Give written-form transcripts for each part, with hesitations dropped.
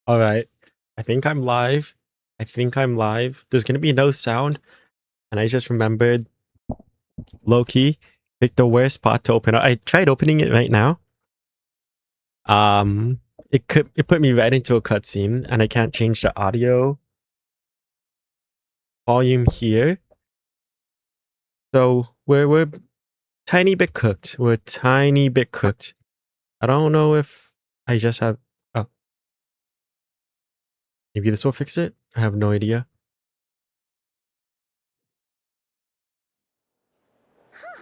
All right. I think I'm live. I think I'm live. There's gonna be no sound, and I just remembered low-key picked the worst spot to open. I tried opening it right now. It put me right into a cutscene, and I can't change the audio volume here. So we're tiny bit cooked. We're tiny bit cooked. I don't know if I just have. Oh, maybe this will fix it. I have no idea.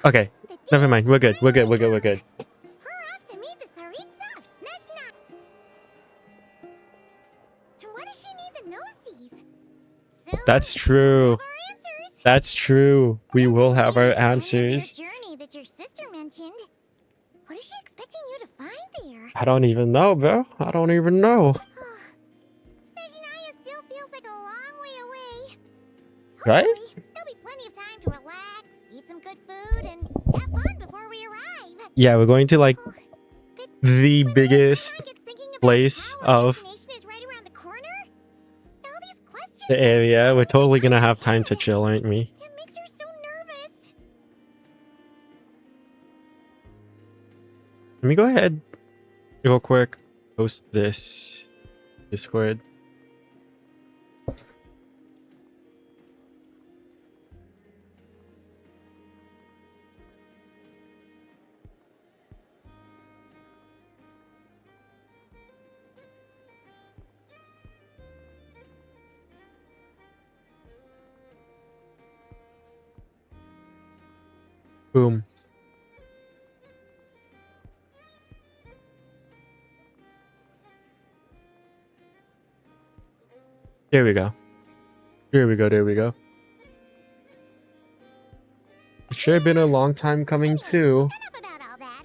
Okay, never mind. We're good. We're good. We're good. We're good. That's true. That's true. We will have our answers. Journey that your sister mentioned. What is she expecting you to find there? I don't even know, bro. I don't even know. Snezhnaya still feels like a long way away. Right? Hopefully, there'll be plenty of time to relax, eat some good food, and have fun before we arrive. Yeah, we're going to like the When biggest everyone gets thinking about place how our of destination is right around the corner, all these questions the area. We're totally gonna have time to chill, aren't we? It makes her so nervous. Let me go ahead real quick. Post this Discord. Boom. There we go. There we go. There we go. It's sure been a long time coming too. Enough about all that.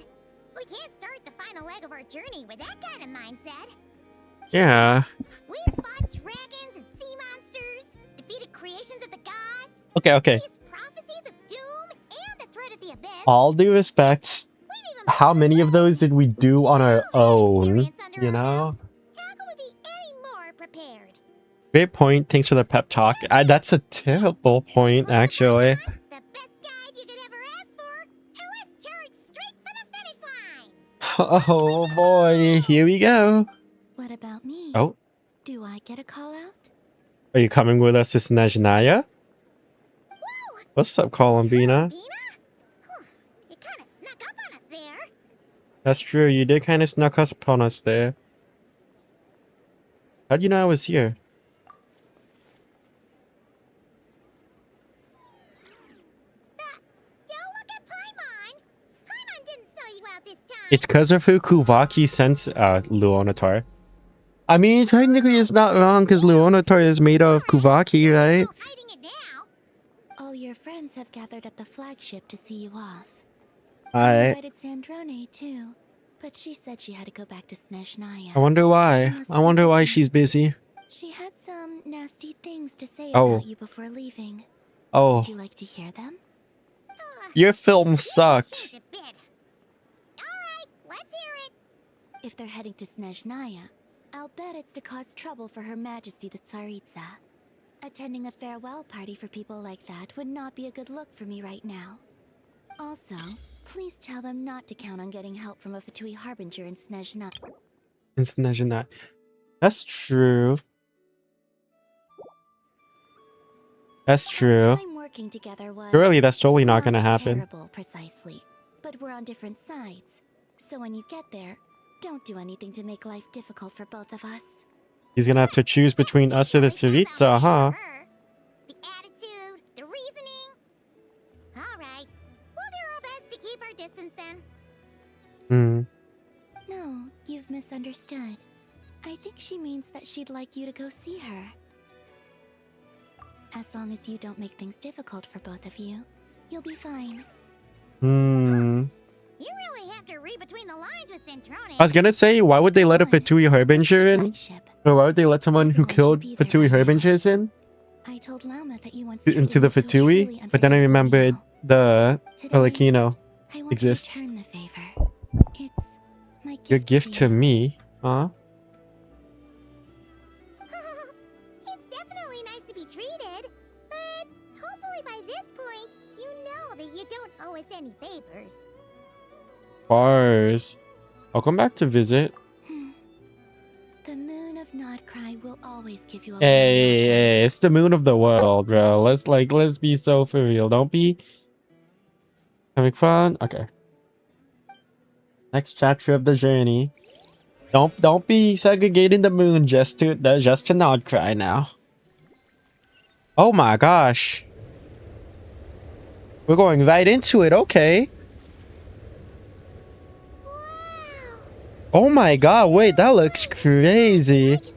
We can't start the final leg of our journey with that kind of mindset. Yeah. We've fought dragons and sea monsters, defeated creations of the gods, Okay. faced prophecies of doom, and the threat of the abyss. All due respects. We've even How many of those did we do on our own? experience under You our know? belts. How could we be any more prepared? Great point. Thanks for the pep talk. That's a terrible point, actually. The best guide you could ever ask for, and let's charge straight for the finish line. Oh boy, here we go. What about me? Oh, Do I get a call out? are you coming with us to Snezhnaya? Whoa! What's up, Columbina? Bina? Huh, you kind of snuck up on us there. That's true, you did kind of snuck us upon us there. How'd you know I was here? Don't look at Paimon. Paimon didn't sell you out this time. It's cause of who Kuvaki sends Luonatar. I mean, technically it's not wrong because Luonatar is made of Kuvaki, right? No hiding it now. All your friends have gathered at the flagship to see you off. I I invited Sandrone too, but she said she had to go back to Snezhnaya. wonder why. I wonder why she's busy. She had some nasty things to say Oh. about you before leaving. Oh, Would you like to hear them? your film sucked. Changed a bit. Alright, let's hear it. If they're heading to Snezhnaya, I'll bet it's to cause trouble for Her Majesty the Tsaritsa. Attending a farewell party for people like that would not be a good look for me right now. Also, please tell them not to count on getting help from a Fatui Harbinger in Snezhnaya. In Snezhnaya. That's true. That's true. Our time working together was Surely that's totally not gonna happen. terrible, precisely. But we're on different sides. So when you get there, don't do anything to make life difficult for both of us. He's gonna have to choose between us or the Tsaritsa, huh? The attitude, the reasoning. Alright, we'll do our best to keep our distance then. Hmm. No, you've misunderstood. I think she means that she'd like you to go see her. As long as you don't make things difficult for both of you, you'll be fine. Hmm. You really have to read between the lines with Centrone. I was gonna say, why would they let a Fine. Fatui Harbinger in? Flagship. Or why would they let someone who Everyone should killed be there Fatui by now. Harbingers in? I told Lauma that you once Into the treated me to a truly Fatui? But then I unforgettable remembered meal. the Today, Olekino. I want exists. to return the favor. It's my gift Your gift to you. me? Huh? treated. But hopefully by this point, you know that you don't owe us any favors. Bars. I'll come back to visit. The moon of Nodcry will always give you a Hey, it's the moon of the world, bro. Let's be so for real. Don't be having fun. Okay. Next chapter of the journey. Don't be segregating the moon just to Nodcry now. Oh my gosh. We're going right into it. Okay. Wow! Oh my god. Wait, that looks crazy. I can see!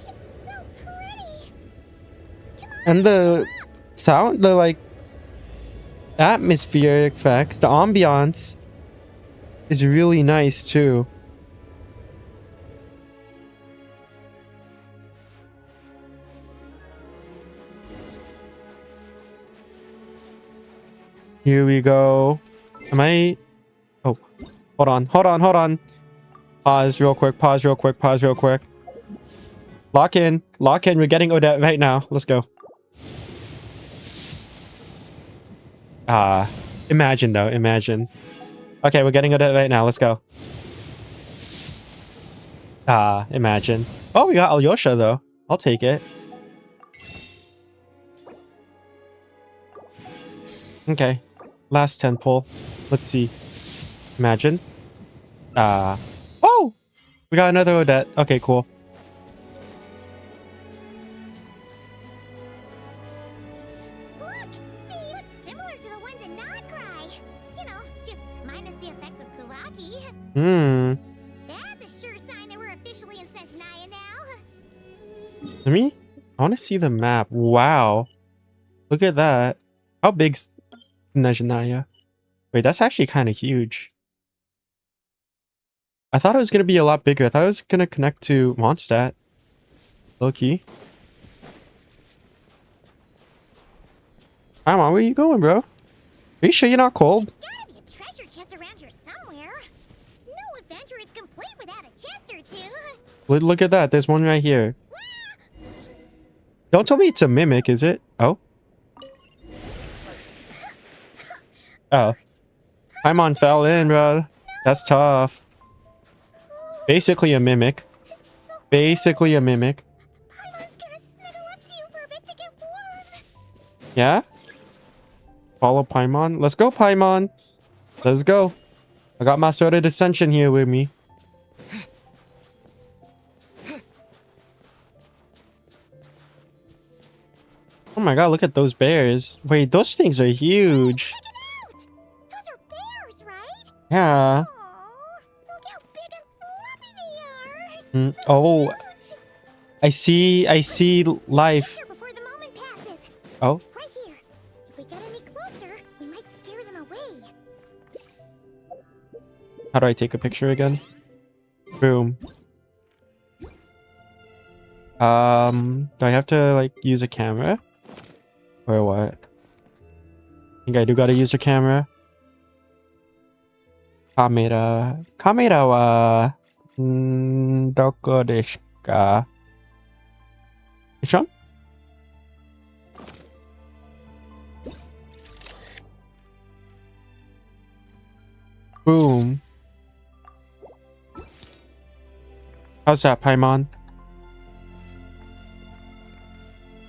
It's so pretty! Come on, And the come sound, the like atmospheric effects, the ambiance is really nice too. Here we go. Am I? Oh, hold on. Pause real quick. Lock in. We're getting Odette right now. Let's go. Imagine though. Imagine. Okay, we're getting Odette right now. Let's go. Imagine. Oh, we got Alyosha though. I'll take it. Okay. Last 10 pull. Let's see. Imagine. Oh! We got another Odette. Okay, cool. Look! They look similar to the ones in Nodcry. You know, just minus the effects of Kuraki. That's a sure sign that we're officially in Snezhnaya now. I want to see the map. Wow. Look at that. How big's Snezhnaya? Wait, that's actually kind of huge. I thought it was going to be a lot bigger. I thought it was going to connect to Mondstadt. Low-key. Come on, where you going, bro? Are you sure you're not cold? There's gotta be a treasure chest around here somewhere. No adventure is complete without a chest or two. Look at that. There's one right here. Don't tell me it's a mimic, is it? Oh. Oh. Paimon fell in, bro. That's tough. Basically a mimic. Basically a mimic. Paimon's gonna snuggle up to you for a bit to get warm. Yeah? Follow Paimon? Let's go, Paimon. Let's go. I got my Sword of Dissension here with me. Oh my god, look at those bears. Wait, those things are huge. Check it out! Those are bears, right? Yeah. Aw, look how big and fluffy they are. Oh, Cute. I see life. Picture before the moment passes. Oh, Right here. If we get any closer, we might scare them away. how do I take a picture again? Boom. Do I have to like use a camera? Or what? I think I do gotta use a camera. Kamera. Kamera wa... doko desu ka? Which one? Boom. How's that, Paimon?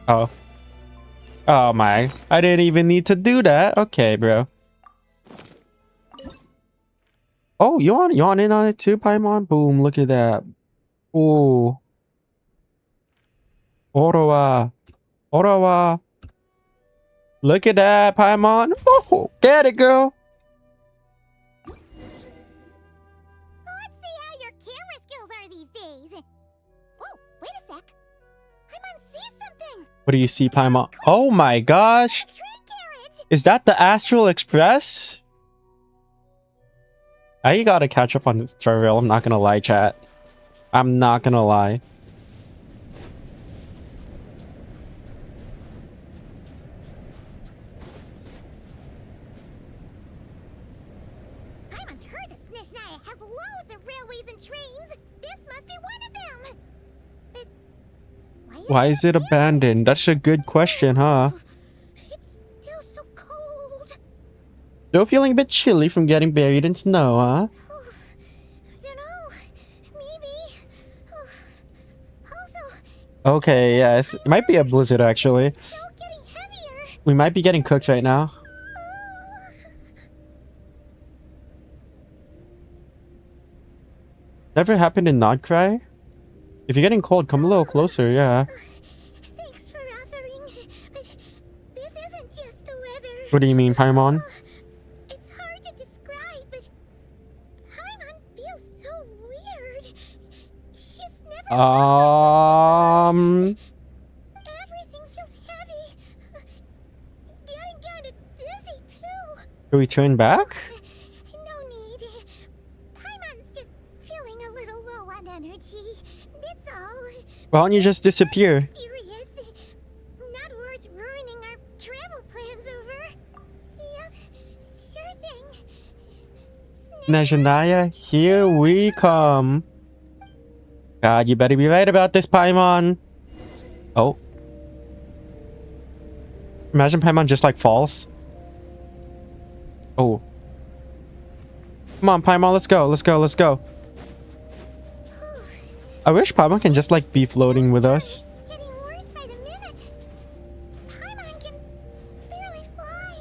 Oh. Oh my. I didn't even need to do that. Okay, bro. Oh, you want in on it too, Paimon? Boom, look at that. Ooh. Orowa. Orowa. Look at that, Paimon. Oh, get it, girl. Let's see how your camera skills are these days. Oh, wait a sec. Paimon sees something. What do you see, Paimon? Oh my gosh. A train carriage. Is that the Astral Express? I gotta catch up on this tutorial. I'm not gonna lie, chat. I'm not gonna lie. Paimon's heard that Snezhnaya has loads of railways and trains. This must be one of them. But why Why is it abandoned? That's a good question, huh? It's still so cold. Still feeling a bit chilly from getting buried in snow, huh? Oh, I don't know. Maybe. Oh, also, Okay, yes. It might be a blizzard, actually. still getting heavier. We might be getting cooked right now. Never happened in Nodcry? If you're getting cold, come a little closer, yeah. Thanks for offering, but this isn't just the weather. What do you mean, Paimon? It's hard to describe, but Paimon feels so weird. She's never everything feels heavy. Getting kinda dizzy too. Can we turn back? No need. Paimon's just feeling a little low on energy. That's all. Why don't you just disappear? Serious. Not worth ruining our travel plans over. Yep, sure thing. Najanaya, here we come. God, you better be right about this, Paimon. Oh. Imagine Paimon just like falls. Oh. Come on, Paimon, let's go, let's go, let's go. I wish Paimon can just like be floating with us. Getting worse by the minute. Paimon can barely fly.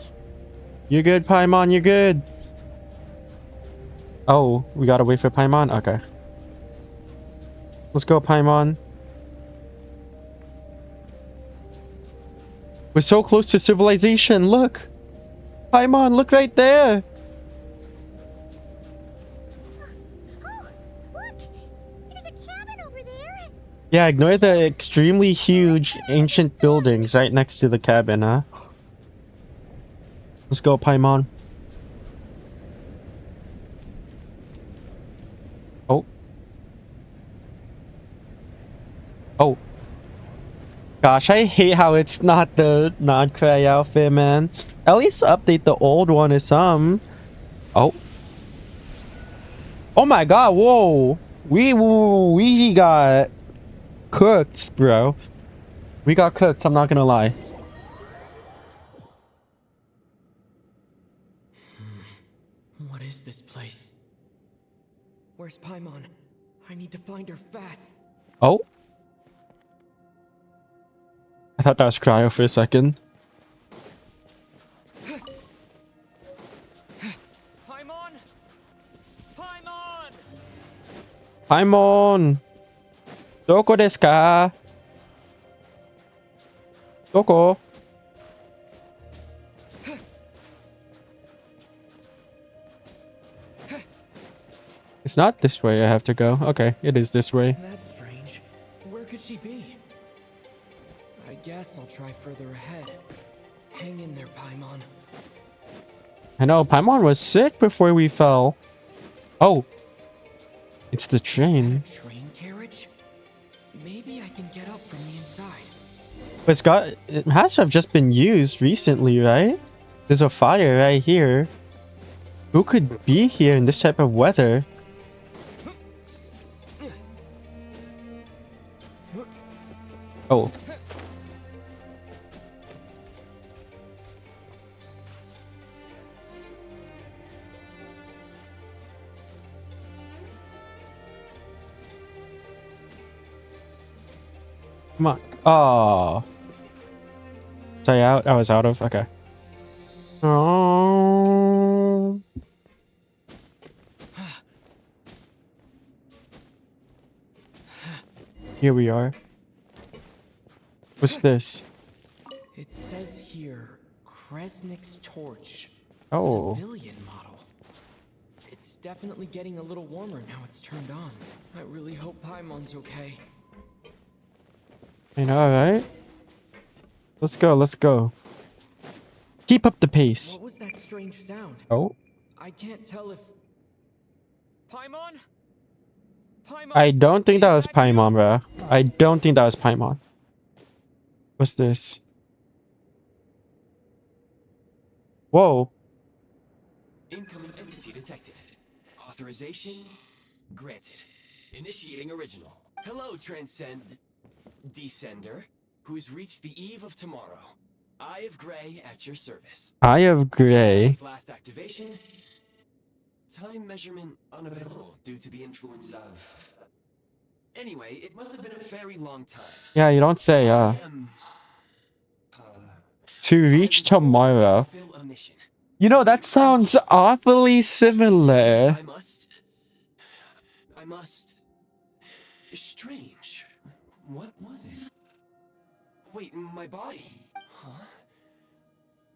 You're good, Paimon, you're good. Oh, we gotta wait for Paimon? Okay. Let's go, Paimon. We're so close to civilization, look! Paimon, look right there! Oh, look! There's a cabin over there. Yeah, ignore the extremely huge ancient buildings right next to the cabin, huh? Let's go, Paimon. Oh. Oh. Gosh, I hate how it's not the Nodcry outfit, man. At least update the old one or some. Oh. Oh my god, whoa. We got cooked, bro. We got cooked, I'm not gonna lie. What is this place? Where's Paimon? I need to find her fast. Oh. I thought that was Cryo for a second. Paimon! Paimon! Paimon! Doko desu ka? Doko? It's not this way I have to go. Okay, it is this way. That's strange. Where could she be? I guess I'll try further ahead. Hang in there, Paimon. I know, Paimon was sick before we fell. Oh. It's the train. Is that a train carriage? Maybe I can get up from the inside. But it has to have just been used recently, right? There's a fire right here. Who could be here in this type of weather? Oh. Come on. Oh. Sorry, I was out of. Okay. Oh. Here we are. What's this? It says here, Kresnik's torch. Oh. Civilian model. It's definitely getting a little warmer now it's turned on. I really hope Paimon's okay. I know, right? Let's go, let's go. Keep up the pace. What was that strange sound? Oh. I can't tell if... Paimon? Paimon? I don't think that Is was Paimon, bro. I don't think that was Paimon. What's this? Whoa. Incoming entity detected. Authorization granted. Initiating original. Hello, Transcend. Descender, who's reached the eve of tomorrow. Eye of Grey at your service. Eye of Grey. Since last activation. Time measurement unavailable due to the influence of... Anyway, it must have been a very long time. Yeah, you don't say, I am, To reach I was born to tomorrow. fulfill a mission. You know, that sounds awfully similar. I must... Strange. What was it? Wait, my body? Huh?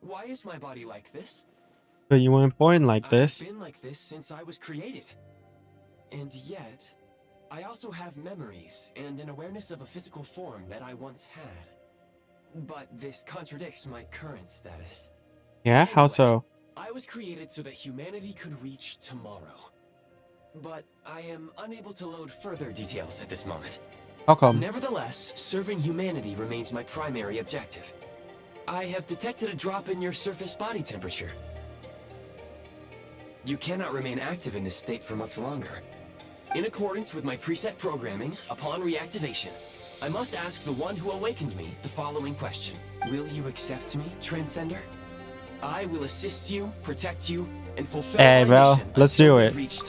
Why is my body like this? But you weren't born like this. I've been like this since I was created. And yet, I also have memories and an awareness of a physical form that I once had. But this contradicts my current status. Yeah? How Anyway, so? I was created so that humanity could reach tomorrow. But I am unable to load further details at this moment. How come? Nevertheless, serving humanity remains my primary objective. I have detected a drop in your surface body temperature. You cannot remain active in this state for much longer. In accordance with my preset programming, upon reactivation, I must ask the one who awakened me the following question. Will you accept me, Transcender? I will assist you, protect you, and fulfill Hey, my bro, mission let's until do we it. reach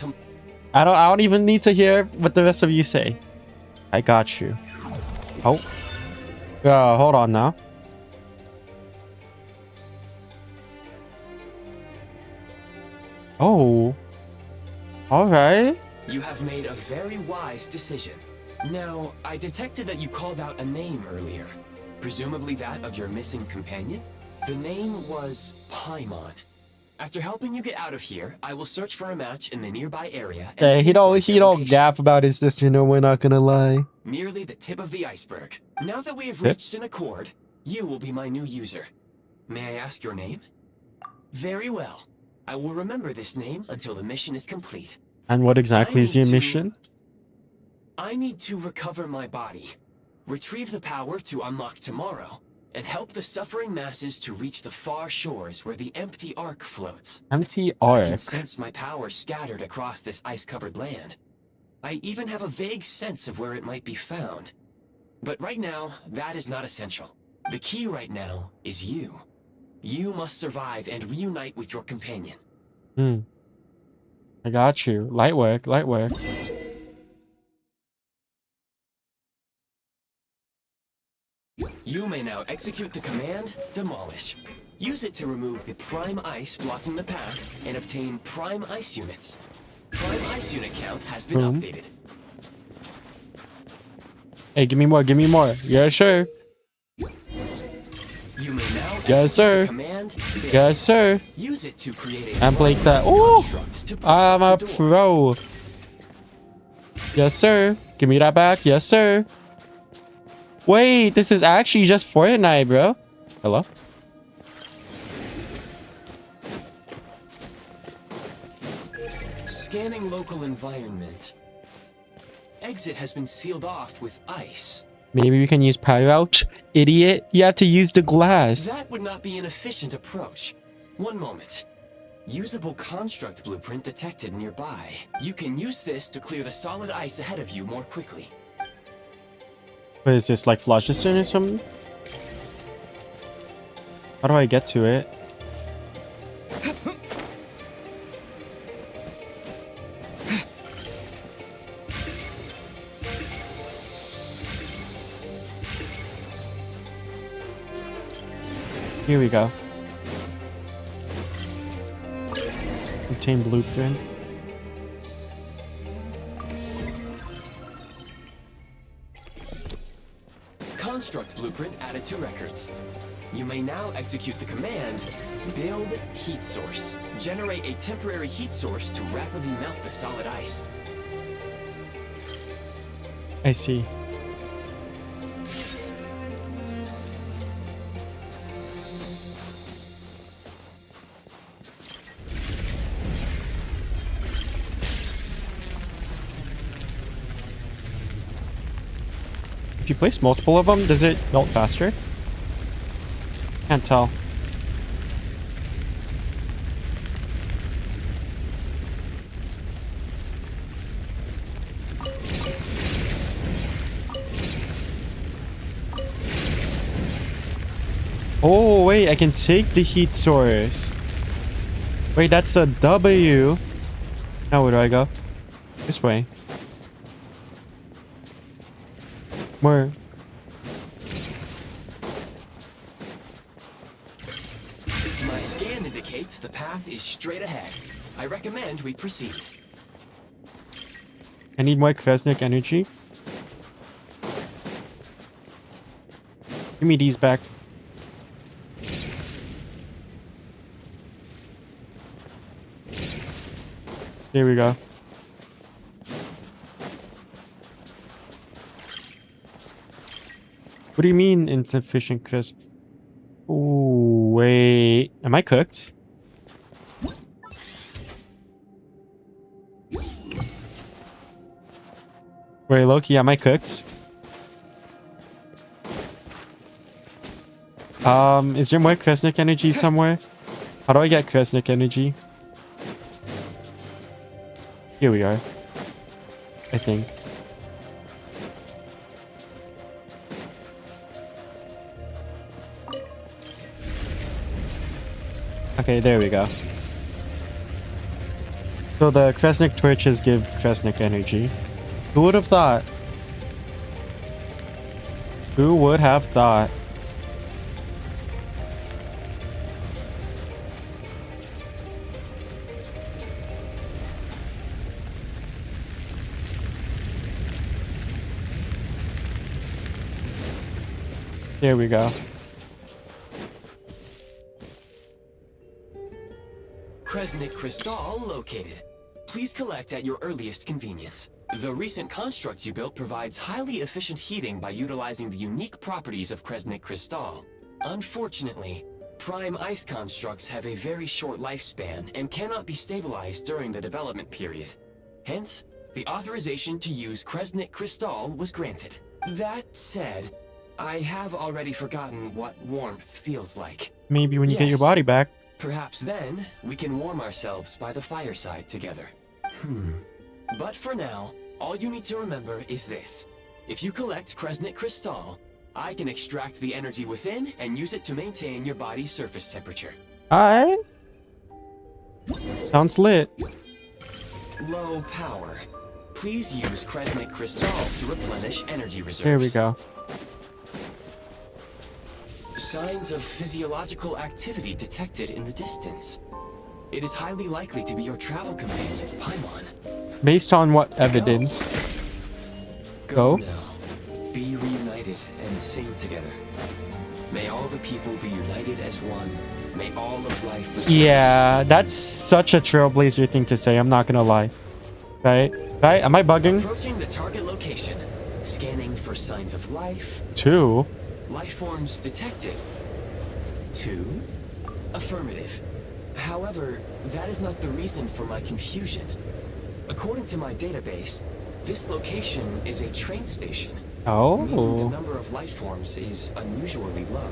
I don't even need to hear what the rest of you say. I got you. Oh. Hold on now. Oh. Alright. You have made a very wise decision. Now, I detected that you called out a name earlier. Presumably that of your missing companion? The name was Paimon. After helping you get out of here, I will search for a match in the nearby area. And Hey, he don't pinpoint their location. gap about his sister, we're not gonna lie. Merely the tip of the iceberg. Now that we have reached an accord, you will be my new user. May I ask your name? Very well. I will remember this name until the mission is complete. And what exactly is your mission? I need to recover my body, retrieve the power to unlock tomorrow, and help the suffering masses to reach the far shores where the empty ark floats. Empty I can arc. sense my power scattered across this ice-covered land. I even have a vague sense of where it might be found. But right now, that is not essential. The key right now is you. You must survive and reunite with your companion. I got you. Light work, light work. You may now execute the command, Demolish. Use it to remove the prime ice blocking the path and obtain prime ice units. Prime ice unit count has been Boom. updated. Hey, give me more, give me more. Yeah, sure. You may now Yes, sir. execute the command, Build. Yes, sir. Use it to create a And break prime that. ice Ooh! construct to I'm a protect the door. pro. Yes, sir. Give me that back. Yes, sir. Wait, this is actually just Fortnite, bro. Hello? Scanning local environment. Exit has been sealed off with ice. Maybe we can use Pyrout. Idiot. You have to use the glass. That would not be an efficient approach. One moment. Usable construct blueprint detected nearby. You can use this to clear the solid ice ahead of you more quickly. What is this, like phlogiston or something? How do I get to it? Here we go. Obtain blueprint. Construct blueprint added to records. You may now execute the command, Build Heat Source. Generate a temporary heat source to rapidly melt the solid ice. I see. If you place multiple of them, does it melt faster? Can't tell. Oh, wait, I can take the heat source. Wait, that's a W. Now where do I go? This way. Where? My scan indicates the path is straight ahead. I recommend we proceed. I need more Kresnik energy. Give me these back. There we go. What do you mean insufficient crisp? Oh, wait. Am I cooked? Wait, Loki, am I cooked? Is there more Kresnik energy somewhere? How do I get Kresnik energy? Here we are. I think. Okay, there we go. So the Kresnik torches give Kresnik energy. Who would have thought? Who would have thought? There we go. Kresnik Crystal located. Please collect at your earliest convenience. The recent construct you built provides highly efficient heating by utilizing the unique properties of Kresnik Crystal. Unfortunately, prime ice constructs have a very short lifespan and cannot be stabilized during the development period. Hence, the authorization to use Kresnik Crystal was granted. That said, I have already forgotten what warmth feels like. Maybe when you get your Yes. body back. Perhaps then, we can warm ourselves by the fireside together. But for now, all you need to remember is this. If you collect Kresnik Crystal, I can extract the energy within and use it to maintain your body's surface temperature. Alright. Sounds lit. Low power. Please use Kresnik Crystal to replenish energy reserves. There we go. Signs of physiological activity detected in the distance. It is highly likely to be your travel companion, Paimon. Based on what evidence? Go. Now. Be reunited and sing together. May all the people be united as one. May all of life rejoice. Yeah, that's such a trailblazer thing to say, I'm not gonna lie. Right? Right? Am I bugging? Approaching the target location. Scanning for signs of life. 2? Life forms detected. 2. Affirmative. However, that is not the reason for my confusion. According to my database, this location is a train station. Meaning the Oh. number of life forms is unusually low.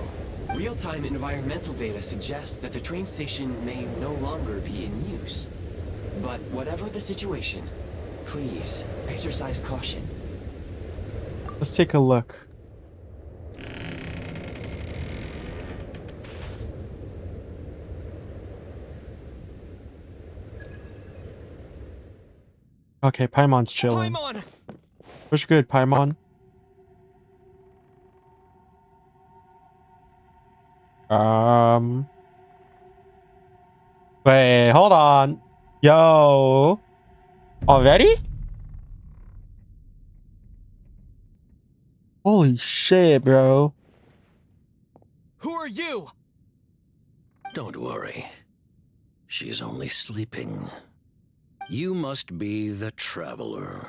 Real-time environmental data suggests that the train station may no longer be in use. But whatever the situation, please exercise caution. Let's take a look. Okay, Paimon's chilling. Paimon! What's good, Paimon? Wait, hold on. Yo. Already? Holy shit, bro. Who are you? Don't worry. She's only sleeping. You must be the Traveler.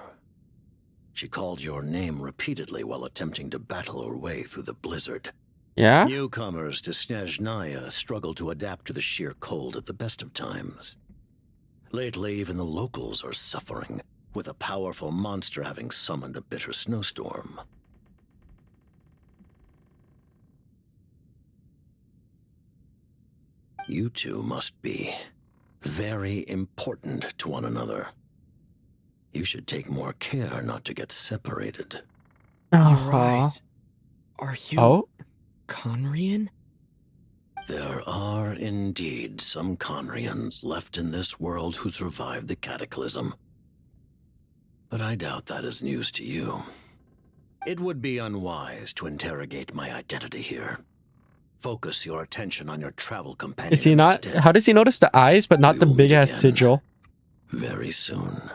She called your name repeatedly while attempting to battle her way through the blizzard. Yeah? Newcomers to Snezhnaya struggle to adapt to the sheer cold at the best of times. Lately, even the locals are suffering, with a powerful monster having summoned a bitter snowstorm. You two must be very important to one another. You should take more care not to get separated. Your Uh-huh. eyes. Are you Oh? Conrian? There are indeed some Conrians left in this world who survived the cataclysm. But I doubt that is news to you. It would be unwise to interrogate my identity here. Focus your attention on your travel companion Is he not? instead. How does he notice the eyes, but not We the will meet big ass again sigil? very soon.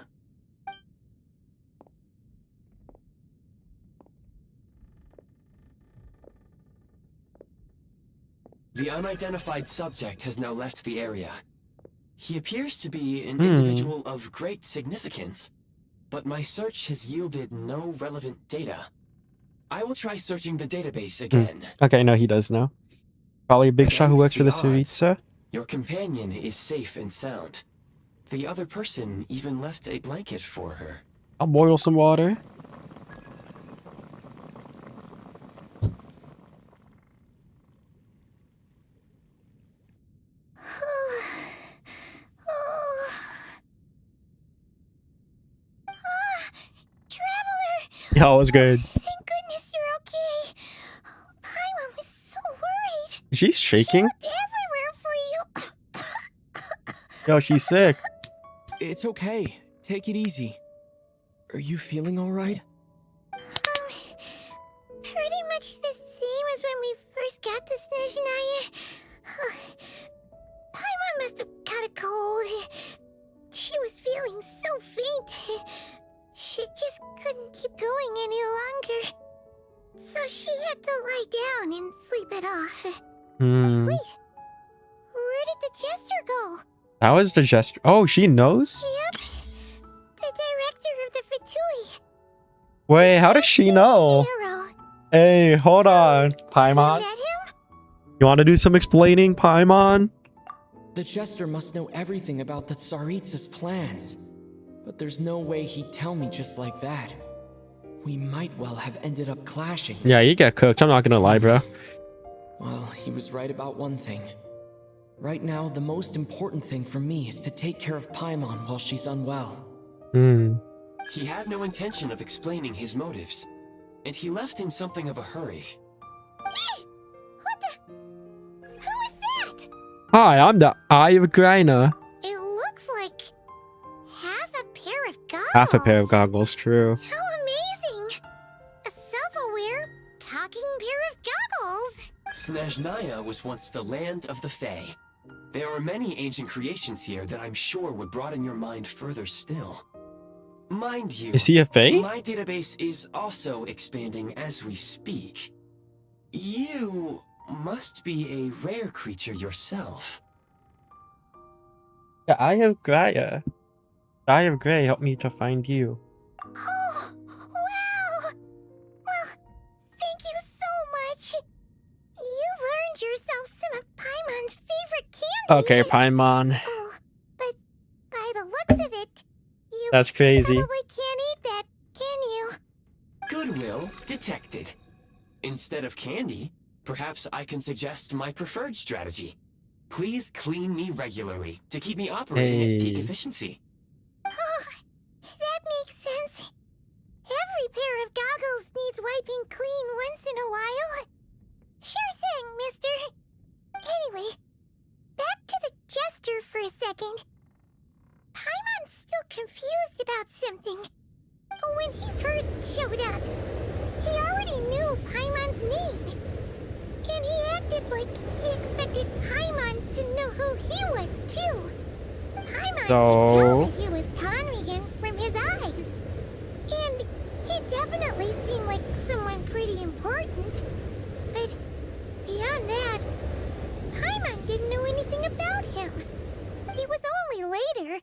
The unidentified subject has now left the area. He appears to be an individual of great significance, but my search has yielded no relevant data. I will try searching the database again. Okay, no, he does know. Probably a big shot who works for the Against the Tsaritsa. Your companion is safe and sound. The other person even left a blanket for her. I'll boil some water. Traveler! Yeah, it was good. Thank goodness you're okay. Paimon was so worried. She's She shaking. looked everywhere for you. Yo, she's sick. It's okay. Take it easy. Are you feeling alright? Pretty much the same as when we first got to Snezhnaya. Paimon must have caught a cold. She was feeling so faint. She just couldn't keep going any longer. So she had to lie down and sleep it off. Hmm. Wait, where did the jester go? That was the gesture. Oh, she knows? Yep, the director of the Fatui. Wait, how does she know? Hero. Hey, hold on. You Paimon? met him? You want to do some explaining, Paimon? The Jester must know everything about the Tsaritsa's plans. But there's no way he'd tell me just like that. We might well have ended up clashing. Yeah, you get cooked. I'm not gonna lie, bro. Well, he was right about one thing. Right now, the most important thing for me is to take care of Paimon while she's unwell. Hmm. He had no intention of explaining his motives, and he left in something of a hurry. Hey! What the? Who is that? Hi, I'm the Eye of Griner. It looks like half a pair of goggles. Half a pair of goggles, true. How amazing! A self-aware, talking pair of goggles. Snezhnaya was once the land of the Fae. There are many ancient creations here that I'm sure would broaden your mind further still. Mind you, Is he a Fae? my database is also expanding as we speak. You must be a rare creature yourself. The Eye of Graya. The Eye of Grey helped me to find you. Oh, wow! Well, thank you so much. You've earned yourself some of Paimon's favorite candy. Okay, Paimon. Oh, but by the looks of it, you That's crazy. probably can't eat that, can you? Goodwill detected. Instead of candy, perhaps I can suggest my preferred strategy. Please clean me regularly to keep me operating at peak Hey. efficiency. Oh, that makes sense. Every pair of goggles needs wiping clean once in a while. Sure thing, mister. Anyway, back to the jester for a second. Paimon's still confused about something. When he first showed up, he already knew Paimon's name. And he acted like he expected Paimon to know who he was, too. Paimon could tell that he was Conrian from his eyes. And he definitely seemed like someone pretty important. But beyond that, Paimon didn't know anything about him. It was only later,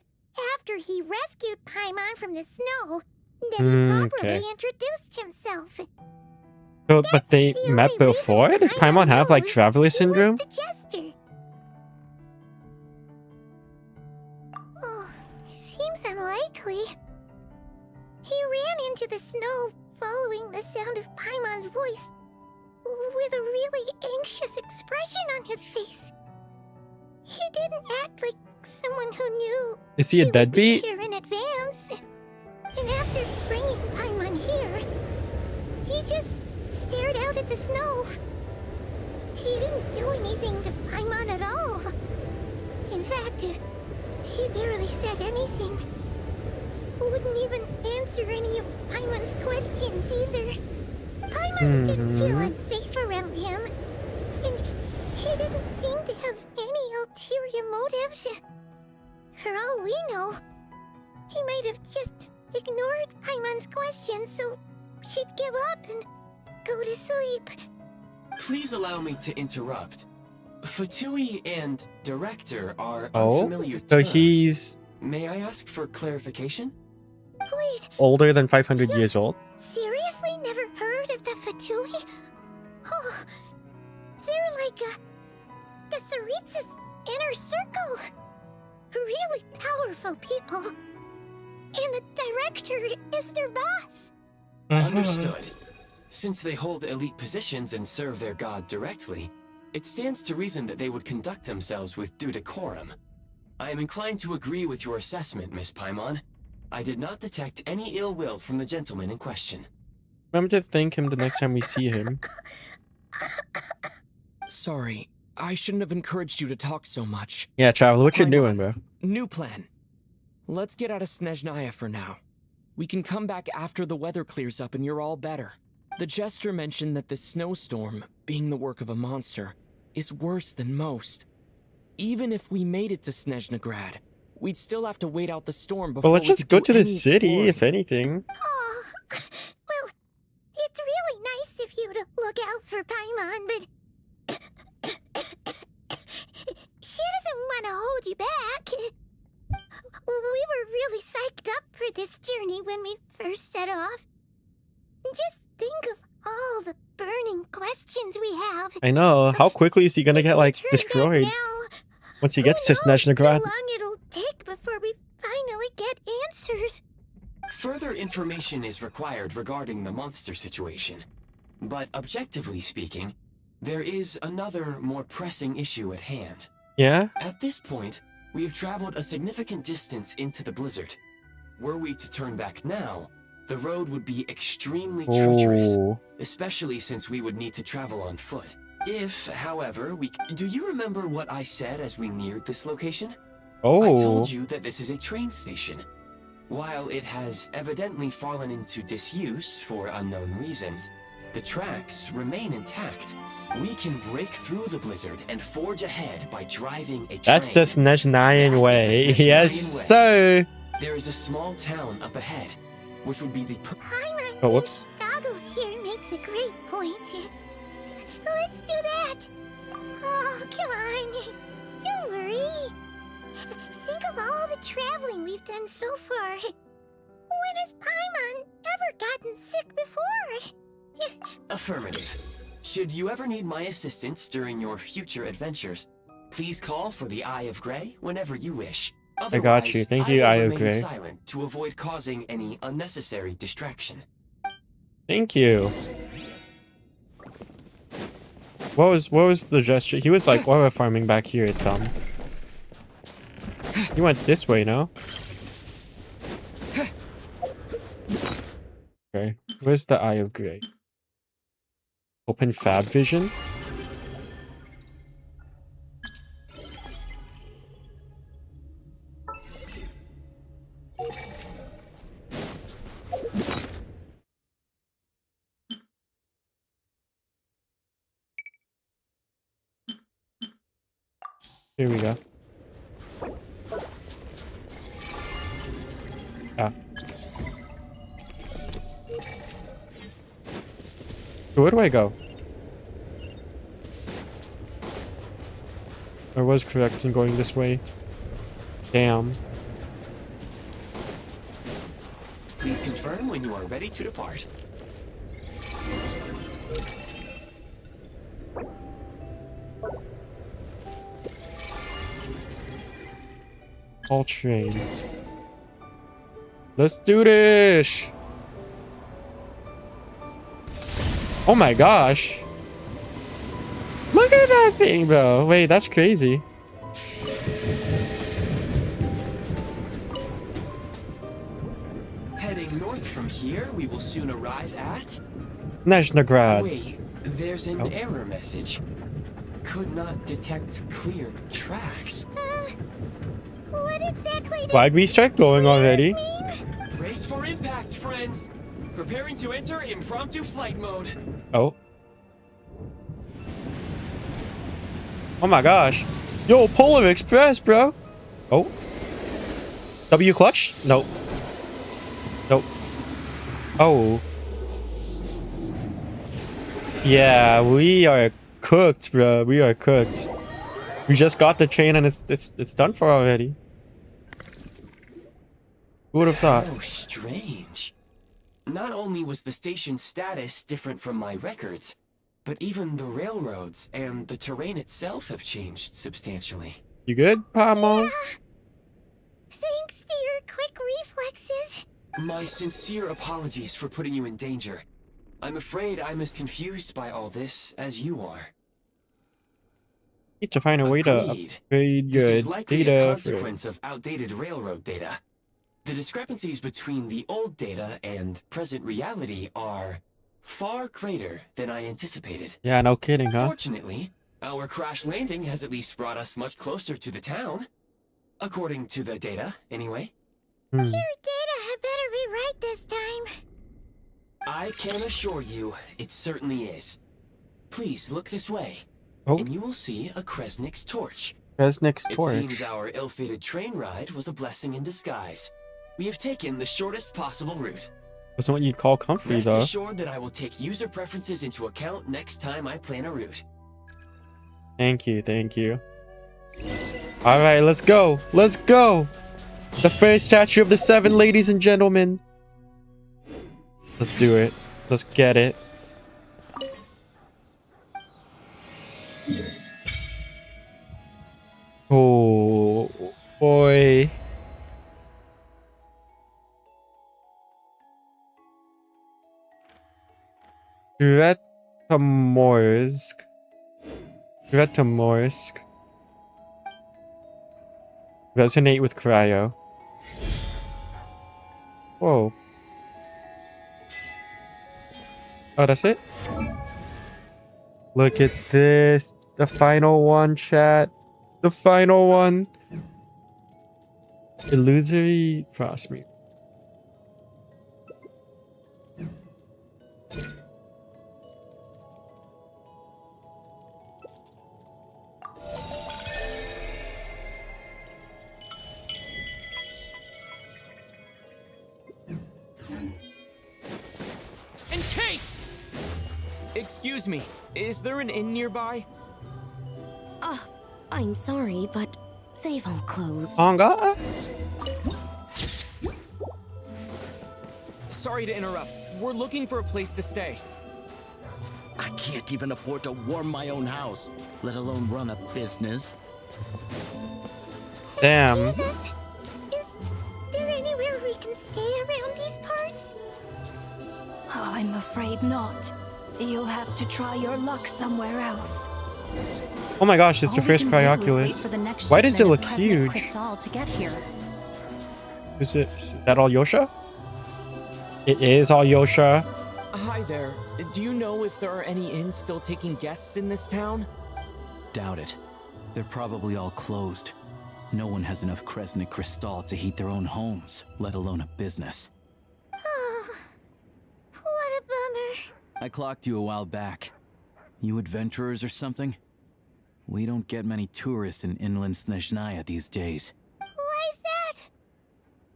after he rescued Paimon from the snow, that he properly Okay. introduced himself. So, but they The met only reason before? Does Paimon have like knows traveler he was syndrome? the jester. Oh, seems unlikely. He ran into the snow following the sound of Paimon's voice with a really anxious expression on his face. He didn't act like someone who knew Is he a she would be deadbeat? here in advance. And after bringing Paimon here, he just stared out at the snow. He didn't do anything to Paimon at all. In fact, he barely said anything. Wouldn't even answer any of Paimon's questions either. Paimon didn't feel unsafe around him, and he didn't seem to have any ulterior motives. For all we know, he might have just ignored Paimon's questions so she'd give up and go to sleep. Please allow me to interrupt. Fatui and director are Oh, unfamiliar so terms. he's May I ask for clarification? Wait, older than 500 years old? seriously never heard of the Fatui? Oh, they're like the Tsaritsa's inner circle. Really powerful people. And the director is their boss. Understood. Since they hold elite positions and serve their god directly, it stands to reason that they would conduct themselves with due decorum. I am inclined to agree with your assessment, Miss Paimon. I did not detect any ill will from the gentleman in question. Remember to thank him the next time we see him. Sorry, I shouldn't have encouraged you to talk so much. Yeah, Traveler, what you Paimon, doing, bro? New plan. Let's get out of Snezhnaya for now. We can come back after the weather clears up and you're all better. The Jester mentioned that this snowstorm, being the work of a monster, is worse than most. Even if we made it to Snezhnegrad, we'd still have to wait out the storm before Well, let's we just could go do to the any city, if exploring. anything. Oh, well, it's really nice of you to look out for Paimon, but she doesn't want to hold you back. We were really psyched up for this journey when we first set off. Just think of all the burning questions we have. I know. How quickly is he gonna If get, we like, turn back destroyed now, once he who gets to knows how Snezhnegrad? long it'll take before we finally get answers. Further information is required regarding the monster situation. But objectively speaking, there is another more pressing issue at hand. Yeah? At this point, we have traveled a significant distance into the blizzard. Were we to turn back now, the road would be extremely treacherous, Oh. especially since we would need to travel on foot. If, however, Do you remember what I said as we neared this location? I Oh. told you that this is a train station. While it has evidently fallen into disuse for unknown reasons, the tracks remain intact. We can break through the blizzard and forge ahead by driving a train. That's the Snezhnayan That way. is the Yes, Snezhnayan way. sir. There is a small town up ahead, which would be the Paimon Oh, whoops. Goggles here makes a great point. Let's do that. Oh, come on. Don't worry. Think of all the traveling we've done so far. When has Paimon ever gotten sick before? Affirmative. Should you ever need my assistance during your future adventures, please call for the Eye of Grey whenever you wish. I got you. Otherwise, Thank I you, will Eye of remain Grey. silent to avoid causing any unnecessary distraction. Thank you. What was the gesture? He was like, we're farming back here, some. You went this way, no? Okay. Where's the Eye of Grey? Open Fab Vision? Here we go. Ah. So where do I go? I was correct in going this way. Damn. Please confirm when you are ready to depart. All trains. Let's do this! Oh my gosh! Look at that thing, bro! Wait, that's crazy. Heading north from here, we will soon arrive at... Snezhnegrad. Wait, there's an Oh. error message. could not detect clear tracks. What exactly does Why'd we start going already? mean? Brace for impact, friends! Preparing to enter impromptu flight mode. Oh. Oh my gosh. Yo, Polar Express, bro. Oh. W clutch? Nope. Nope. Oh. Yeah, we are cooked, bro. We are cooked. We just got the train and it's done for already. Who would have thought? Oh, strange. Not only was the station's status different from my records, but even the railroads and the terrain itself have changed substantially. You good, Pamo? Thanks to your quick reflexes. My sincere apologies for putting you in danger. I'm afraid I'm as confused by all this as you are. Need to find a way to Agreed. upgrade This your is likely a data. consequence of outdated railroad data. The discrepancies between the old data and present reality are far greater than I anticipated. Yeah, no kidding, huh? Fortunately, our crash landing has at least brought us much closer to the town. According to the data, anyway. Hmm. Your data had better be right this time. I can assure you, it certainly is. Please look this way, Oh, and you will see a Kresnik's torch. Resnick's It torch. seems our ill-fated train ride was a blessing in disguise. We have taken the shortest possible route. Wasn't what you'd call comfy, Rest though. assured that I will take user preferences into account next time I plan a route. Thank you, thank you. Alright, let's go. Let's go. The first statue of the 7, ladies and gentlemen. Let's do it. Let's get it. Oh, boy. Gretomorsk. Gretomorsk. Resonate with cryo. Whoa. Oh, that's it? Look at this. The final one, chat. The final one. Illusory Frostmeat. And Kate! Excuse me, is there an inn nearby? I'm sorry, but they've all closed. Anga? Sorry to interrupt. We're looking for a place to stay. I can't even afford to warm my own house, let alone run a business. Damn. Excuse us? Is there anywhere we can stay around these parts? Oh, I'm afraid not. You'll have to try your luck somewhere else. Oh my gosh, it's the All we first can do is wait cryoculus. for the next Why does it shipment look of Cosmic huge? Crystal to get here. Is that all Yosha? It is all Yosha. Hi there. Do you know if there are any inns still taking guests in this town? Doubt it. They're probably all closed. No one has enough Kresnik Crystal to heat their own homes, let alone a business. Oh, what a bummer. I clocked you a while back. You adventurers or something? We don't get many tourists in inland Snezhnaya these days. Why is that?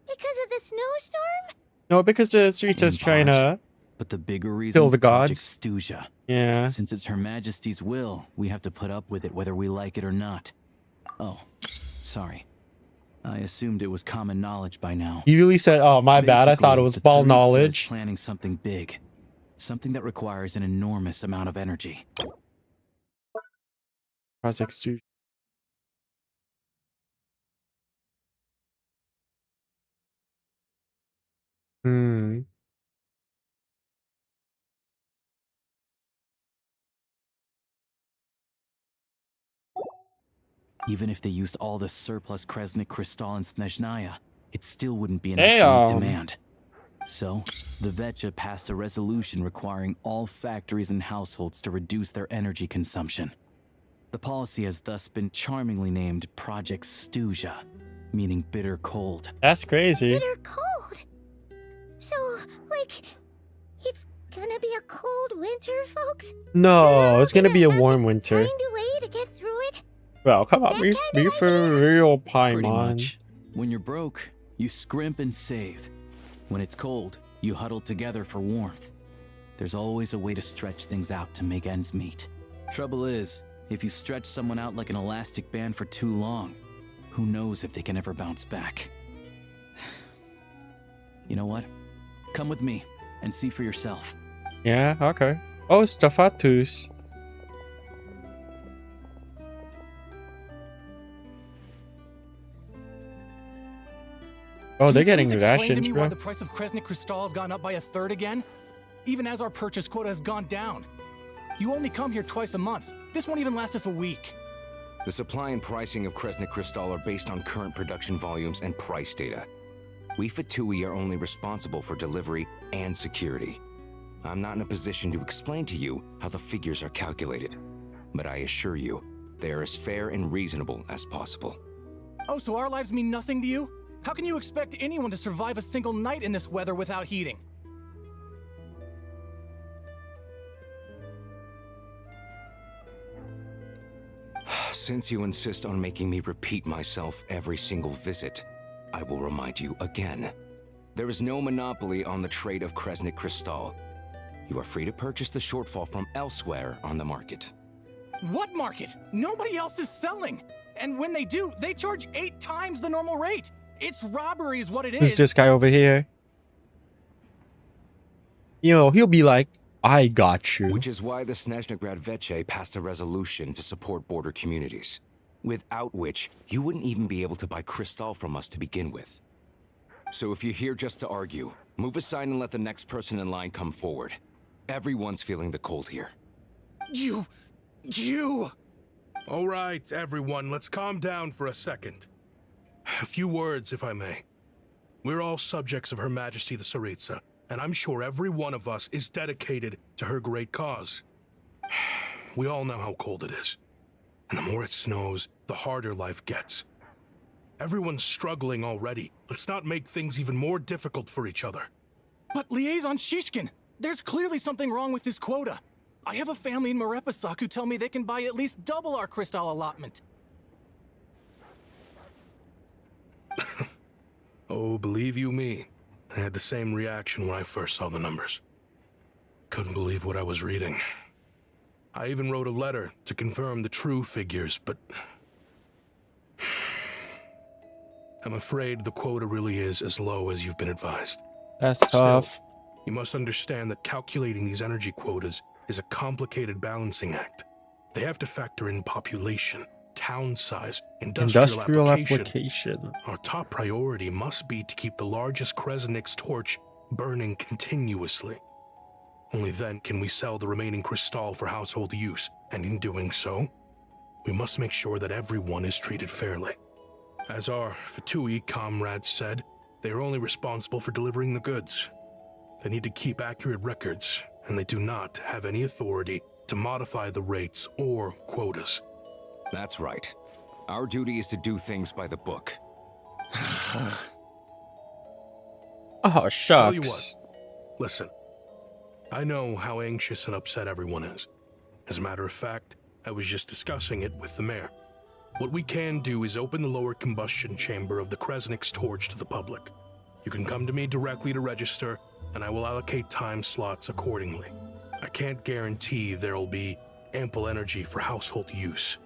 Because of the snowstorm? No, because the streets is In trying to But the bigger reason kill is the Project gods. Stuja. Yeah. Since it's Her Majesty's will, we have to put up with it whether we like it or not. Oh, sorry. I assumed it was common knowledge by now. He really said, oh, my bad. I thought it Basically, was the ball Tsaritsa is knowledge. planning something big. Something that requires an enormous amount of energy. Project Stu. Hmm. Even if they used all the surplus Kresnik Crystal in Snezhnaya, it still wouldn't be enough to meet Damn. demand. So, the Vetcha passed a resolution requiring all factories and households to reduce their energy consumption. The policy has thus been charmingly named Project Stuja, meaning bitter cold. That's crazy. Bitter cold. So, like, it's gonna be a cold winter, folks? No, it's gonna be a Have to warm winter. Find a way to get through it. Well, come on, That be kind of for real, Pretty Paimon. much. When you're broke, you scrimp and save. When it's cold, you huddle together for warmth. There's always a way to stretch things out to make ends meet. Trouble is, if you stretch someone out like an elastic band for too long, who knows if they can ever bounce back. You know what? Come with me and see for yourself. Yeah, okay. Oh, it's the Afflatus. Oh, they're getting Explain to rations, me why bro. the price of Kresnik Crystal has gone up by 1/3 again? Even as our purchase quota has gone down. You only come here twice a month. This won't even last us a week. The supply and pricing of Kresnik Crystal are based on current production volumes and price data. We Fatui are only responsible for delivery and security. I'm not in a position to explain to you how the figures are calculated, but I assure you, they are as fair and reasonable as possible. Oh, so our lives mean nothing to you? How can you expect anyone to survive a single night in this weather without heating? Since you insist on making me repeat myself every single visit, I will remind you again. There is no monopoly on the trade of Kresnik Crystal. You are free to purchase the shortfall from elsewhere on the market. What market? Nobody else is selling. And when they do, they charge 8 times the normal rate. It's robbery is what it Who's is. this guy over here? You know, he'll be like, I got you. Which is why the Snezhnegrad Veche passed a resolution to support border communities, without which you wouldn't even be able to buy crystal from us to begin with. So if you're here just to argue, move aside and let the next person in line come forward. Everyone's feeling the cold here. You... All right, everyone, let's calm down for a second. A few words, if I may. We're all subjects of Her Majesty the Tsaritsa, and I'm sure every one of us is dedicated to her great cause. We all know how cold it is, and the more it snows, the harder life gets. Everyone's struggling already. Let's not make things even more difficult for each other. But Liaison Shishkin, there's clearly something wrong with this quota. I have a family in Marepasak who tell me they can buy at least double our crystal allotment. Oh, believe you me, I had the same reaction when I first saw the numbers. Couldn't believe what I was reading. I even wrote a letter to confirm the true figures, but I'm afraid the quota really is as low as you've been advised. That's Still, tough. you must understand that calculating these energy quotas is a complicated balancing act. They have to factor in population, town size, industrial application. Our top priority must be to keep the largest Kresnik's torch burning continuously. Only then can we sell the remaining crystal for household use, and in doing so, we must make sure that everyone is treated fairly. As our Fatui comrades said, they are only responsible for delivering the goods. They need to keep accurate records, and they do not have any authority to modify the rates or quotas. That's right. Our duty is to do things by the book. Oh, Tell you shucks. what, listen. I know how anxious and upset everyone is. As a matter of fact, I was just discussing it with the mayor. What we can do is open the lower combustion chamber of the Kresnik's torch to the public. You can come to me directly to register, and I will allocate time slots accordingly. I can't guarantee there'll be ample energy for household use.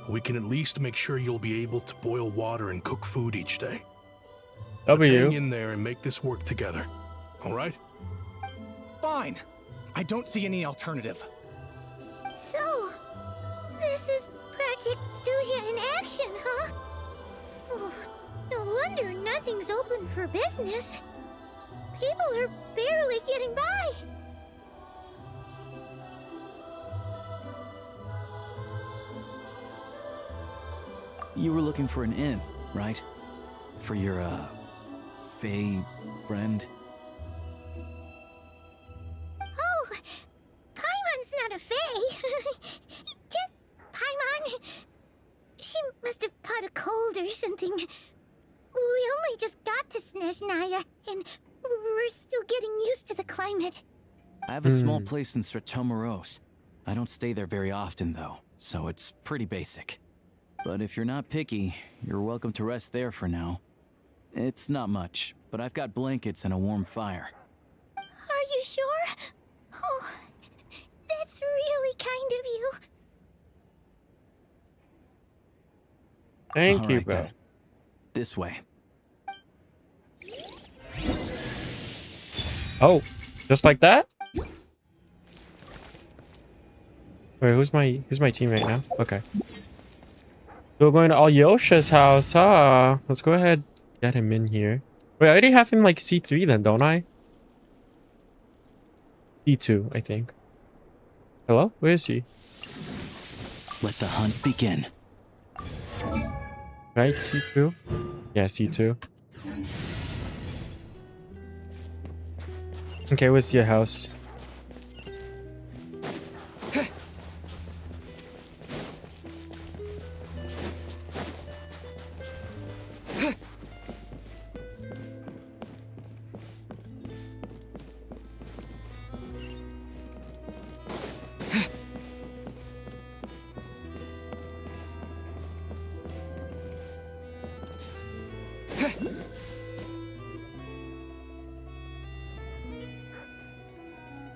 We can at least make sure you'll be able to boil water and cook food each day. Let's hang W. in there and make this work together. All right? Fine. I don't see any alternative. So, this is Project Stuja in action, huh? Oh, no wonder nothing's open for business. People are barely getting by. You were looking for an inn, right? For your, Fae friend? Oh, Paimon's not a fae. Just Paimon. nothing. We only just got to Snezhnaya, and we're still getting used to the climate. I have a small place in Stratomoros. I don't stay there very often, though, so it's pretty basic. But if you're not picky, you're welcome to rest there for now. It's not much, but I've got blankets and a warm fire. Are you sure? Oh, that's really kind of you. Thank All you, right, bro. then. This way. Oh, just like that? Wait, who's my teammate now? Okay. So we're going to Alyosha's house, huh? Let's go ahead, get him in here. Wait, I already have him like C3 then, don't I? C2, I think. Hello? Where is he? Let the hunt begin. Right, C2? Yeah, C2. Okay, where's your house?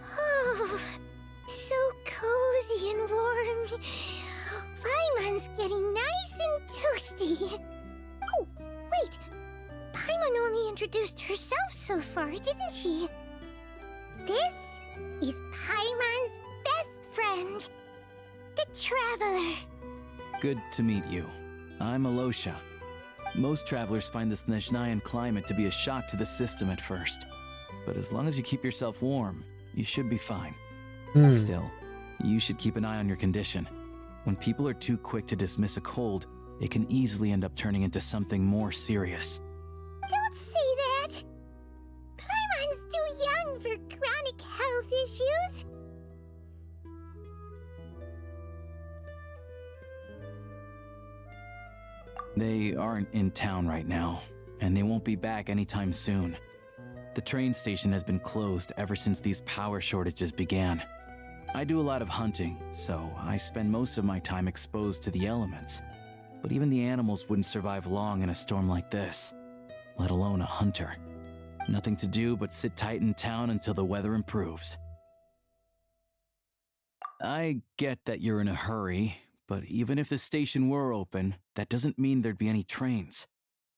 Oh, so cozy and warm. Paimon's getting nice and toasty. Oh, wait. Paimon only introduced herself so far, didn't she? This is Paimon's best friend, the Traveler. Good to meet you. I'm Alosha. Most travelers find the Snezhnayan climate to be a shock to the system at first. But as long as you keep yourself warm, you should be fine. Still, you should keep an eye on your condition. When people are too quick to dismiss a cold, it can easily end up turning into something more serious. Don't say that. Paimon's too young for chronic health issues. They aren't in town right now, and they won't be back anytime soon. The train station has been closed ever since these power shortages began. I do a lot of hunting, so I spend most of my time exposed to the elements. But even the animals wouldn't survive long in a storm like this, let alone a hunter. Nothing to do but sit tight in town until the weather improves. I get that you're in a hurry, but even if the station were open, that doesn't mean there'd be any trains.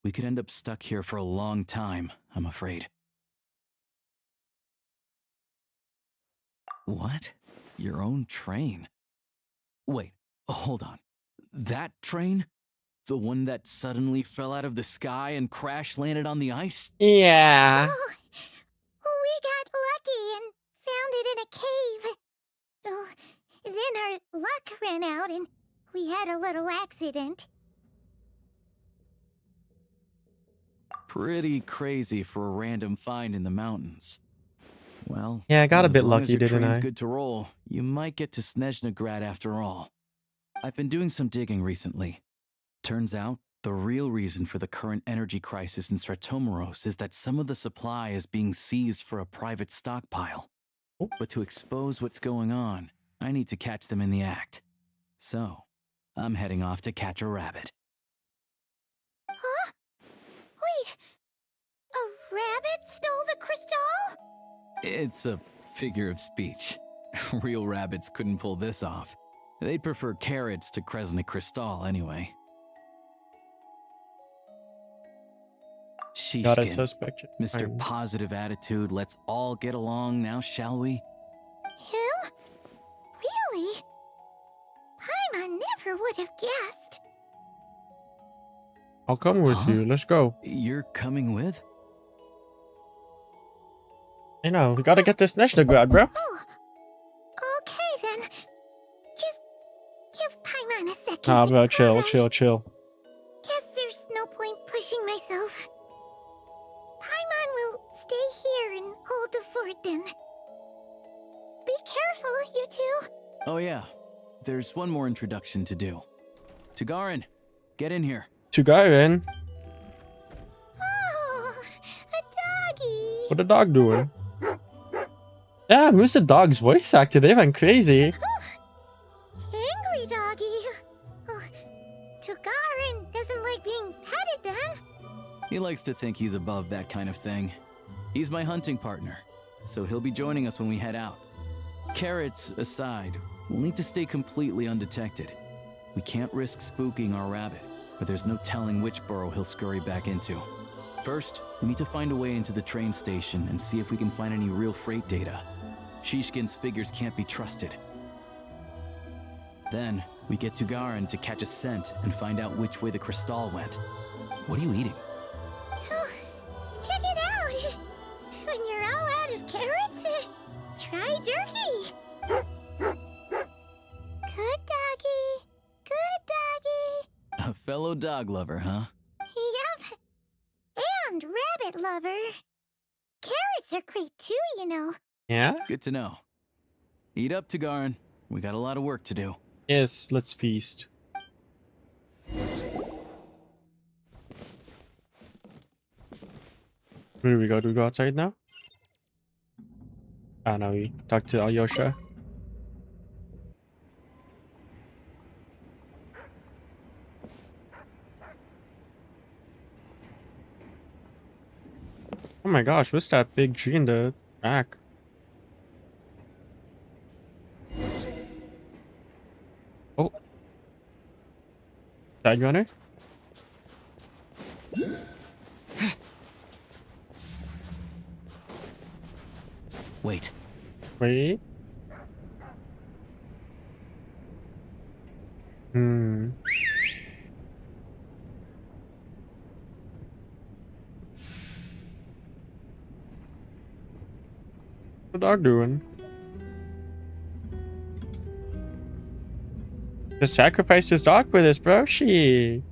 We could end up stuck here for a long time, I'm afraid. What? Your own train? Wait, hold on. That train? The one that suddenly fell out of the sky and crash landed on the ice? Yeah. Oh, we got lucky and found it in a cave. Oh, then our luck ran out and we had a little accident. Pretty crazy for a random find in the mountains. Well, Yeah, I got a bit as long as lucky, your didn't train's I? good to roll, you might get to Snezhnagrad after all. I've been doing some digging recently. Turns out, the real reason for the current energy crisis in Stratomoros is that some of the supply is being seized for a private stockpile. Oh. But to expose what's going on, I need to catch them in the act. So, I'm heading off to catch a rabbit. Huh? Wait, a rabbit stole the crystal? It's a figure of speech. Real rabbits couldn't pull this off. They'd prefer carrots to Kresnik Crystal anyway. Got a Shishkin, suspect. Mr. Positive Attitude, let's all get along now, shall we? Him? Really? Paimon never would have guessed. I'll come with you. Let's go. You're coming with? I know. We gotta get this Snezhnagrad, bro. Oh, okay then. Just give Paimon a second. Nah, bro. Chill, alright? chill. Guess there's no point pushing myself. Paimon will stay here and hold the fort then. Be careful, you two. Oh yeah, there's one more introduction to do. Tugarin, get in here. To Garen. What the dog doing? Damn, who's the dog's voice actor? They went crazy. Angry doggy. Oh, Togarin doesn't like being petted then. He likes to think he's above that kind of thing. He's my hunting partner, so he'll be joining us when we head out. Carrots aside, we'll need to stay completely undetected. We can't risk spooking our rabbit, but there's no telling which burrow he'll scurry back into. First, we need to find a way into the train station and see if we can find any real freight data. Shishkin's figures can't be trusted. Then, we get to Garin to catch a scent and find out which way the crystal went. What are you eating? Oh, check it out. When you're all out of carrots, try jerky. Good doggy. Good doggy. A fellow dog lover, huh? Yep. And rabbit lover. Carrots are great too, you know. Yeah? Good to know. Eat up, Tagarin. We got a lot of work to do. Yes, let's feast. Where do we go? Do we go outside now? Ah, no, we talk to Alyosha. Oh my gosh, what's that big tree in the back? Oh. Side runner? Wait. Wait. Hmm. What's the dog doing? Just sacrificed his dog for this, bro. She.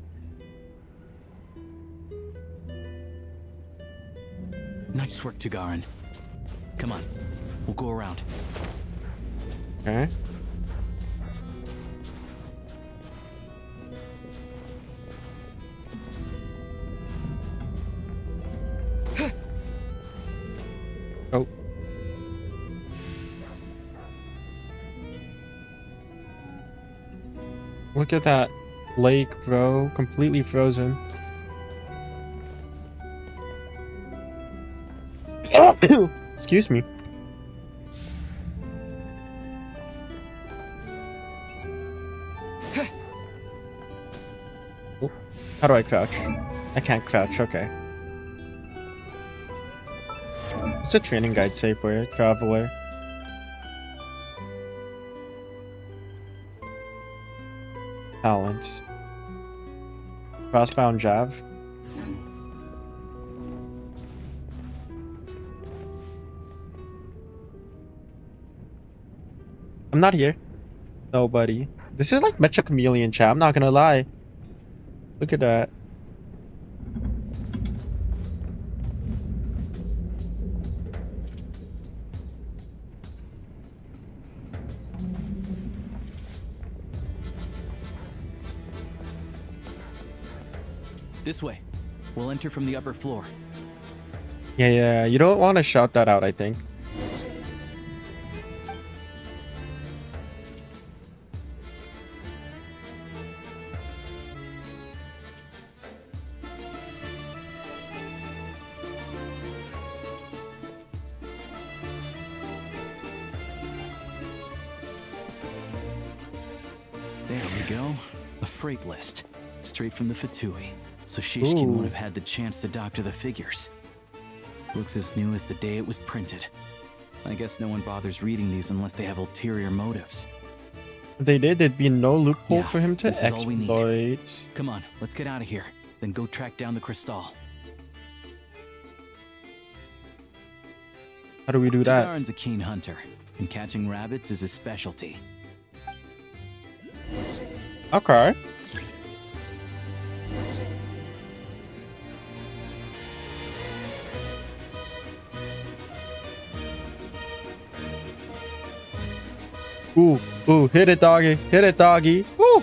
Nice work, Tagarin. Come on, we'll go around. Okay. Oh. Look at that lake, bro. Completely frozen. Excuse me. Oh, how do I crouch? I can't crouch, okay. What's the training guide say for a traveler? Talents. Crossbound jab. I'm not here. Nobody. This is like Metro Chameleon chat, I'm not gonna lie. Look at that. This way. We'll enter from the upper floor. Yeah, you don't want to shout that out, I think. There we go. A freight list. Straight from the Fatui. So Shishkin Ooh. won't have had the chance to doctor the figures. Looks as new as the day it was printed. I guess no one bothers reading these unless they have ulterior motives. If they did, there'd be no loophole Yeah, for him to this is all we need. exploit. Come on, let's get out of here. Then go track down the crystal. How do we do that? Tagarin's a keen hunter, and catching rabbits is his specialty. Okay. Ooh, hit it, doggy. Hit it, doggy. Woo!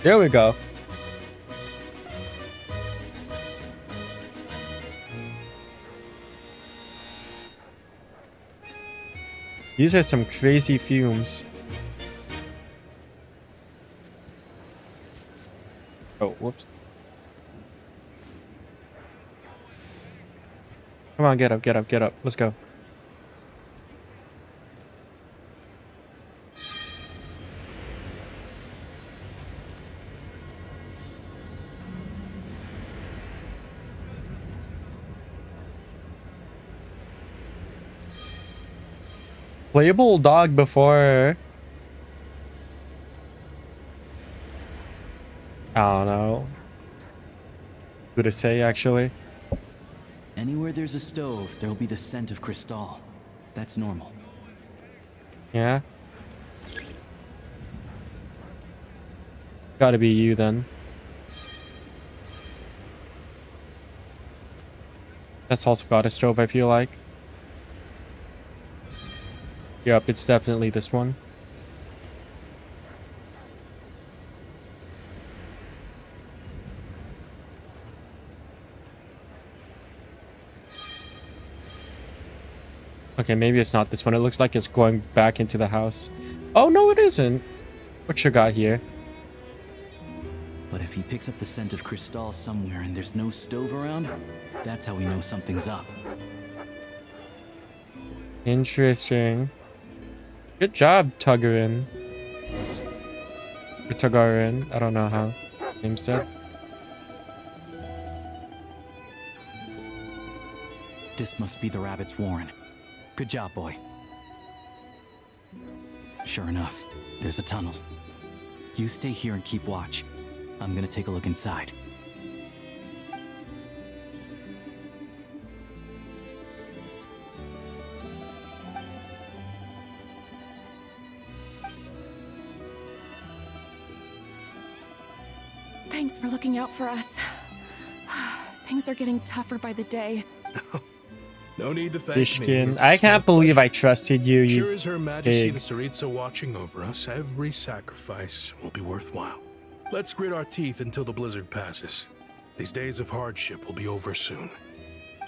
There we go. These are some crazy fumes. Oh, whoops. Come on, get up, get up, get up. Let's go. Playable dog before. I don't know. Who to say, actually. Anywhere there's a stove, there'll be the scent of Cristal. That's normal. Yeah. Gotta be you then. That's also got a stove, I feel like. Yep, it's definitely this one. Okay, maybe it's not this one. It looks like it's going back into the house. Oh, no, it isn't. What you got here? But if he picks up the scent of Cristal somewhere and there's no stove around, that's how we know something's up. Interesting. Good job, Tuggerin. Or Tuggerin. I don't know how name said. This must be the rabbit's warren. Good job, boy. Sure enough, there's a tunnel. You stay here and keep watch. I'm gonna take a look inside. Thanks for looking out for us. Things are getting tougher by the day. No need to thank me. Fishkin, I can't believe I trusted you, Sure as Her Majesty pig. the Tsaritsa watching over us, every sacrifice will be worthwhile. Let's grit our teeth until the blizzard passes. These days of hardship will be over soon.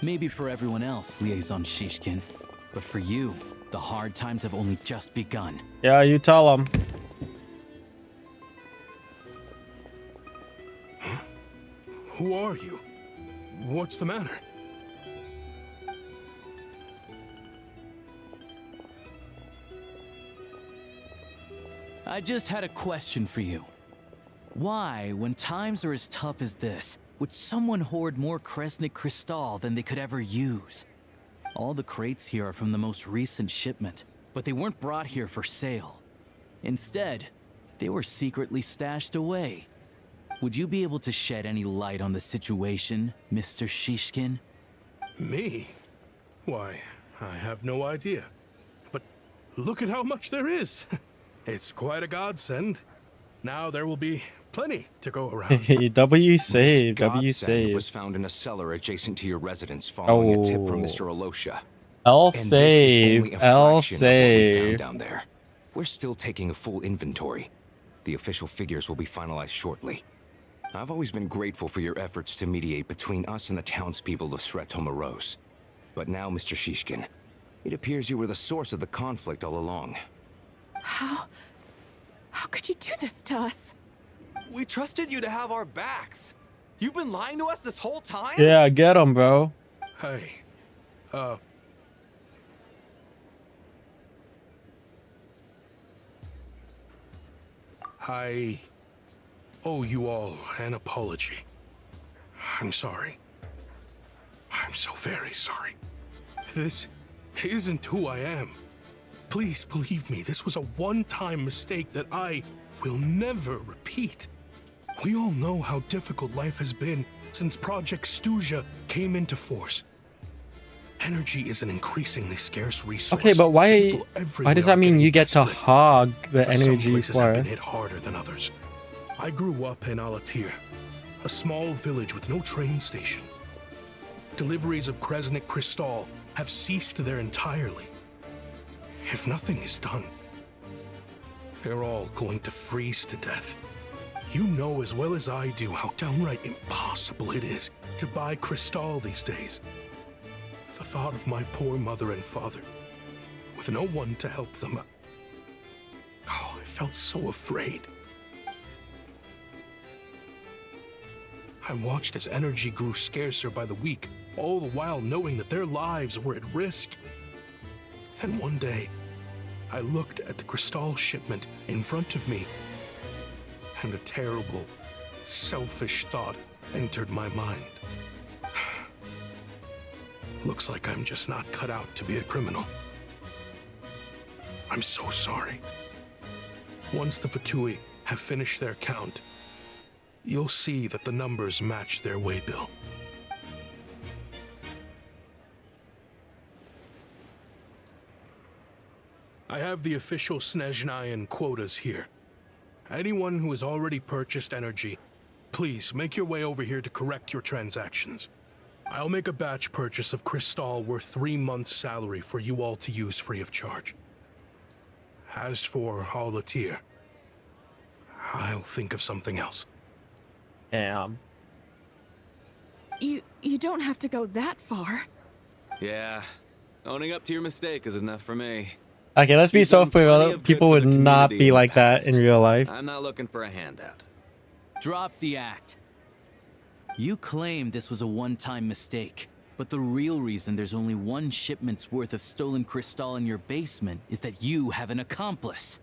Maybe for everyone else, Liaison Shishkin, but for you, the hard times have only just begun. Yeah, you tell him. Who are you? What's the matter? I just had a question for you. Why, when times are as tough as this, would someone hoard more Kresnik Cristal than they could ever use? All the crates here are from the most recent shipment, but they weren't brought here for sale. Instead, they were secretly stashed away. Would you be able to shed any light on the situation, Mr. Shishkin? Me? Why, I have no idea. But look at how much there is. It's quite a godsend. Now there will be plenty to go around. W save, This W godsend save. was found in a cellar adjacent to your residence following a tip from Oh. Mr. Alosha. L And this is save, only a L fraction of what we found save. down there. We're still taking a full inventory. The official figures will be finalized shortly. I've always been grateful for your efforts to mediate between us and the townspeople of Sretomaros. But now, Mr. Shishkin, it appears you were the source of the conflict all along. How could you do this to us? We trusted you to have our backs. You've been lying to us this whole time? Yeah, get him, bro. Hey, I owe you all an apology. I'm sorry. I'm so very sorry. This isn't who I am. Please believe me, this was a one-time mistake that I will never repeat. We all know how difficult life has been since Project Stuja came into force. Energy is an increasingly scarce resource. Okay, but why People does everywhere that are mean getting you get to desperate. hog the Some energy places have for? been hit harder than others. I grew up in Alatir, a small village with no train station. Deliveries of Kresnik Cristal have ceased there entirely. If nothing is done, they're all going to freeze to death. You know as well as I do how downright impossible it is to buy Cristal these days. The thought of my poor mother and father with no one to help them. Oh, I felt so afraid. I watched as energy grew scarcer by the week, all the while knowing that their lives were at risk. Then one day, I looked at the crystal shipment in front of me, and a terrible, selfish thought entered my mind. Looks like I'm just not cut out to be a criminal. I'm so sorry. Once the Fatui have finished their count, you'll see that the numbers match their waybill. I have the official Snezhnayan quotas here. Anyone who has already purchased energy, please make your way over here to correct your transactions. I'll make a batch purchase of crystal worth 3 months' salary for you all to use free of charge. As for Alatir, I'll think of something else. Damn. You don't have to go that far. Yeah, owning up to your mistake is enough for me. Okay, let's be so clear. People would not be like that in real life. I'm not looking for a handout. Drop the act. You claim this was a one-time mistake, but the real reason there's only 1 shipment's worth of stolen crystal in your basement is that you have an accomplice.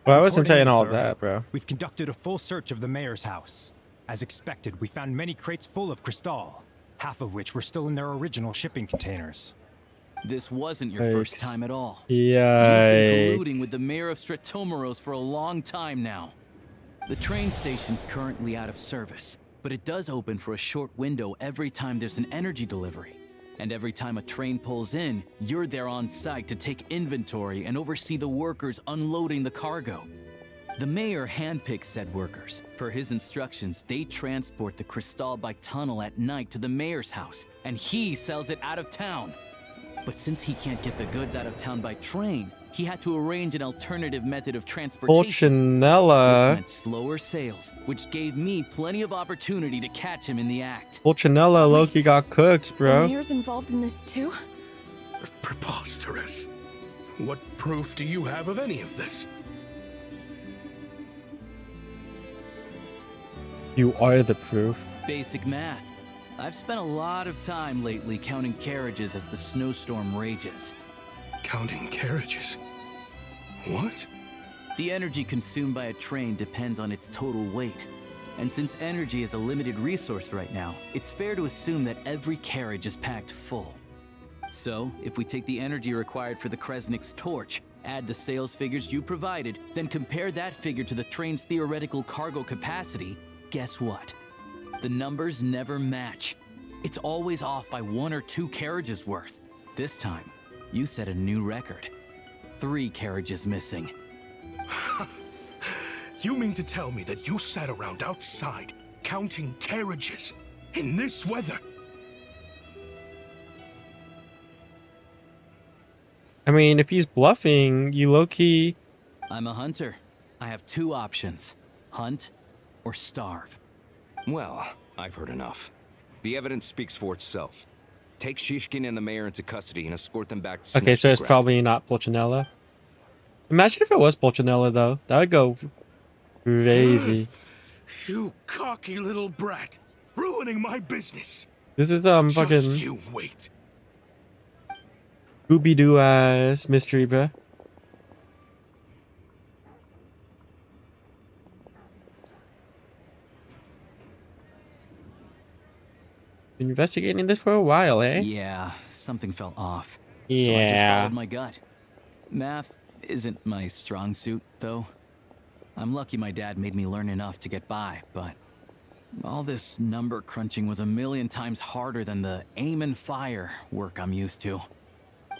Well, I wasn't saying all of that, bro. We've conducted a full search of the mayor's house. As expected, we found many crates full of crystal, half of which were still in their original shipping containers. This wasn't your first time at all. Yeah. You've been colluding with the mayor of Stratomeros for a long time now. The train station's currently out of service, but it does open for a short window every time there's an energy delivery. And every time a train pulls in, you're there on site to take inventory and oversee the workers unloading the cargo. The mayor handpicks said workers. Per his instructions, they transport the crystal by tunnel at night to the mayor's house, and he sells it out of town. But since he can't get the goods out of town by train, he had to arrange an alternative method of transportation. Pulcinella. This meant slower sales, which gave me plenty of opportunity to catch him in the act. Pulcinella Loki got cooked, bro. The mayor's involved in this too? Preposterous. What proof do you have of any of this? You are the proof. Basic math. I've spent a lot of time lately counting carriages as the snowstorm rages. Counting carriages? What? The energy consumed by a train depends on its total weight. And since energy is a limited resource right now, it's fair to assume that every carriage is packed full. So, if we take the energy required for the Kresnik's torch, add the sales figures you provided, then compare that figure to the train's theoretical cargo capacity, guess what? The numbers never match. It's always off by 1 or 2 carriages worth. This time, you set a new record. 3 carriages missing. You mean to tell me that you sat around outside counting carriages in this weather? I mean, if he's bluffing, you low-key... I'm a hunter. I have 2 options. Hunt or starve. Well, I've heard enough. The evidence speaks for itself. Take Shishkin and the mayor into custody and escort them back to Okay, so it's Snezhnaya. probably not Pulcinella. Imagine if it was Pulcinella, though. That would go crazy. You cocky little brat, ruining my business. This is Just fucking you wait. Scooby-Doo ass mystery, bruh. Been investigating this for a while, eh? Yeah, something felt off. So I just Yeah. followed my gut. Math isn't my strong suit, though. I'm lucky my dad made me learn enough to get by, but all this number crunching was a million times harder than the aim and fire work I'm used to.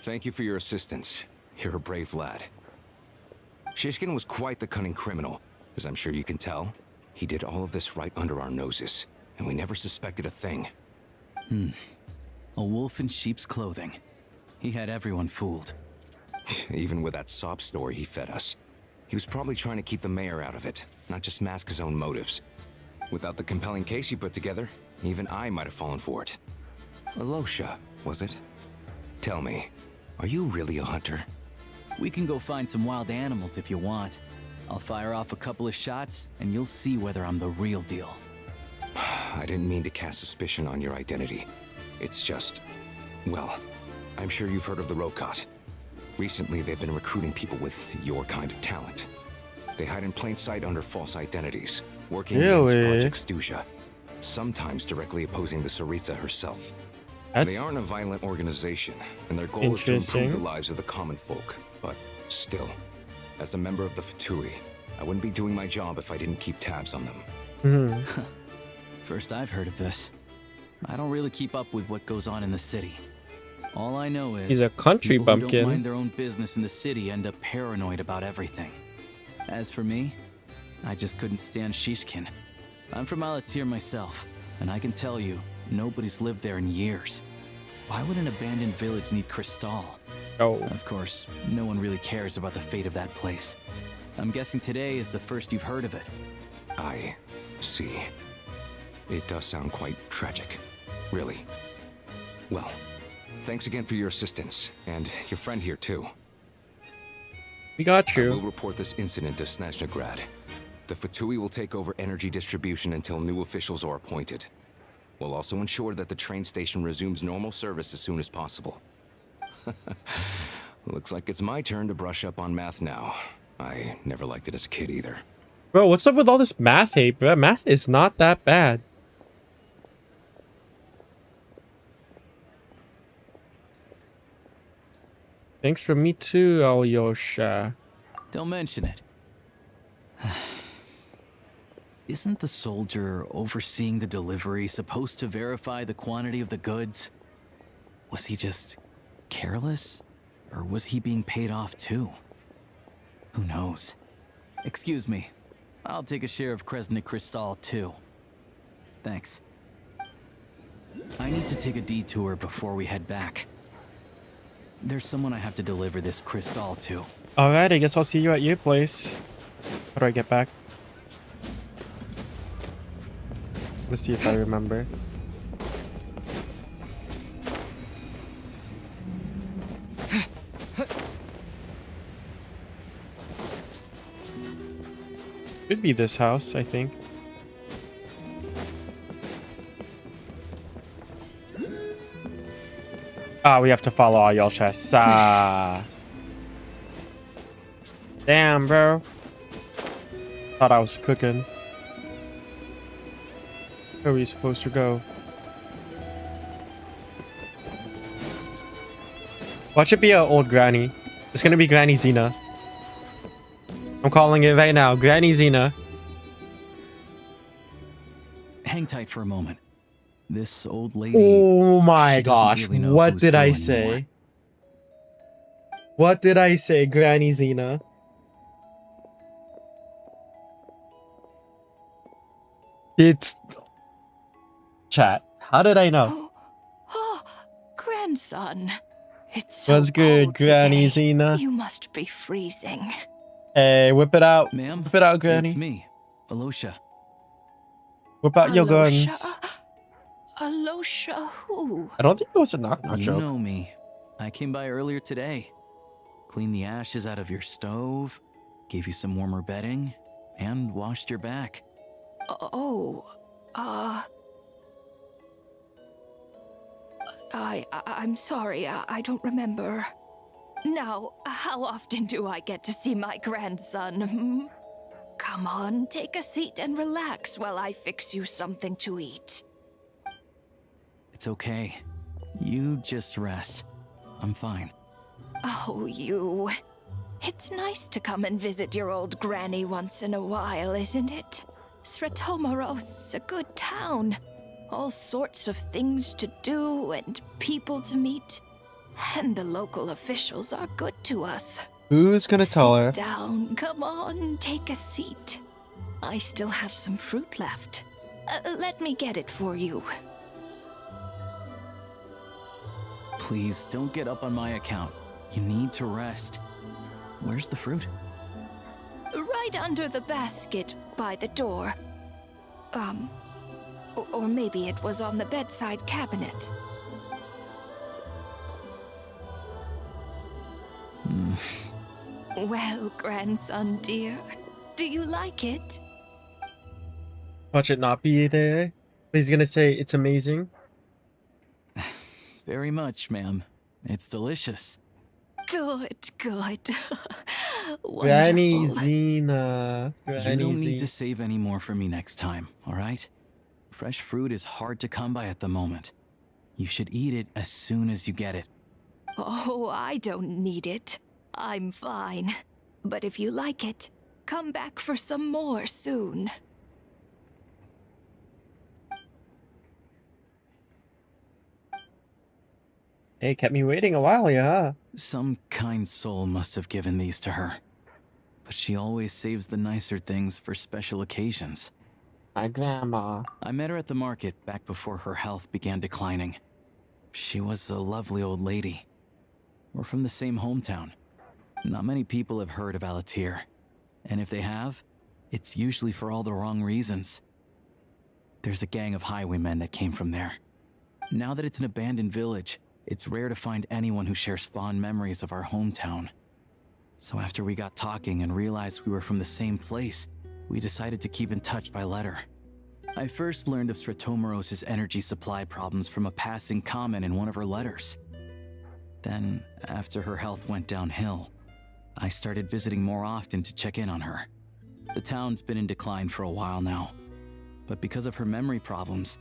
Thank you for your assistance. You're a brave lad. Shishkin was quite the cunning criminal, as I'm sure you can tell. He did all of this right under our noses, and we never suspected a thing. A wolf in sheep's clothing. He had everyone fooled. Even with that sob story he fed us. He was probably trying to keep the mayor out of it, not just mask his own motives. Without the compelling case you put together, even I might have fallen for it. Alosha, was it? Tell me, are you really a hunter? We can go find some wild animals if you want. I'll fire off a couple of shots, and you'll see whether I'm the real deal. I didn't mean to cast suspicion on your identity. It's just... well, I'm sure you've heard of the Rokot. Recently, they've been recruiting people with your kind of talent. They hide in plain sight under false identities, working against Project Stuja, sometimes directly opposing the Tsaritsa herself. They aren't a violent organization, and their goal is to improve the lives of the common folk. But still, as a member of the Fatui, I wouldn't be doing my job if I didn't keep tabs on them. First I've heard of this. I don't really keep up with what goes on in the city. All I know is he's a country people who bumpkin. don't mind their own business in the city end up paranoid about everything. As for me, I just couldn't stand Shishkin. I'm from Alatir myself, and I can tell you, nobody's lived there in years. Why would an abandoned village need Crystal? Oh. Of course, no one really cares about the fate of that place. I'm guessing today is the first you've heard of it. I see. It does sound quite tragic. Really. Well, thanks again for your assistance, and your friend here too. We got you. I will report this incident to Snezhnegrad. The Fatui will take over energy distribution until new officials are appointed. We'll also ensure that the train station resumes normal service as soon as possible. Looks like it's my turn to brush up on math now. I never liked it as a kid either. Bro, what's up with all this math hate, bro? Math is not that bad. Thanks from me too, Alyosha. Don't mention it. Isn't the soldier overseeing the delivery supposed to verify the quantity of the goods? Was he just careless? Or was he being paid off too? Who knows? Excuse me. I'll take a share of Kresnik Crystal too. Thanks. I need to take a detour before we head back. There's someone I have to deliver this crystal to. Alright, I guess I'll see you at your place. How do I get back? Let's see if I remember. Could be this house, I think. Ah, we have to follow all y'all chests. Damn, bro. Thought I was cooking. Where are we supposed to go? Watch it be an old granny. It's gonna be Granny Xena. I'm calling it right now. Granny Xena. Hang tight for a moment. This old lady... Oh my gosh. Really know what who's did I who say? anymore. What did I say, Granny Xena? It's... Chat. How did I know? Oh, grandson. It's so What's good, cold Granny today. Xena? You must be freezing. Hey, whip it out. Ma'am, Whip it out, Granny. it's me, Alosha. Whip out your Alosha? guns. Alosha who? I don't think it was a knock-knock You joke. know me. I came by earlier today. Cleaned the ashes out of your stove, gave you some warmer bedding, and washed your back. I'm sorry, I don't remember. Now, how often do I get to see my grandson? Hmm? Come on, take a seat and relax while I fix you something to eat. It's okay. You just rest. I'm fine. Oh, you. It's nice to come and visit your old granny once in a while, isn't it? Sratomaros's a good town. All sorts of things to do and people to meet. And the local officials are good to us. Who's gonna tell her? Sit down. Come on, take a seat. I still have some fruit left. Let me get it for you. Please, don't get up on my account. You need to rest. Where's the fruit? Right under the basket by the door. Or maybe it was on the bedside cabinet. Well, grandson dear, do you like it? Watch it not be there. He's gonna say it's amazing. Very much, ma'am. It's delicious. Good, good. Granny Wonderful. Xena. You don't need to save any more for me next time, all right? Fresh fruit is hard to come by at the moment. You should eat it as soon as you get it. Oh, I don't need it. I'm fine. But if you like it, come back for some more soon. Hey, kept me waiting a while, yeah. Some kind soul must have given these to her. But she always saves the nicer things for special occasions. My grandma. I met her at the market back before her health began declining. She was a lovely old lady. We're from the same hometown. Not many people have heard of Alatir. And if they have, it's usually for all the wrong reasons. There's a gang of highwaymen that came from there. Now that it's an abandoned village, it's rare to find anyone who shares fond memories of our hometown. So after we got talking and realized we were from the same place, we decided to keep in touch by letter. I first learned of Stratomoros's energy supply problems from a passing comment in one of her letters. Then, after her health went downhill, I started visiting more often to check in on her. The town's been in decline for a while now, but because of her memory problems,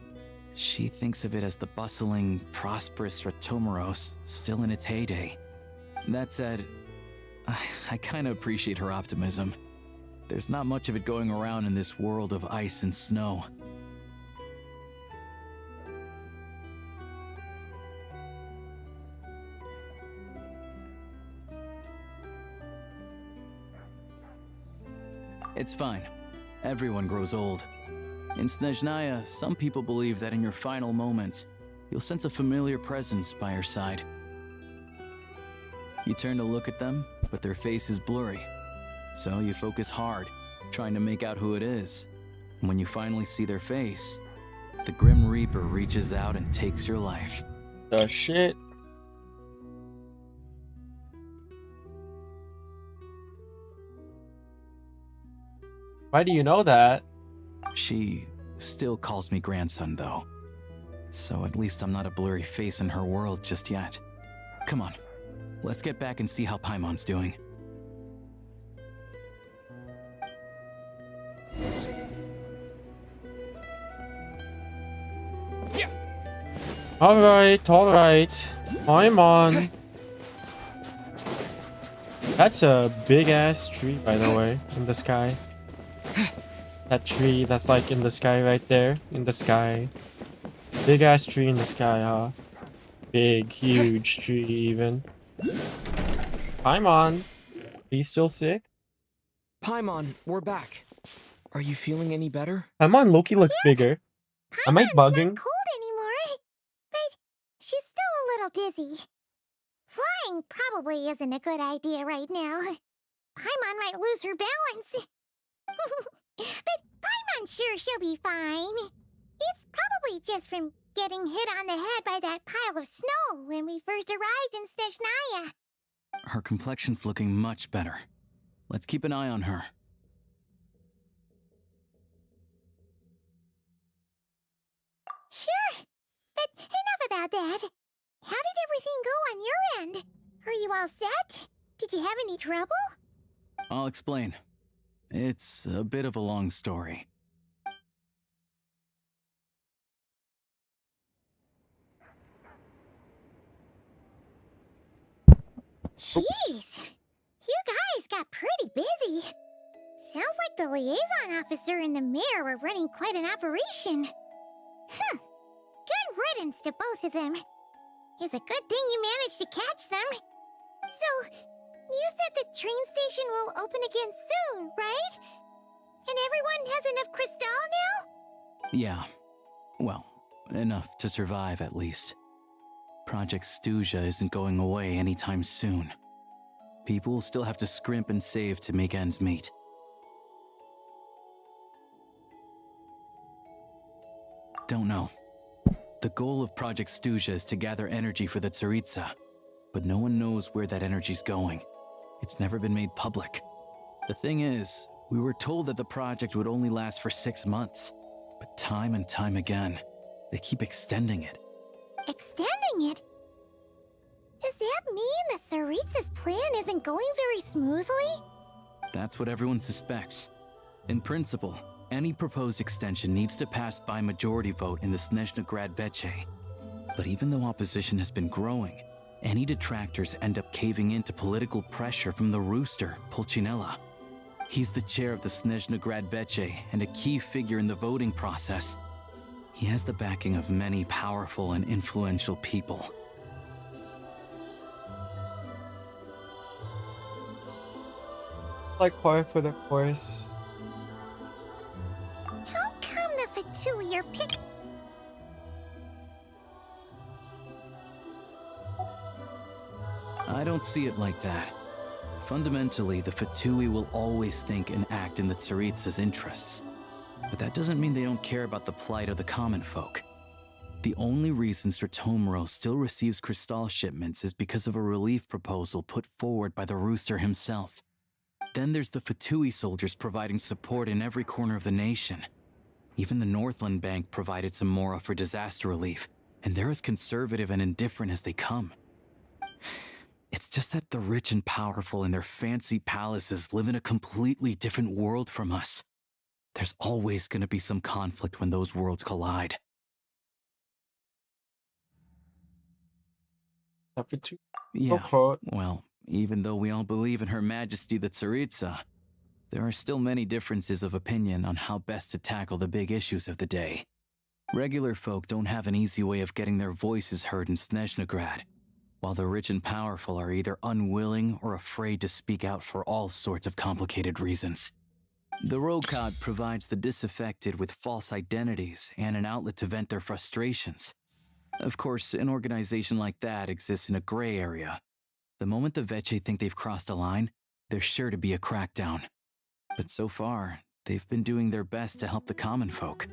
she thinks of it as the bustling, prosperous Stratomoros still in its heyday. That said, I kinda appreciate her optimism. There's not much of it going around in this world of ice and snow. It's fine. Everyone grows old. In Snezhnaya, some people believe that in your final moments, you'll sense a familiar presence by your side. You turn to look at them, but their face is blurry. So you focus hard, trying to make out who it is. And when you finally see their face, the Grim Reaper reaches out and takes your life. The shit. Why do you know that? She still calls me grandson, though. So at least I'm not a blurry face in her world just yet. Come on, let's get back and see how Paimon's doing. Alright. I'm on. That's a big ass tree, by the way, in the sky. That tree that's like in the sky right there. In the sky. Big ass tree in the sky, huh? Big, huge tree even. Paimon. Are you still sick? Paimon, we're back. Are you feeling any better? Paimon Loki looks bigger. Am I bugging? Not cold anymore, but she's still a little dizzy. Flying probably isn't a good idea right now. Paimon might lose her balance. But Paimon's sure she'll be fine. It's probably just from getting hit on the head by that pile of snow when we first arrived in Snezhnaya. Her complexion's looking much better. Let's keep an eye on her. Sure, but enough about that. How did everything go on your end? Are you all set? Did you have any trouble? I'll explain. It's a bit of a long story. Jeez, you guys got pretty busy. Sounds like the liaison officer and the mayor were running quite an operation. Good riddance to both of them. It's a good thing you managed to catch them. So, you said the train station will open again soon, right? And everyone has enough crystal now? Yeah. Well, enough to survive at least. Project Stuja isn't going away anytime soon. People still have to scrimp and save to make ends meet. Don't know. The goal of Project Stuja is to gather energy for the Tsaritsa, but no one knows where that energy's going. it's never been made public. The thing is, we were told that the project would only last for 6 months, but time and time again, they keep extending it. Extending it? Does that mean the Tsaritsa's plan isn't going very smoothly? That's what everyone suspects. In principle, any proposed extension needs to pass by majority vote in the Snezhnegrad Veche. But even though opposition has been growing, any detractors end up caving into political pressure from the rooster, Pulcinella. He's the chair of the Snezhnegrad Veche and a key figure in the voting process. He has the backing of many powerful and influential people. Like par for the course. How come the Fatui are picked? I don't see it like that. Fundamentally, the Fatui will always think and act in the Tsaritsa's interests. But that doesn't mean they don't care about the plight of the common folk. The only reason Sratomiro still receives Crystal shipments is because of a relief proposal put forward by the rooster himself. Then there's the Fatui soldiers providing support in every corner of the nation. Even the Northland Bank provided some mora for disaster relief, and they're as conservative and indifferent as they come. It's just that the rich and powerful in their fancy palaces live in a completely different world from us. There's always going to be some conflict when those worlds collide. Yeah, well, even though we all believe in Her Majesty the Tsaritsa, there are still many differences of opinion on how best to tackle the big issues of the day. Regular folk don't have an easy way of getting their voices heard in Snezhnegrad, while the rich and powerful are either unwilling or afraid to speak out for all sorts of complicated reasons. The Rokad provides the disaffected with false identities and an outlet to vent their frustrations. Of course, an organization like that exists in a gray area. The moment the Veche think they've crossed a line, there's sure to be a crackdown. But so far, they've been doing their best to help the common folk.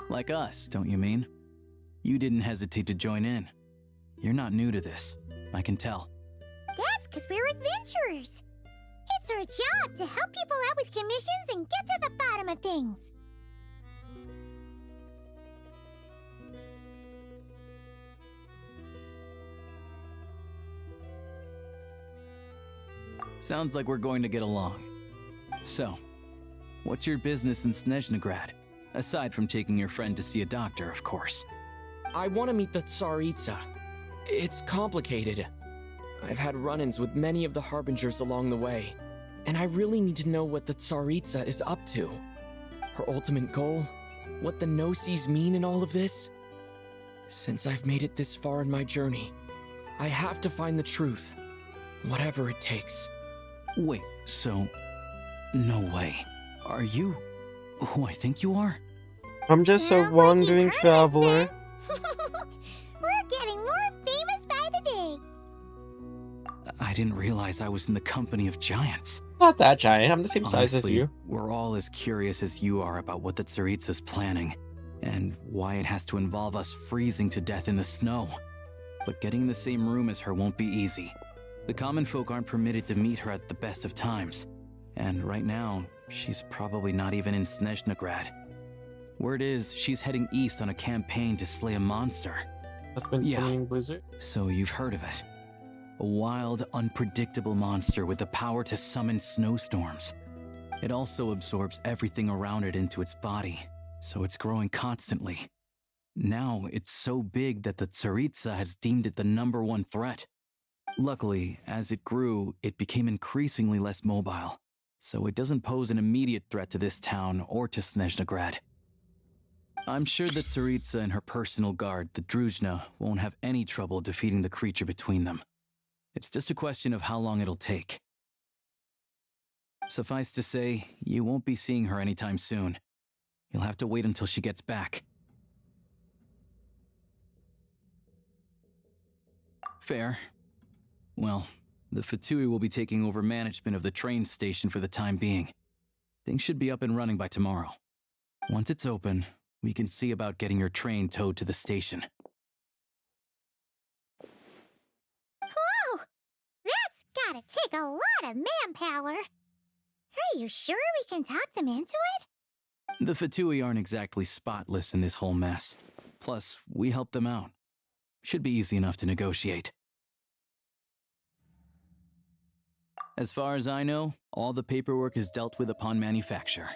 Like us, don't you mean? You didn't hesitate to join in. You're not new to this, I can tell. That's because we're adventurers. It's our job to help people out with commissions and get to the bottom of things. Sounds like we're going to get along. So, what's your business in Snezhnegrad? Aside from taking your friend to see a doctor, of course. I want to meet the Tsaritsa. It's complicated. I've had run-ins with many of the Harbingers along the way, and I really need to know what the Tsaritsa is up to. Her ultimate goal, what the Gnosis mean in all of this. Since I've made it this far in my journey, I have to find the truth, whatever it takes. Wait, so... no way. Are you who I think you are? I'm just a wandering traveler. We're getting more famous by the day. I didn't realize I was in the company of giants. Not that giant, I'm the same size as Honestly, you. We're all as curious as you are about what the Tsaritsa's planning, and why it has to involve us freezing to death in the snow. But getting in the same room as her won't be easy. The common folk aren't permitted to meet her at the best of times, and right now, she's probably not even in Snezhnegrad. Word is, she's heading east on a campaign to slay a monster. That's been swimming blizzard? So you've heard of it. A wild, unpredictable monster with the power to summon snowstorms. It also absorbs everything around it into its body, so it's growing constantly. Now, it's so big that the Tsaritsa has deemed it the #1 threat. Luckily, as it grew, it became increasingly less mobile, so it doesn't pose an immediate threat to this town or to Snezhnegrad. I'm sure that Tsaritsa and her personal guard, the Druzhna, won't have any trouble defeating the creature between them. It's just a question of how long it'll take. Suffice to say, you won't be seeing her anytime soon. You'll have to wait until she gets back. Fair. Well, the Fatui will be taking over management of the train station for the time being. Things should be up and running by tomorrow. Once it's open, we can see about getting your train towed to the station. take a lot of manpower. Are you sure we can talk them into it? The Fatui aren't exactly spotless in this whole mess. Plus, we helped them out. Should be easy enough to negotiate. As far as I know, all the paperwork is dealt with upon manufacture.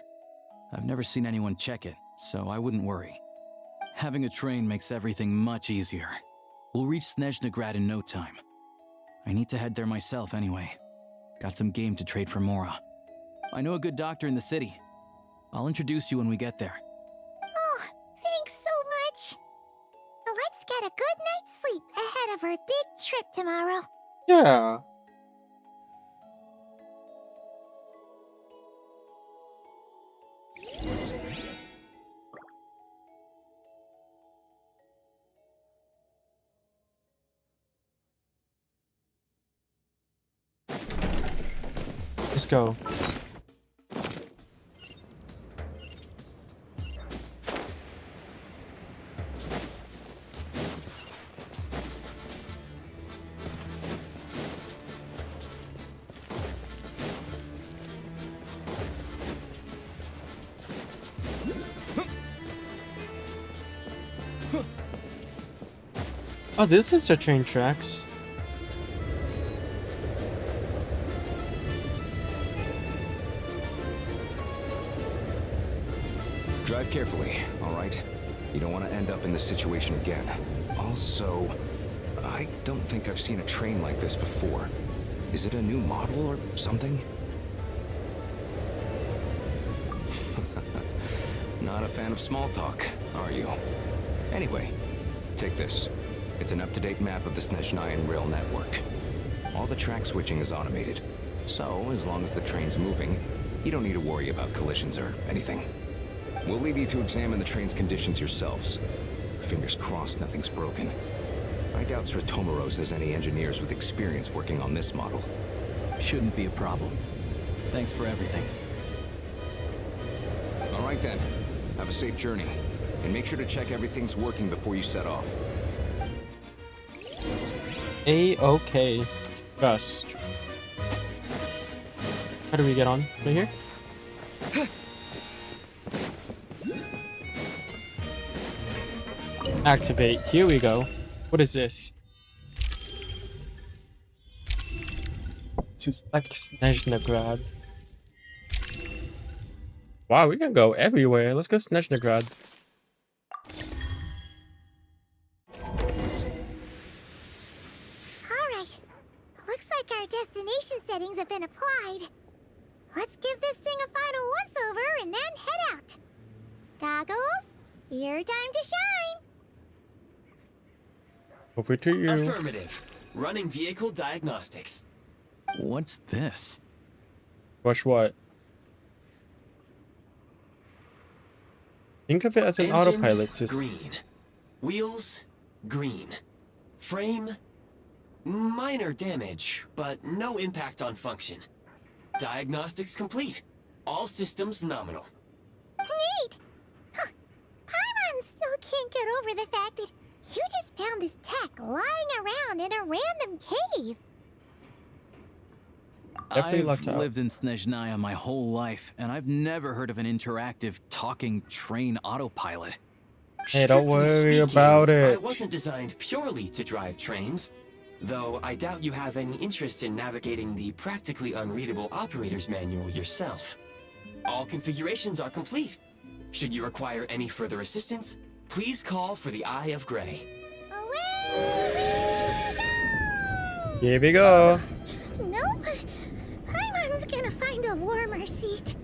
I've never seen anyone check it, so I wouldn't worry. Having a train makes everything much easier. We'll reach Snezhnegrad in no time. I need to head there myself anyway. Got some game to trade for Mora. I know a good doctor in the city. I'll introduce you when we get there. Oh, thanks so much. Let's get a good night's sleep ahead of our big trip tomorrow. Yeah. Let's go. Oh, this is the train tracks. Drive carefully, all right? You don't want to end up in this situation again. Also, I don't think I've seen a train like this before. Is it a new model or something? Not a fan of small talk, are you? Anyway, take this. It's an up-to-date map of the Snezhnayan rail network. All the track switching is automated, so as long as the train's moving, you don't need to worry about collisions or anything. We'll leave you to examine the train's conditions yourselves. Fingers crossed nothing's broken. I doubt Sratomaros has any engineers with experience working on this model. Shouldn't be a problem. Thanks for everything. All right then. Have a safe journey. And make sure to check everything's working before you set off. A-okay. Best. How do we get on? Right here? Activate. Here we go. What is this? Just like Snezhnegrad. Wow, we can go everywhere. Let's go Snezhnegrad. Alright. Looks like our destination settings have been applied. Let's give this thing a final once-over and then head out. Goggles, your time to shine. Over to you. Affirmative. Running vehicle diagnostics. What's this? Watch what? Think of it as an Engine, autopilot system. Green. Wheels, green. Frame, minor damage, but no impact on function. Diagnostics complete. All systems nominal. Neat! Huh. Paimon still can't get over the fact that you just found this tech lying around in a random cave. Definitely I've lucked out. lived in Snezhnaya my whole life, and I've never heard of an interactive, talking train autopilot. Hey, don't Strictly worry speaking, about it. I wasn't designed purely to drive trains, though I doubt you have any interest in navigating the practically unreadable operator's manual yourself. All configurations are complete. Should you require any further assistance, please call for the Eye of Grey. Here we go. Nope. Paimon's gonna find a warmer seat.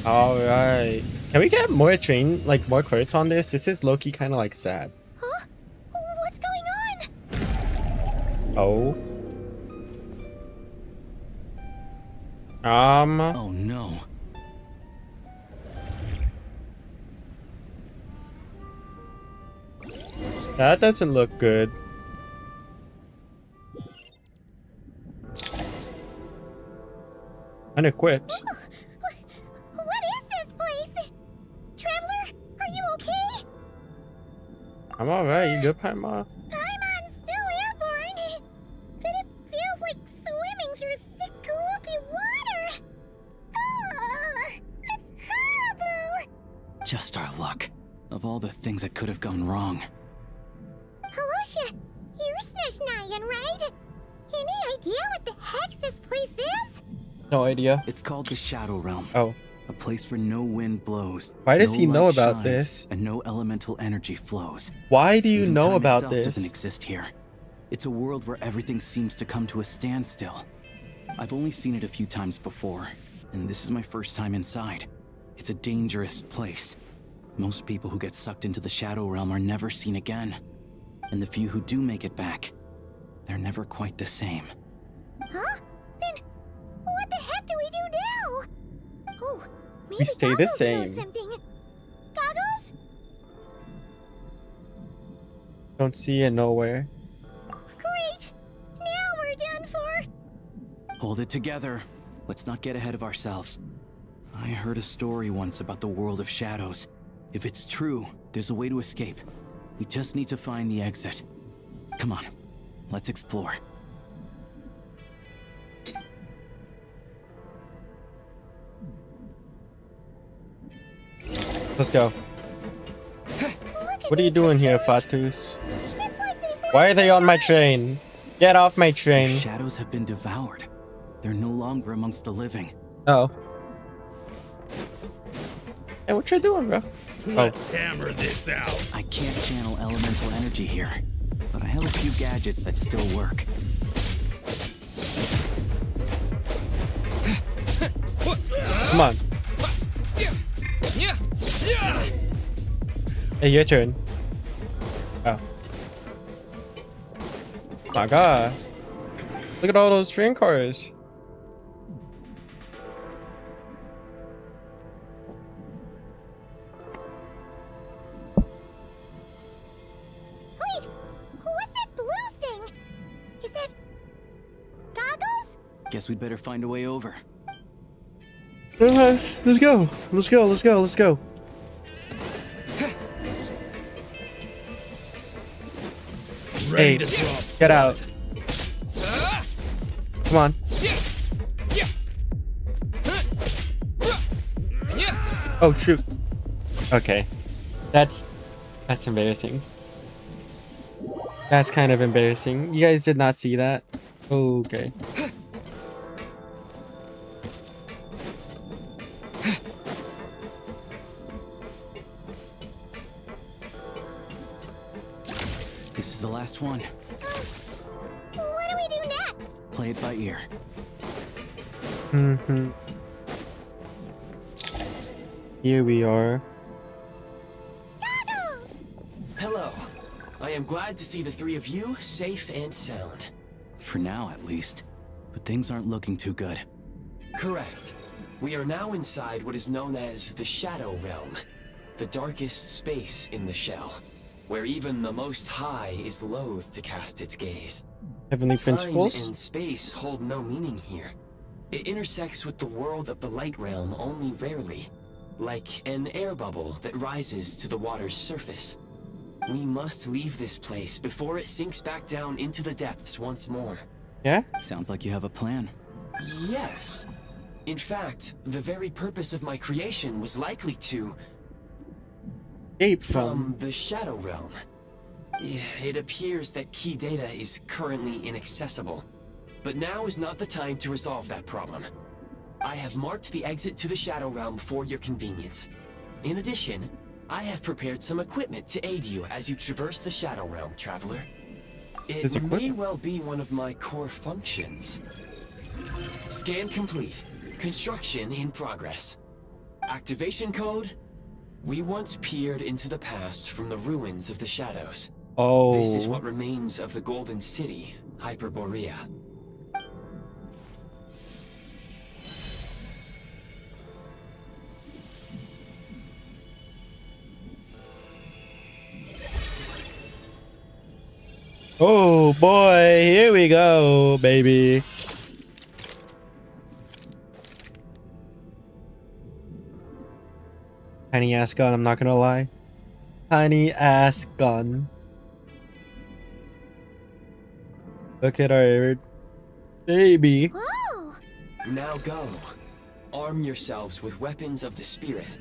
Alright. Can we get more more quotes on this? This is low-key kind of like sad. Huh? What's going on? Oh. Oh no. That doesn't look good. Unequipped. Oh, what is this place? Traveler, are you okay? I'm alright. You good, Paimon? Paimon, Just our luck. Of all the things that could have gone wrong. Halosha, you're Snezhnayan, right? Any idea what the heck this place is? No idea. It's called the Shadow Realm. Oh. A place where no wind blows. Why does no he know light about shines, this? And no elemental energy flows. Why do you Even know time about itself this? Doesn't exist here. It's a world where everything seems to come to a standstill. I've only seen it a few times before, and this is my first time inside. It's a dangerous place. Most people who get sucked into the Shadow Realm are never seen again. And the few who do make it back, they're never quite the same. Huh? Then what the heck do we do now? Oh, maybe We stay the Goggles knows same. something. Goggles? Don't see it nowhere. Great! Now we're done for! Hold it together. Let's not get ahead of ourselves. I heard a story once about the world of shadows. If it's true, there's a way to escape. We just need to find the exit. Come on, let's explore. Let's go. What are you doing here, Afflatus? Why are they on my train? Get off my The train. shadows have been devoured. They're no longer amongst the living. Oh. Hey, what you doing, bro? Let's hammer this out. I can't channel elemental energy here, but I have a few gadgets that still work. Come on. Hey, your turn. Oh. My God. Look at all those train cars. Wait! What's that blue thing? Is that... Goggles? Guess we'd better find a way over. Let's go. Let's go. Let's go. Let's go. Hey, get out. Come on. Oh shoot. Okay. That's embarrassing. That's kind of embarrassing. You guys did not see that? Okay. This is the last one. What do we do next? Play it by ear. Mm-hmm. Here we are. Goggles! Hello. I am glad to see the three of you safe and sound. For now, at least. But things aren't looking too good. Correct. We are now inside what is known as the Shadow Realm, the darkest space in the shell, where even the Most High is loath to cast its gaze. Heavenly Time principles? and space hold no meaning here. It intersects with the world of the Light Realm only rarely, like an air bubble that rises to the water's surface. We must leave this place before it sinks back down into the depths once more. Yeah? Sounds like you have a plan. Yes. In fact, the very purpose of my creation was likely to... escape from the Shadow Realm. It appears that key data is currently inaccessible, but now is not the time to resolve that problem. I have marked the exit to the Shadow Realm for your convenience. In addition, I have prepared some equipment to aid you as you traverse the Shadow Realm, Traveler. It may well be one of my core functions. Scan complete. Construction in progress. Activation code: we once peered into the past from the ruins of the shadows. Oh. This is what remains of the Golden City, Hyperborea. Oh boy, here we go, baby. Tiny ass gun, I'm not gonna lie. Tiny ass gun. Look at our baby. Whoa! Now go. Arm yourselves with weapons of the spirit.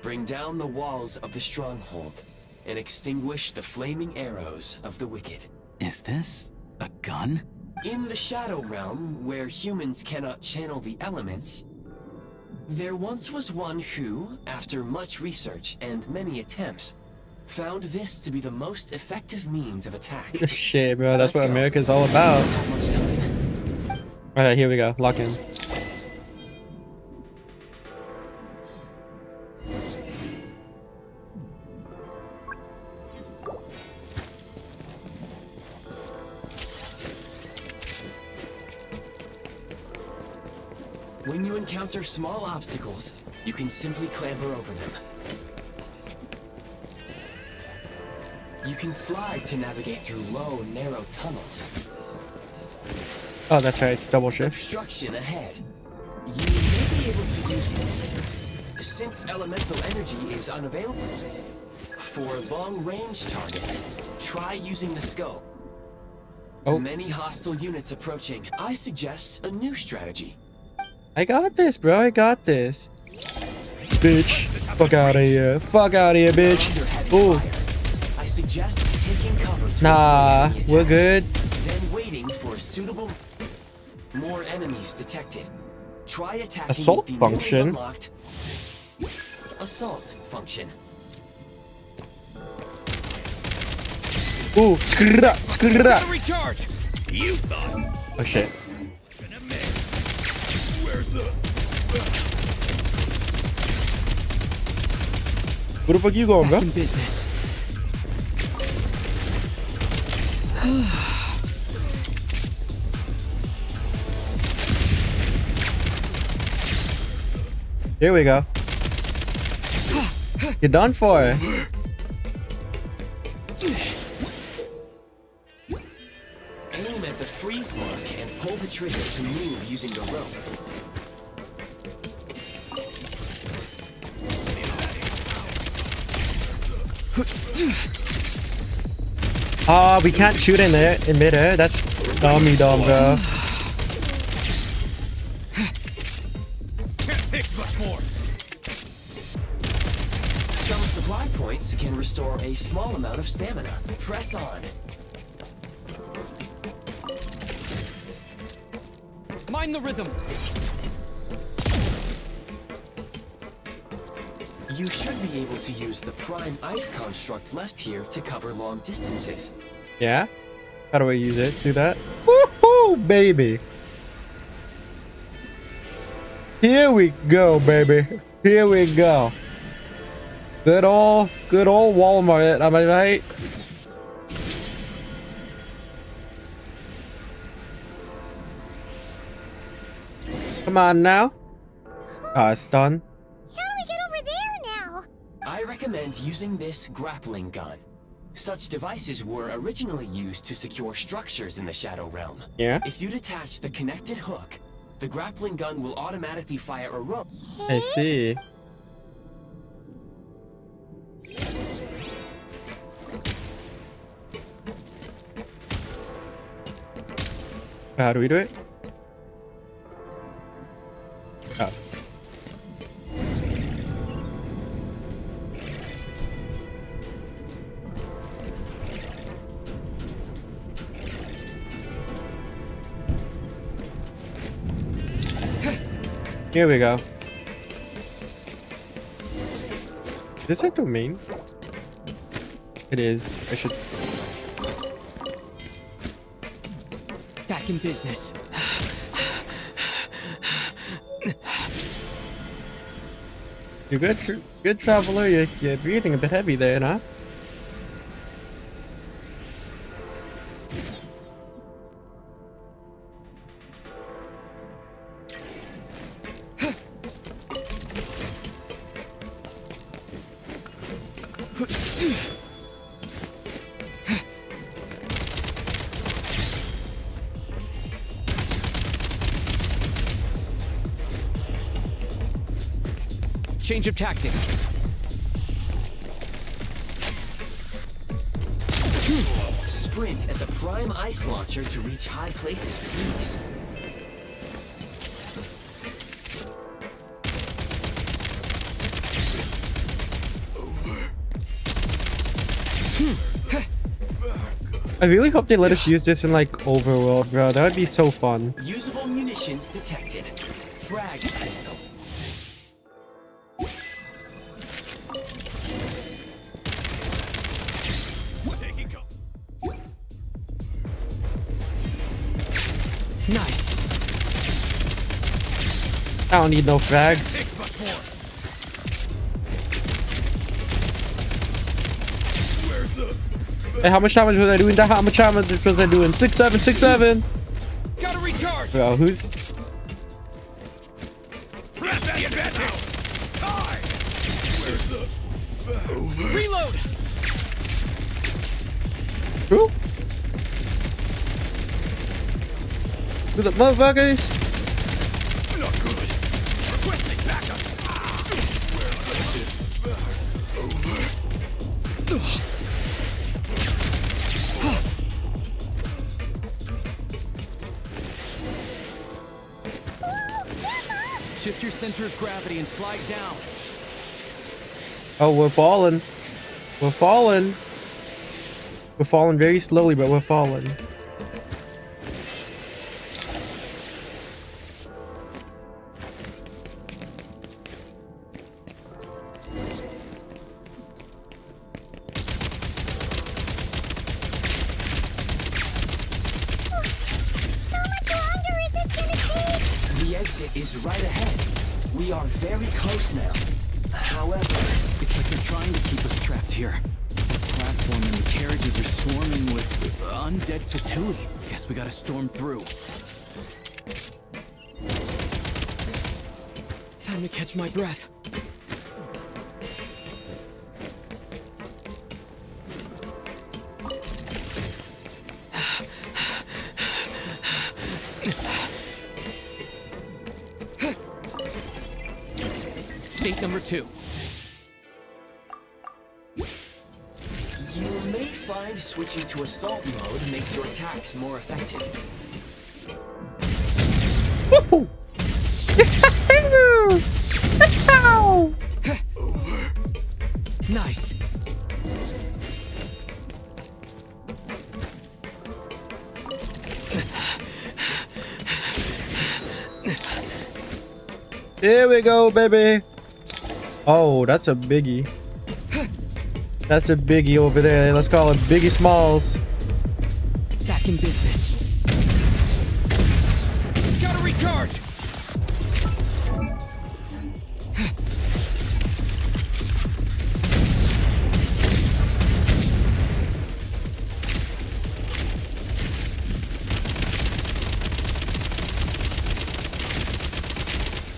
Bring down the walls of the stronghold and extinguish the flaming arrows of the wicked. Is this a gun? In the Shadow Realm, where humans cannot channel the elements, there once was one who, after much research and many attempts, found this to be the most effective means of attack. Shit, bro. That's what America's all about. Alright, here we go. Lock in. When you encounter small obstacles, you can simply clamber over them. You can slide to navigate through low, narrow tunnels. Oh, that's right. It's double shift. Obstruction ahead. You may be able to use this. Since elemental energy is unavailable for long-range targets, try using the scope. Oh. Many hostile units approaching. I suggest a new strategy. I got this, bro. I got this. Bitch. Fuck out of here. Fuck out of here, bitch. Ooh. I suggest taking cover. Nah, we're good. Then waiting for a suitable. More enemies detected. Try attacking Assault with the function. unlocked assault function. Ooh, skrrra, skrrra. Recharge. You thought. Oh shit. Where's the? Where the fuck you going, bro? In business. Here we go. You're done for. Aim at the freeze mark and pull the trigger to move using the rope. Oh, we can't shoot in there in midair. That's dummy dumb, bro. Can't take much more. Some supply points can restore a small amount of stamina. Press on. Mind the rhythm. You should be able to use the prime ice construct left here to cover long distances. Yeah? How do I use it? Do that? Woohoo, baby! Here we go, baby. Here we go. Good old Walmart, am I right? Come on now. Ah, it's done. How do we get over there now? I recommend using this grappling gun. Such devices were originally used to secure structures in the Shadow Realm. Yeah? If you detach the connected hook, the grappling gun will automatically fire a rope. I see. How do we do it? Oh. Here we go. Is this a domain? It is. I should. Back in business. You're good, good traveler. You're breathing a bit heavy there, huh? Change of tactics. Sprint at the prime ice launcher to reach high places with ease. I really hope they let us use this in like overworld, bro. That would be so fun. Usable munitions detected. Frag pistol. Nice. I don't need no frags. Hey, how much damage was I doing? How much damage was I doing? 6-7, 6-7. Gotta recharge. Bro, who's? Reload. Who? Who's the motherfuckers? Not good. Requesting backup. Shift your center of gravity and slide down. Oh, we're falling. We're falling. We're falling very slowly, but we're falling. The exit is right ahead. We are very close now. However, it's like they're trying to keep us trapped here. The platform and the carriages are swarming with undead Fatui. Guess we gotta storm through. Time to catch my breath. State number 2. You may find switching to assault mode makes your attacks more effective. Woohoo! Nice. Here we go, baby. Oh, that's a biggie. That's a biggie over there. Let's call it Biggie Smalls. Back in business. Gotta recharge.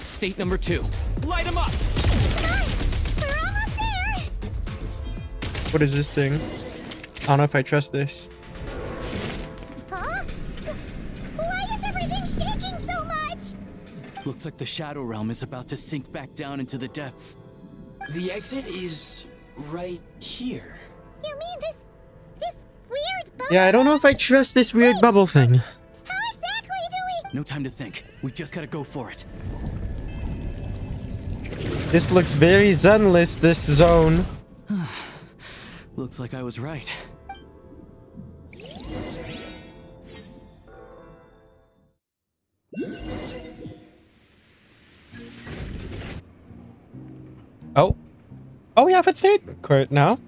State number 2. Light him up. We're almost there. What is this thing? I don't know if I trust this. Huh? Why is everything shaking so much? Looks like the Shadow Realm is about to sink back down into the depths. The exit is right here. You mean this weird bubble? Yeah, I don't know if I trust this weird bubble thing. How exactly do we? No time to think. We just gotta go for it. This looks very zenless, this zone. Looks like I was right. Oh. Oh, we have a third court now.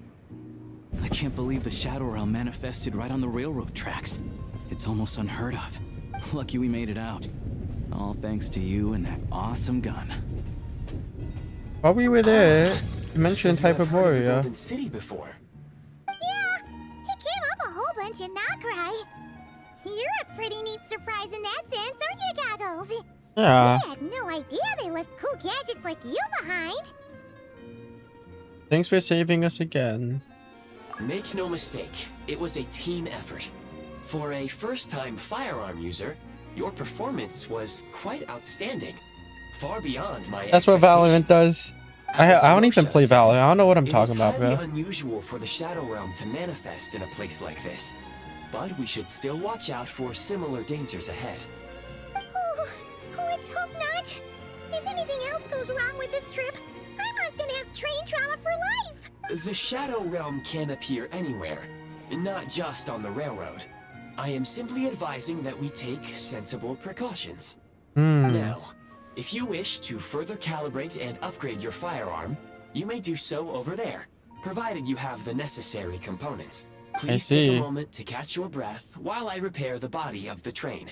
I can't believe the Shadow Realm manifested right on the railroad tracks. It's almost unheard of. Lucky we made it out. All thanks to you and that awesome gun. While we were there, you mentioned Hyperborea. Golden City before. Yeah, it came up a whole bunch in Nokrai. You're a pretty neat surprise in that sense, aren't you, Goggles? Yeah. We had no idea they left cool gadgets like you behind. Thanks for saving us again. Make no mistake, it was a team effort. For a first-time firearm user, your performance was quite outstanding. Far beyond my That's what Valorant does. I don't even play said, Valorant. I don't know what I'm talking about, It is bro. highly unusual for the Shadow Realm to manifest in a place like this. But we should still watch out for similar dangers ahead. Oh, let's hope not. If anything else goes wrong with this trip, Paimon's gonna have train trauma for life. The Shadow Realm can appear anywhere. not just on the railroad. I am simply advising that we take sensible precautions. Now, if you wish to further calibrate and upgrade your firearm, you may do so over there, provided you have the necessary components. Please take a moment to catch your breath while I repair the body of the train.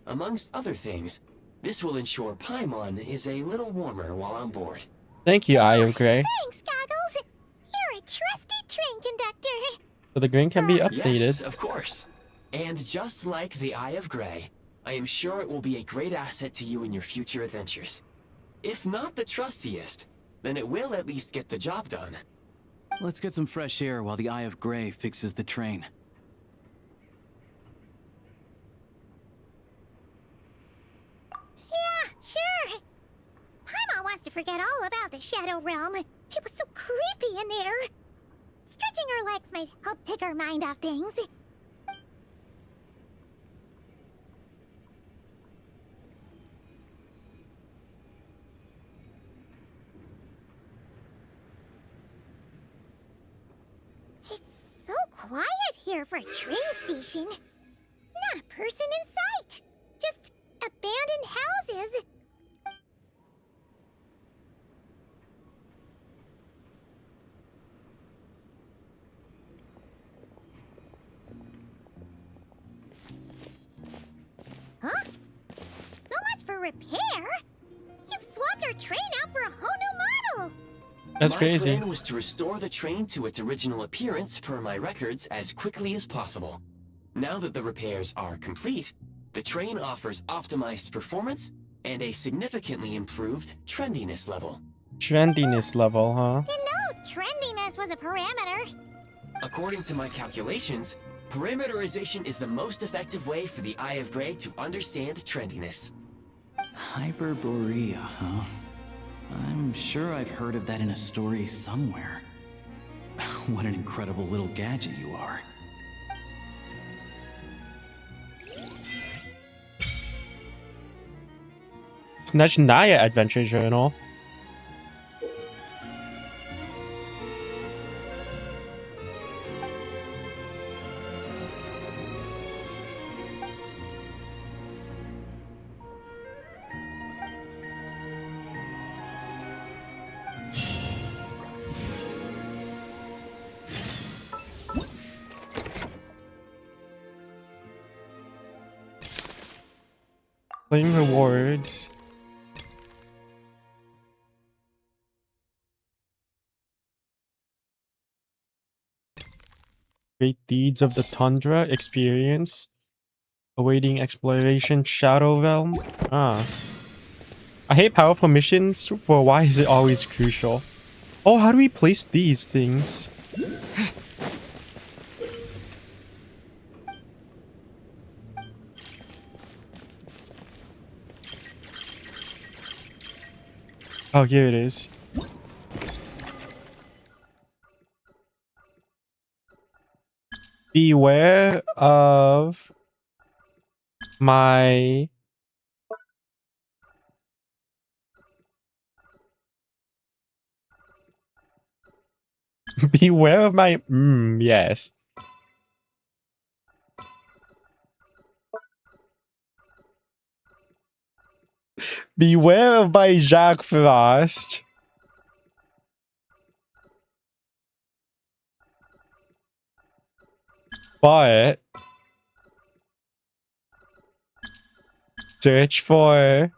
Amongst other things, this will ensure Paimon is a little warmer while on board. Thank you, Eye of Grey. Thanks, Goggles. You're a trusty train conductor. So the grain can be updated. Yes, of course. And just like the Eye of Grey, I am sure it will be a great asset to you in your future adventures. If not the trustiest, then it will at least get the job done. Let's get some fresh air while the Eye of Grey fixes the train. Yeah, sure. Paimon wants to forget all about the Shadow Realm. It was so creepy in there. Stretching her legs might help take her mind off things. It's so quiet here for a train station. Not a person in sight. Just abandoned houses. Huh? So much for repair? You've swapped our train out for a whole new model! That's crazy. My plan was to restore the train to its original appearance per my records as quickly as possible. Now that the repairs are complete, the train offers optimized performance and a significantly improved trendiness level. Trendiness level, huh? Didn't know trendiness was a parameter. According to my calculations, parameterization is the most effective way for the Eye of Grey to understand trendiness. Hyperborea, huh? I'm sure I've heard of that in a story somewhere. What an incredible little gadget you are. Snezhnaya Adventure Journal. Claim rewards. Great Deeds of the Tundra experience. Awaiting exploration Shadow Realm. Ah. I hate powerful missions, but why is it always crucial? Oh, how do we place these things? Oh, here it is. Beware of my beware of my yes. Beware of my Jack Frost. But search for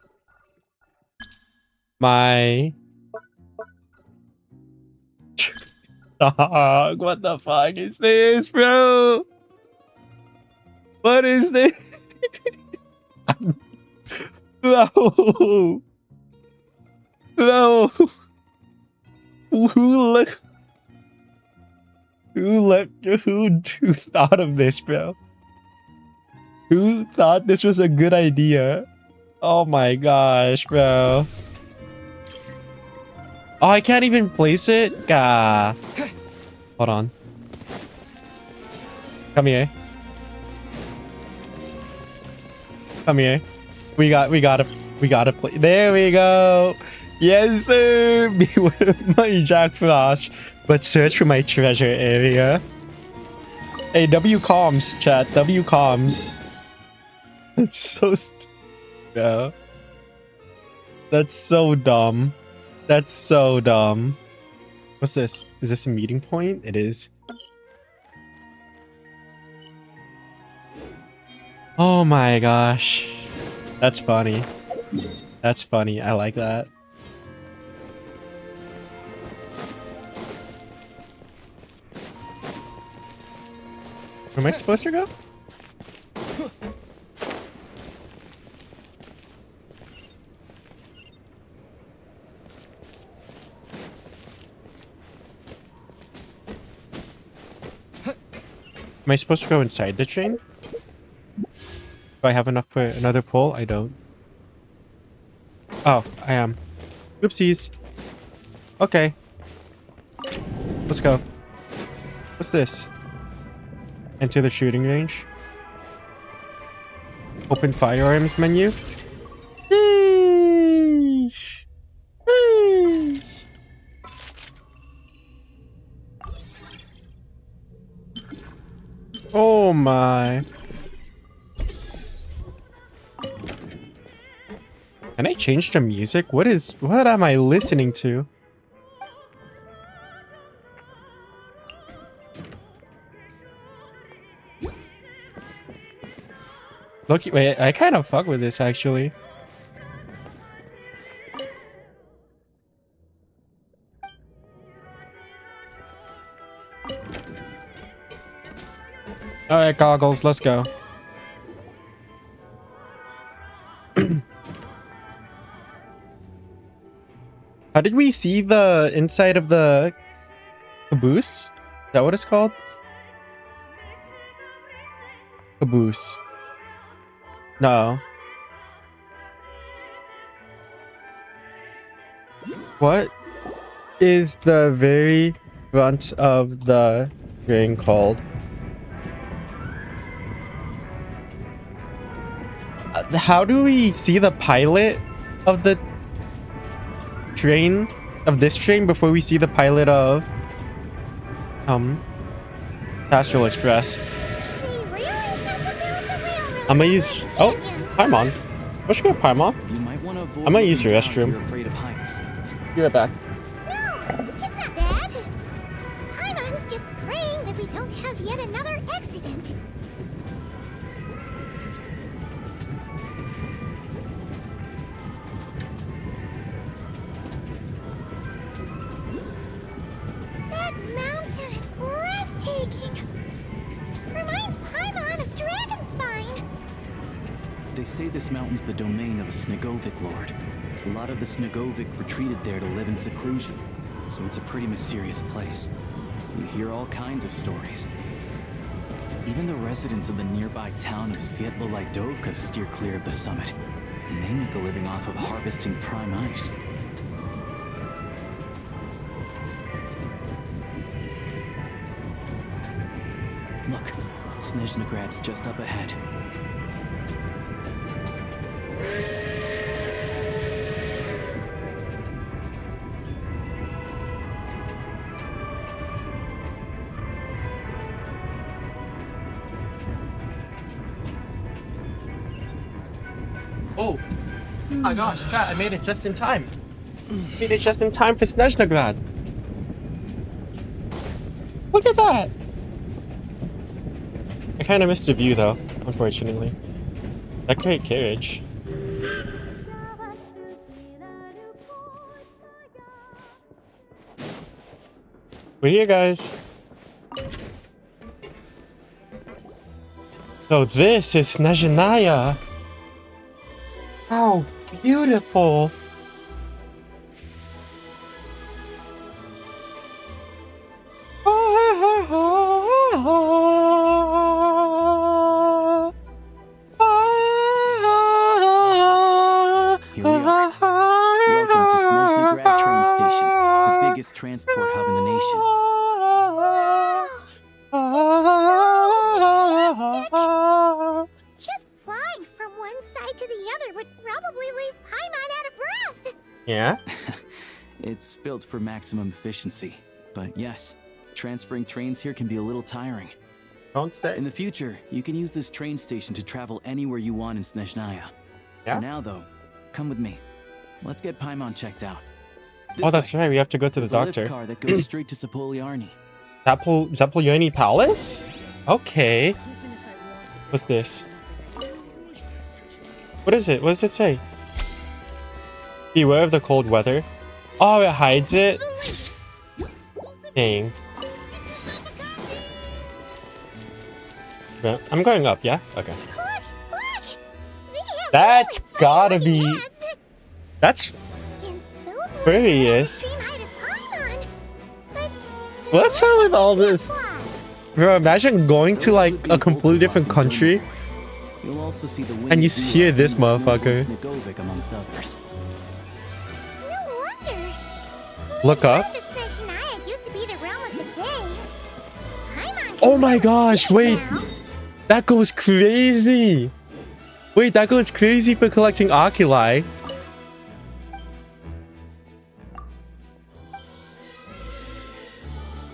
my dog. What the fuck is this, bro? What is this? Bro. Bro. Who thought of this, bro? Who thought this was a good idea? Oh my gosh, bro. Oh, I can't even place it? Gah. Hold on. Come here. Come here. We gotta play. There we go. Yes, sir. Beware of my Jack Frost, but search for my treasure area. Hey, W comms, chat. W comms. That's so yeah. That's so dumb. That's so dumb. What's this? Is this a meeting point? It is. Oh my gosh. That's funny. That's funny. I like that. Where am I supposed to go? Am I supposed to go inside the train? Do I have enough for another pull? I don't. Oh, I am. Oopsies. Okay. Let's go. What's this? Enter the shooting range. Open firearms menu. Sheesh. Sheesh. Oh my. Can I change the music? What am I listening to? Look, wait, I kind of fuck with this actually. Alright, goggles, let's go. How did we see the inside of the caboose? Is that what it's called? Caboose. No. What is the very front of the train called? How do we see the pilot of the train, of this train, before we see the pilot of Astral Express? I'm gonna use Paimon. Let's go, Paimon. You might want to avoid I'm gonna use your looking down if restroom. you're afraid of heights. Be right back. No, it's not that. Paimon's just praying that we don't have yet another accident. That mountain is breathtaking. Reminds Paimon of Dragonspine. They say this mountain's the domain of a Snegovic lord. A lot of the Snegovic retreated there to live in seclusion, so it's a pretty mysterious place. You hear all kinds of stories. Even the residents of the nearby town of Svietlo-Lidovka steer clear of the summit, and they make a living off of harvesting prime ice. Look, Snezhnograd's just up ahead. Oh my gosh, chat, I made it just in time. Made it just in time for Snezhnograd. Look at that! I kind of missed the view though, unfortunately. That great carriage. We're here, guys. So this is Snezhnaya. How beautiful. Here we are. Welcome to Snezhnograd train station, the biggest transport hub in the nation. Just flying from one side to the other would probably leave Paimon out of breath. Yeah? It's built for maximum efficiency, but yes, transferring trains here can be a little tiring. Don't stay. In the future, you can use this train station to travel anywhere you want in Snezhnaya. Yeah? For now, though, come with me. Let's get Paimon checked out. Oh, that's right. We have to go to the There's a doctor. lift car that goes straight to Zapolyarny. Zapolyarny Palace? Okay. What's this? What is it? What does it say? Beware of the cold weather. Oh, it hides it? Dang. I'm going up, yeah? Okay. That's gotta be... That's... Curious. What's up with all this? Bro, imagine going to like a completely different country You'll also see the and you hear this motherfucker. Amongst others. Look up. Oh my gosh, wait. That goes crazy. Wait, that goes crazy for collecting oculi.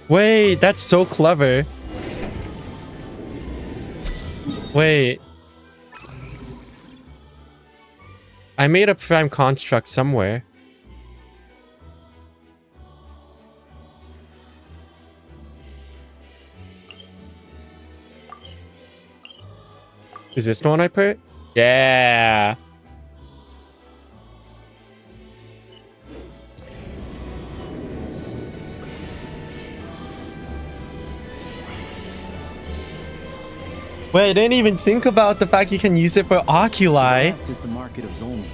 Wait, that's so clever. Wait. I made a prime construct somewhere. Is this the one I put? Yeah. Wait, I didn't even think about the fact you can use it for oculi. To the left is the market of Zolny.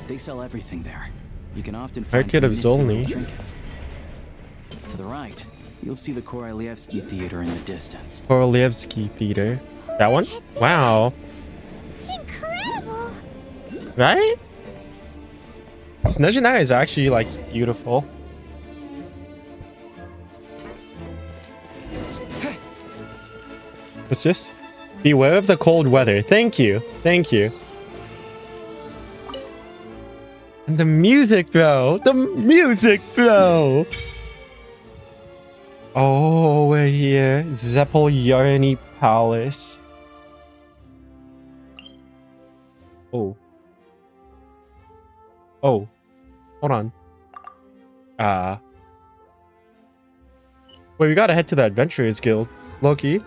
They sell everything there. You can often find Market of some nifty little Zolny. trinkets. To the right, you'll see the Korolyevsky Theater in the distance. Korolyevsky Theater. That one? Wow. Incredible. Right? Snezhnaya is actually like beautiful. What's this? Beware of the cold weather. Thank you. Thank you. And the music, bro. The music, bro. Oh, we're here. Zapolyarny Palace. Oh. Oh. Hold on. Wait, we gotta head to the Adventurers Guild. Loki.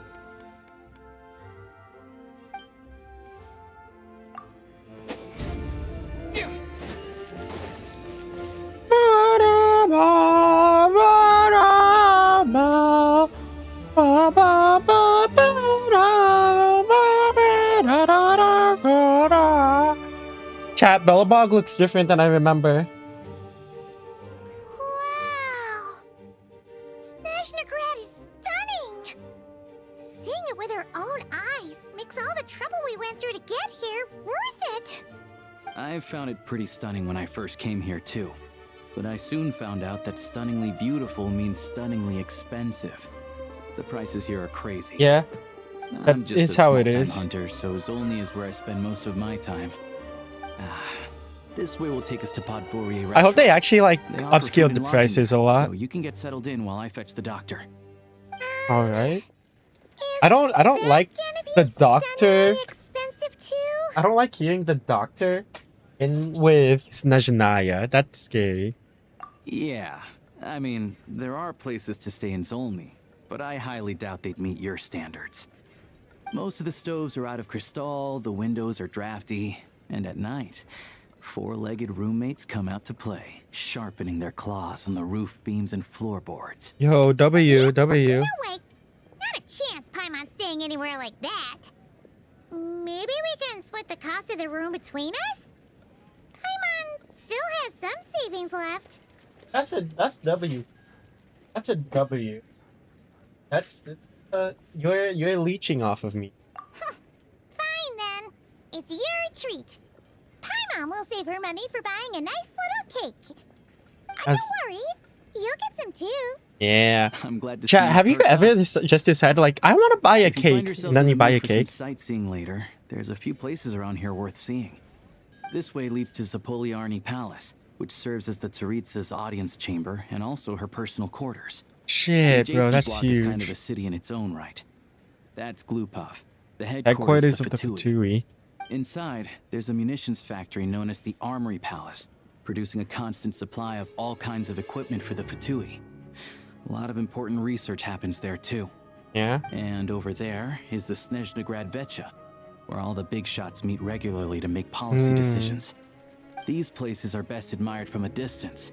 Chat, Bellabog looks different than I remember. Wow! Snezhnegrad is stunning! Seeing it with our own eyes makes all the trouble we went through to get here worth it! I found it pretty stunning when I first came here too. But I soon found out that stunningly beautiful means stunningly expensive. The prices here are crazy. Yeah, I'm that just is a how it small-time is. hunter, so Zolny is where I spend most of my time. This way will take us to Podvorier Restaurant. I hope they actually like They offer upscaled food the and lodging prices a there, lot. So you can get settled in while I fetch the doctor. All right. I don't like the doctor. Expensive too? I don't like hearing the doctor in with Snezhnaya. That's scary. Yeah, I mean, there are places to stay in Zolny, but I highly doubt they'd meet your standards. Most of the stoves are out of crystal, the windows are drafty, and at night, four-legged roommates come out to play, sharpening their claws on the roof beams and floorboards. Yo, W. No way! Not a chance Paimon's staying anywhere like that. Maybe we can split the cost of the room between us? Paimon still has some savings left. That's W. That's a W. That's you're leeching off of me. Fine then. It's your treat. Paimon will save her money for buying a nice little cake. Don't worry, you'll get some too. Yeah. I'm glad to Chat, see have you perked ever up. just decided like I want to buy a If you find cake yourselves and then in you the buy mood a for some cake? sightseeing later, there's a few places around here worth seeing. This way leads to Zapolyarny Palace, which serves as the Tsaritsa's audience chamber and also her personal quarters. Shit, The bro, adjacent that's block is kind of huge. a city in its own right. That's Glupov, the Headquarters of the Fatui. Inside, there's a munitions factory known as the Armory Palace, producing a constant supply of all kinds of equipment for the Fatui. A lot of important research happens there too. Yeah? And over there is the Snezhnegrad Vecha, where all the big shots meet regularly to make policy decisions. These places are best admired from a distance.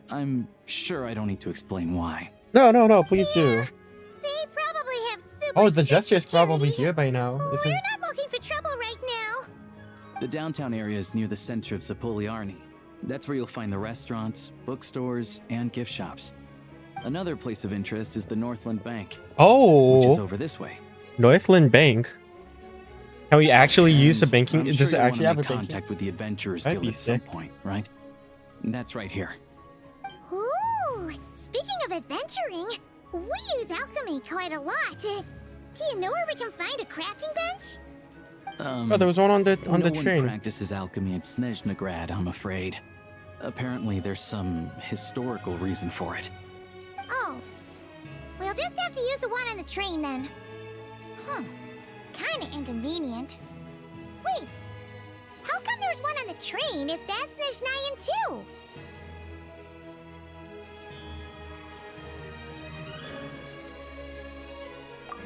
I'm sure I don't need to explain why. No, please do. They probably have super Oh, the strict Jester's probably security. here by now. We're Isn't... not looking for trouble right now. The downtown area is near the center of Zapoliarny. That's where you'll find the restaurants, bookstores, and gift shops. Another place of interest is the Northland Bank. Oh! Which is over this way. Northland Bank? Can we actually use the And banking? I'm Does sure it you'll actually wanna have a make banking? contact with the Adventurers Might Guild be at some sick. point, right? That's right here. Ooh, speaking of adventuring, we use alchemy quite a lot. Do you know where we can find a crafting bench? Oh, there was one on the no train. one practices alchemy at Snezhnegrad, I'm afraid. Apparently, there's some historical reason for it. Oh, we'll just have to use the one on the train then. Kinda inconvenient. Wait, how come there's one on the train if that's Snezhnayan too?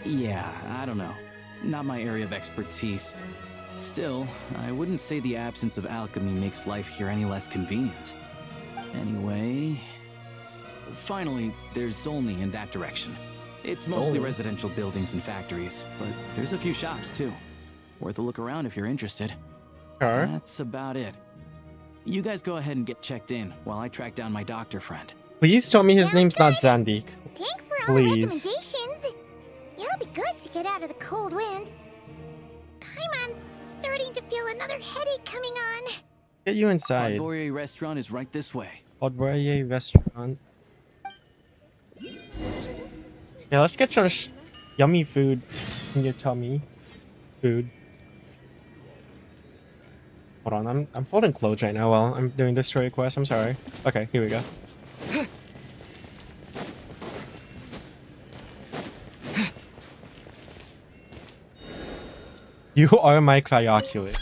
Yeah, I don't know. Not my area of expertise. Still, I wouldn't say the absence of alchemy makes life here any less convenient. Anyway... Finally, there's Zolny in that direction. It's mostly Zolny. residential buildings and factories, but there's a few shops too. Worth a look around if you're interested. Sure. That's about it. You guys go ahead and get checked in while I track down my doctor friend. Please tell me his name's not Zandik. Thanks for all the Please. recommendations. It'll be good to get out of the cold wind. Paimon's starting to feel another headache coming on. Get you inside. Podvorye restaurant is right this way. Podvorye restaurant. Yeah, let's get some yummy food in your tummy. Food. Hold on, I'm folding clothes right now while I'm doing this story quest. I'm sorry. Okay, here we go. You are my cryoculate.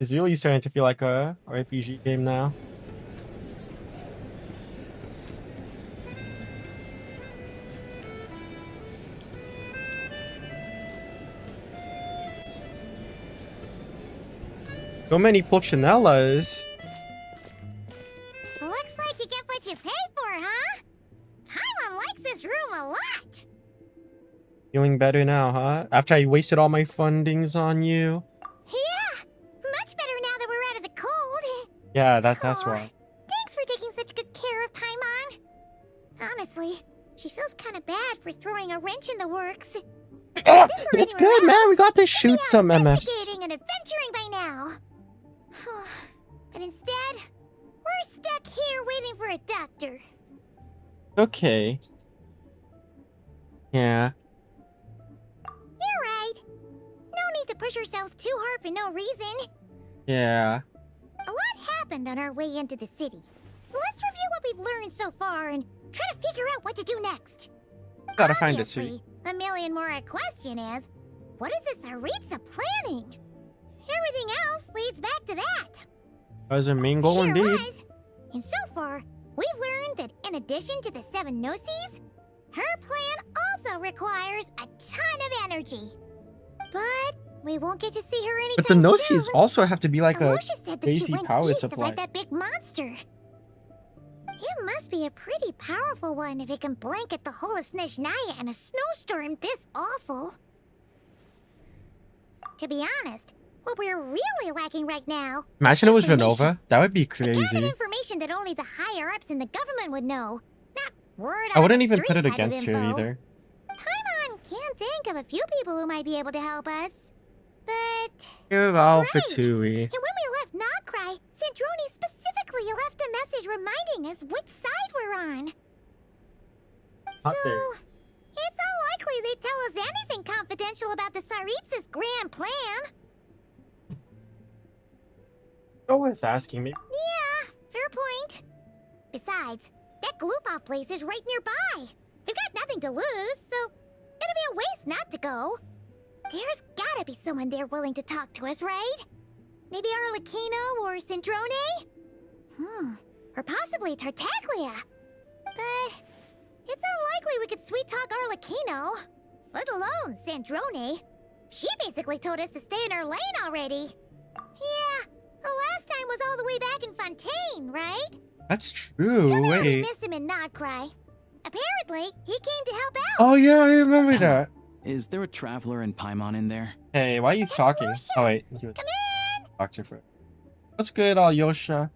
It's really starting to feel like a RPG game now. So many Pulcinellas. Looks like you get what you pay for, huh? Paimon likes this room a lot. Feeling better now, huh? After I wasted all my fundings on you. Yeah, much better now that we're out of the cold. Yeah, that's why. Thanks for taking such good care of Paimon. Honestly, she feels kind of bad for throwing a wrench in the works. It's good, man. We got to shoot some MFs. Investigating and adventuring by now. But instead, we're stuck here waiting for a doctor. Okay. Yeah. You're right. No need to push ourselves too hard for no reason. Yeah. A lot happened on our way into the city. Let's review what we've learned so far and try to figure out what to do next. Gotta find it, Obviously, sweet. the million more question is, what is this Tsaritsa planning? Everything else leads back to that. That was a main goal Sure indeed. was. And so far, we've learned that in addition to the 7 Gnosis, her plan also requires a ton of energy. But we won't get to see her anytime But the Gnosis soon. also have to be like a Alosha said that she crazy went power east to supply. fight that big monster. It must be a pretty powerful one if it can blanket the whole of Snezhnaya in a snowstorm this awful. To be honest, what we're really lacking right now... Imagine it was information. Renova. That would be The kind of crazy. information that only the higher-ups in the government would know. Not word I on wouldn't the even street put it type of against her info. either. Paimon can't think of a few people who might be able to help us. But... Give Alpha Right. Tui. And when we left Nogcry, Sandroni specifically left a message reminding us which side we're on. Hot So, take. it's unlikely they tell us anything confidential about the Tsaritsa's grand plan. Go with asking me. Yeah, fair point. Besides, That gloop-off place is right nearby. We've got nothing to lose, so it'd be a waste not to go. There's gotta be someone there willing to talk to us, right? Maybe Arlecchino or Cendrone? Or possibly Tartaglia. But it's unlikely we could sweet-talk Arlecchino, let alone Cendrone. She basically told us to stay in her lane already. Yeah, the last time was all the way back in Fontaine, right? That's true. Too bad we Wait. missed him in Nodcry. Apparently, he came to help out. Oh yeah, I remember that. Is there a traveler in Paimon in there? Hey, why are you talking? Oh wait, he was doctor for. What's good, Alyosha?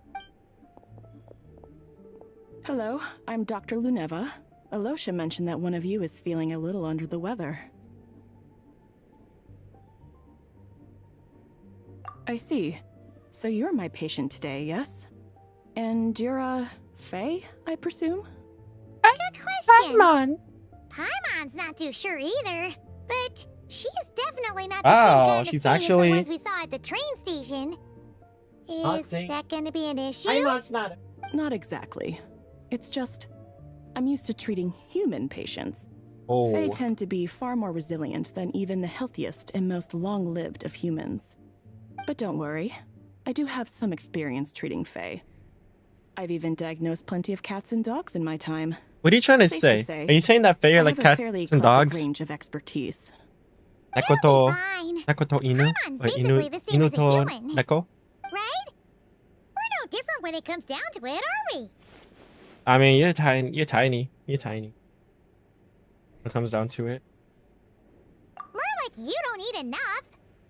Hello, I'm Dr. Luneva. Alosha mentioned that one of you is feeling a little under the weather. I see. So you're my patient today, yes? And you're Faye, I presume? Good question. Paimon. Paimon's not too sure either, but she's definitely not the Wow, same kind she's of Fae as actually- the ones we saw at the train station. Is that gonna be an issue? Paimon's not. Not exactly. It's just, I'm used to treating human patients. Oh. Fae tend to be far more resilient than even the healthiest and most long-lived of humans. But don't worry, I do have some experience treating Fae. I've even diagnosed plenty of cats and dogs in my time. What are you trying to Safe say? to say, Are you saying that Fae I are like have a cats fairly and eclectic dogs? range of expertise. Neko Fine. to inu? Paimon's Or basically the same inu as a to human. neko? Right? We're no different when it comes down to it, are we? I mean, you're tiny. You're tiny. You're tiny. When it comes down to it. More like you don't eat enough.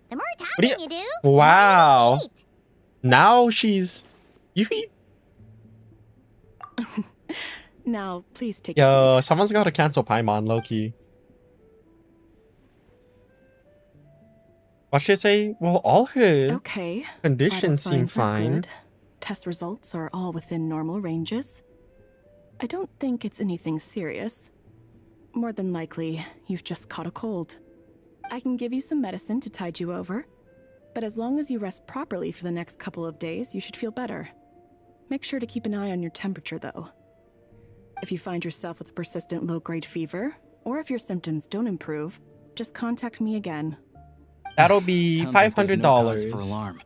The more What do talking you do, the Wow. more you need to eat. Now she's. You eat. Now, please take a Yo, seat. someone's got to cancel Paimon, Loki. What should I say? Well, all her Okay. conditions Vital seem signs are fine. good. Test results are all within normal ranges. I don't think it's anything serious. More than likely, you've just caught a cold. I can give you some medicine to tide you over, but as long as you rest properly for the next couple of days, you should feel better. Make sure to keep an eye on your temperature, though. If you find yourself with a persistent low-grade fever, or if your symptoms don't improve, just contact me again. That'll be Sounds like there's no cause $500. for alarm.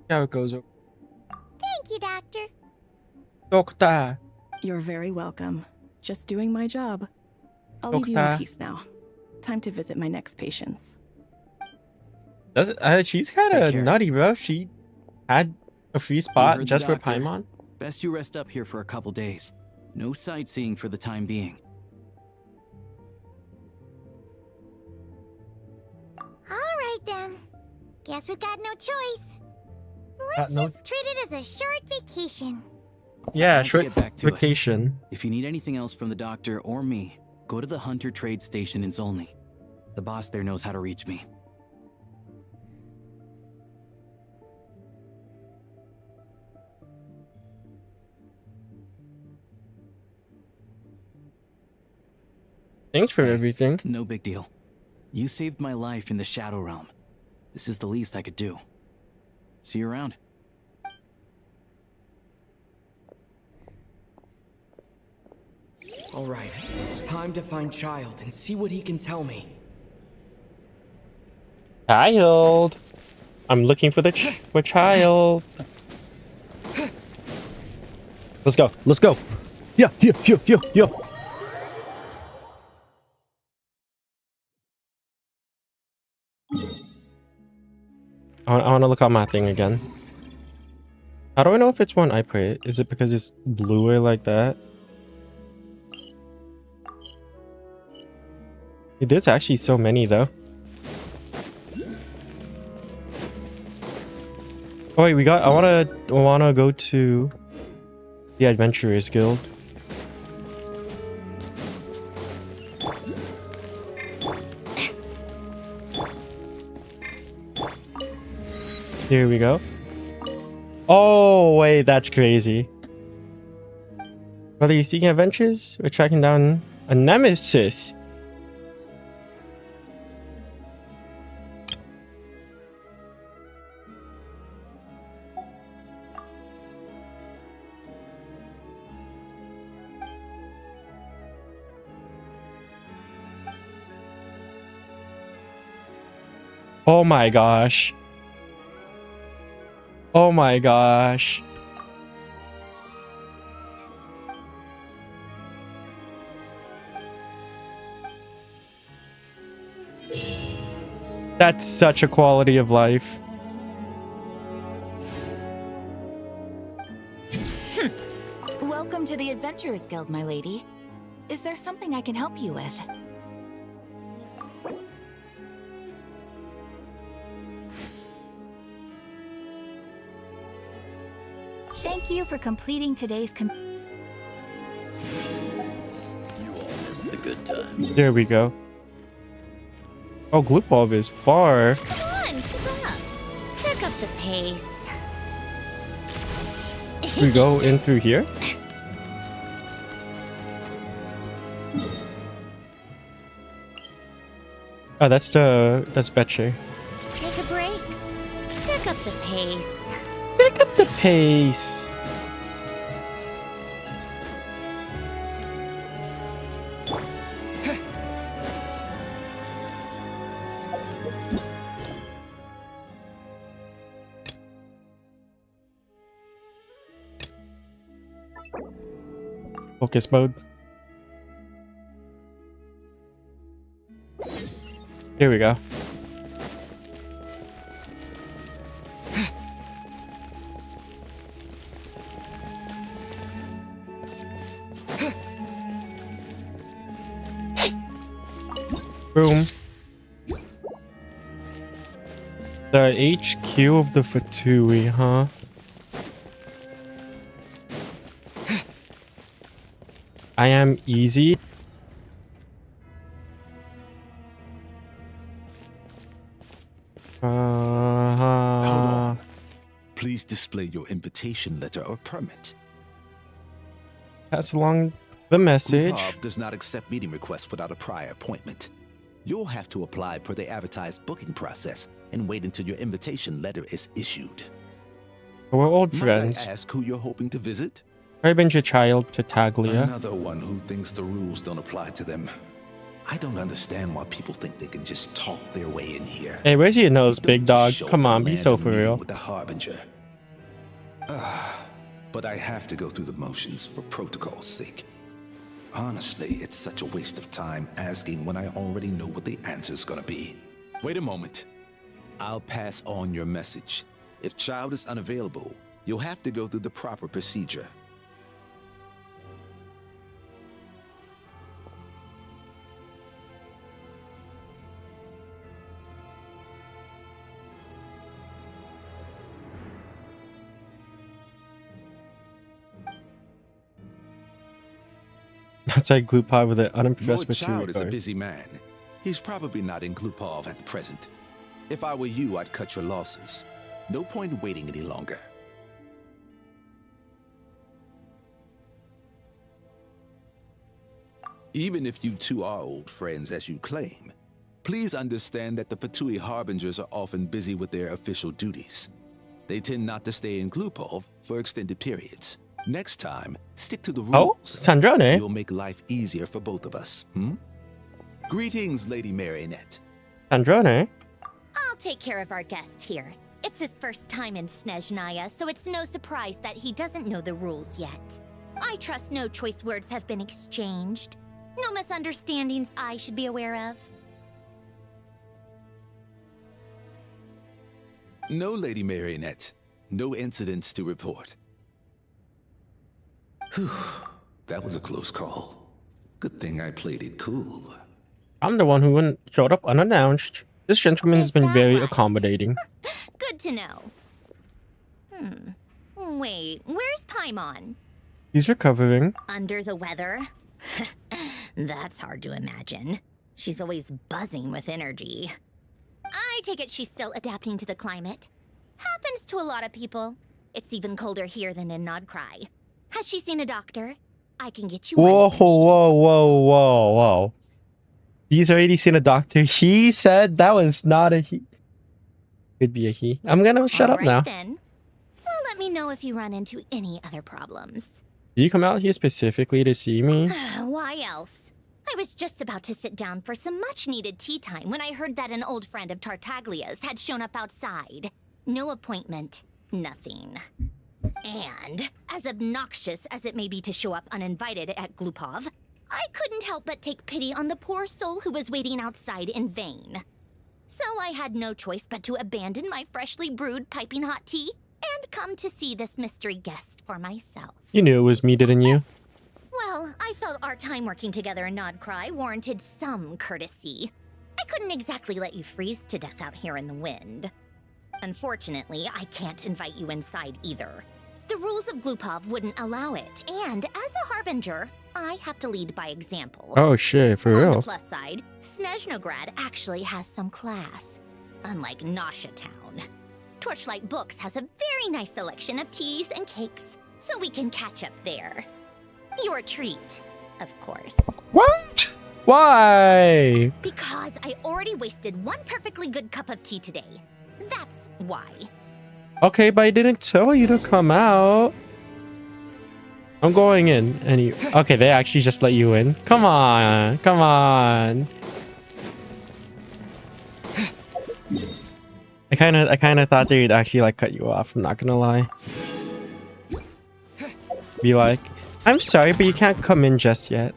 See how it goes. Thank you, Doctor. Doctor. You're very welcome. Just doing my job. I'll leave you in Doctor. peace now. Time to visit my next patients. Does she's kind Take of care. nutty, bro. She had a free You spot heard the just for doctor. Paimon. Best you rest up here for a couple days. No sightseeing for the time being. All right then. Guess we've got no choice. Got Let's no- just treat it as a short vacation. Yeah, Let's short get back to it. vacation. If you need anything else from the doctor or me, go to the Hunter Trade Station in Zolny. The boss there knows how to reach me. Thanks for Hey, everything. No big deal. You saved my life in the Shadow Realm. This is the least I could do. See you around. All right, time to find Child and see what he can tell me. Child. I'm looking for the for child. Let's go. Let's go. Yeah, yeah, yeah, yeah, yeah. I want to look at my thing again. How do I know if it's one I put? Is it because it's bluer like that? There's actually so many though. Oh wait, I wanna go to the Adventurers Guild. Here we go. Oh wait, that's crazy. Whether you're seeking adventures or tracking down a nemesis. Oh my gosh. Oh my gosh. That's such a quality of life. Welcome to the Adventurers Guild, my lady. Is there something I can help you with? Thank you for completing today's You all missed the good times. There we go. Oh, Gloopov is far. Come on, keep up. Pick up the pace. We go in through here? Oh, that's Betche. Take a break. Pick up the pace. Pick up the pace. Focus mode. Here we go. Boom. The HQ of the Fatui, huh? I am easy. Hold on. Please display your invitation letter or permit. Pass along the message. Glupov does not accept meeting requests without a prior appointment. You'll have to apply per the advertised booking process and wait until your invitation letter is issued. We're old Might friends. I ask who you're hoping to visit? Raven's child, Tataglia. Another one who thinks the rules don't apply to them. I don't understand why people think they can just talk their way in here. Hey, where's your nose, big dog? Show Come up on, and be land so a for meeting real. with the Harbinger. But I have to go through the motions for protocol's sake. Honestly, it's such a waste of time asking when I already know what the answer's gonna be. Wait a moment. I'll pass on your message. If child is unavailable, you'll have to go through the proper procedure. Outside Glupov with an unimpressed Lord Child is a material. busy man. He's probably not in Glupov at the present. If I were you, I'd cut your losses. No point in waiting any longer. Even if you two are old friends as you claim, please understand that the Fatui Harbingers are often busy with their official duties. They tend not to stay in Glupov for extended periods. Next time, stick to the rules. Oh, Sandrone. You'll make life easier for both of us, Greetings, Lady Marionette. Sandrone. I'll take care of our guest here. It's his first time in Snezhnaya, so it's no surprise that he doesn't know the rules yet. I trust no choice words have been exchanged. No misunderstandings I should be aware of. No, Lady Marionette. No incidents to report. Whew, that was a close call. Good thing I played it cool. I'm the one who showed up unannounced. This gentleman has been very accommodating. Good to know. Wait, where's Paimon? He's recovering. Under the weather? That's hard to imagine. She's always buzzing with energy. I take it she's still adapting to the climate. Happens to a lot of people. It's even colder here than in Nodcry. Has she seen a doctor? I can get you Whoa, one. whoa. He's already seen a doctor. He said that was not a he. Could be a he. I'm gonna shut up now. Then. Well, let me know if you run into any other problems. Did you come out here specifically to see me? Why else? I was just about to sit down for some much-needed tea time when I heard that an old friend of Tartaglia's had shown up outside. No appointment, nothing. And, as obnoxious as it may be to show up uninvited at Glupov, I couldn't help but take pity on the poor soul who was waiting outside in vain. So I had no choice but to abandon my freshly brewed piping hot tea and come to see this mystery guest for myself. You knew it was me, didn't you? Well, I felt our time working together in Nodcry warranted some courtesy. I couldn't exactly let you freeze to death out here in the wind. Unfortunately, I can't invite you inside either. The rules of Glupov wouldn't allow it, and as a harbinger, I have to lead by example. Oh shit, for real? On the plus side, Snezhnograd actually has some class, unlike Nasha Town. Torchlight Books has a very nice selection of teas and cakes, so we can catch up there. Your treat, of course. What? Why? Because I already wasted one perfectly good cup of tea today. That's why. Okay, but I didn't tell you to come out. I'm going in. Okay, they actually just let you in. Come on, come on. I kind of thought they'd actually like cut you off. I'm not gonna lie. Be like, I'm sorry, but you can't come in just yet.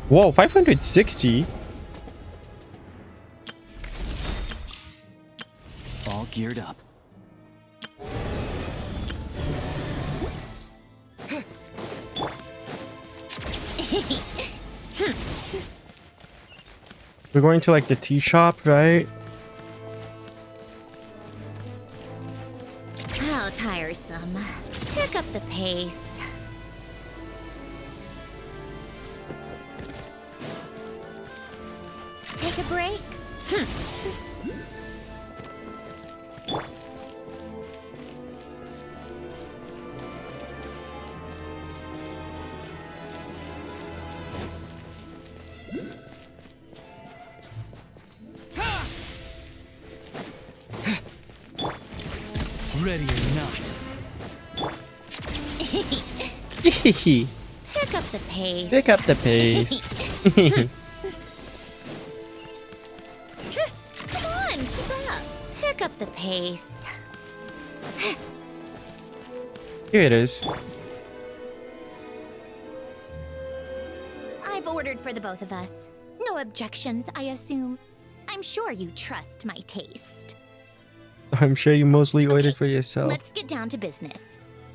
Whoa, 560. All geared up. We're going to like the tea shop, right? How tiresome. Pick up the pace. Take a break? Ready or not. Pick up the pace. Pick up the pace. Come on, keep up. Pick up the pace. Here it is. I've ordered for the both of us. No objections, I assume. I'm sure you trust my taste. I'm sure you mostly ordered for yourself. Let's get down to business.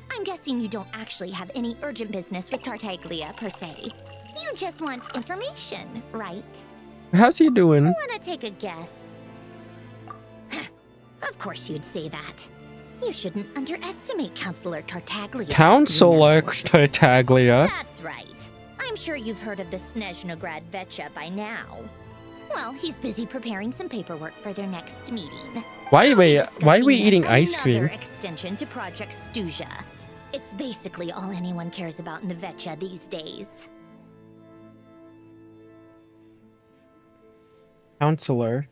I'm guessing you don't actually have any urgent business with Tartaglia, per se. You just want information, right? How's he doing? Wanna take a guess? Of course you'd say that. You shouldn't underestimate Counselor Tartaglia. Counselor Tartaglia? That's right. I'm sure you've heard of the Snezhnograd Vecha by now. Well, he's busy preparing some paperwork for their next meeting. Why are we eating ice cream? Another extension to Project Stuja. It's basically all anyone cares about in the Vecha these days. Counselor.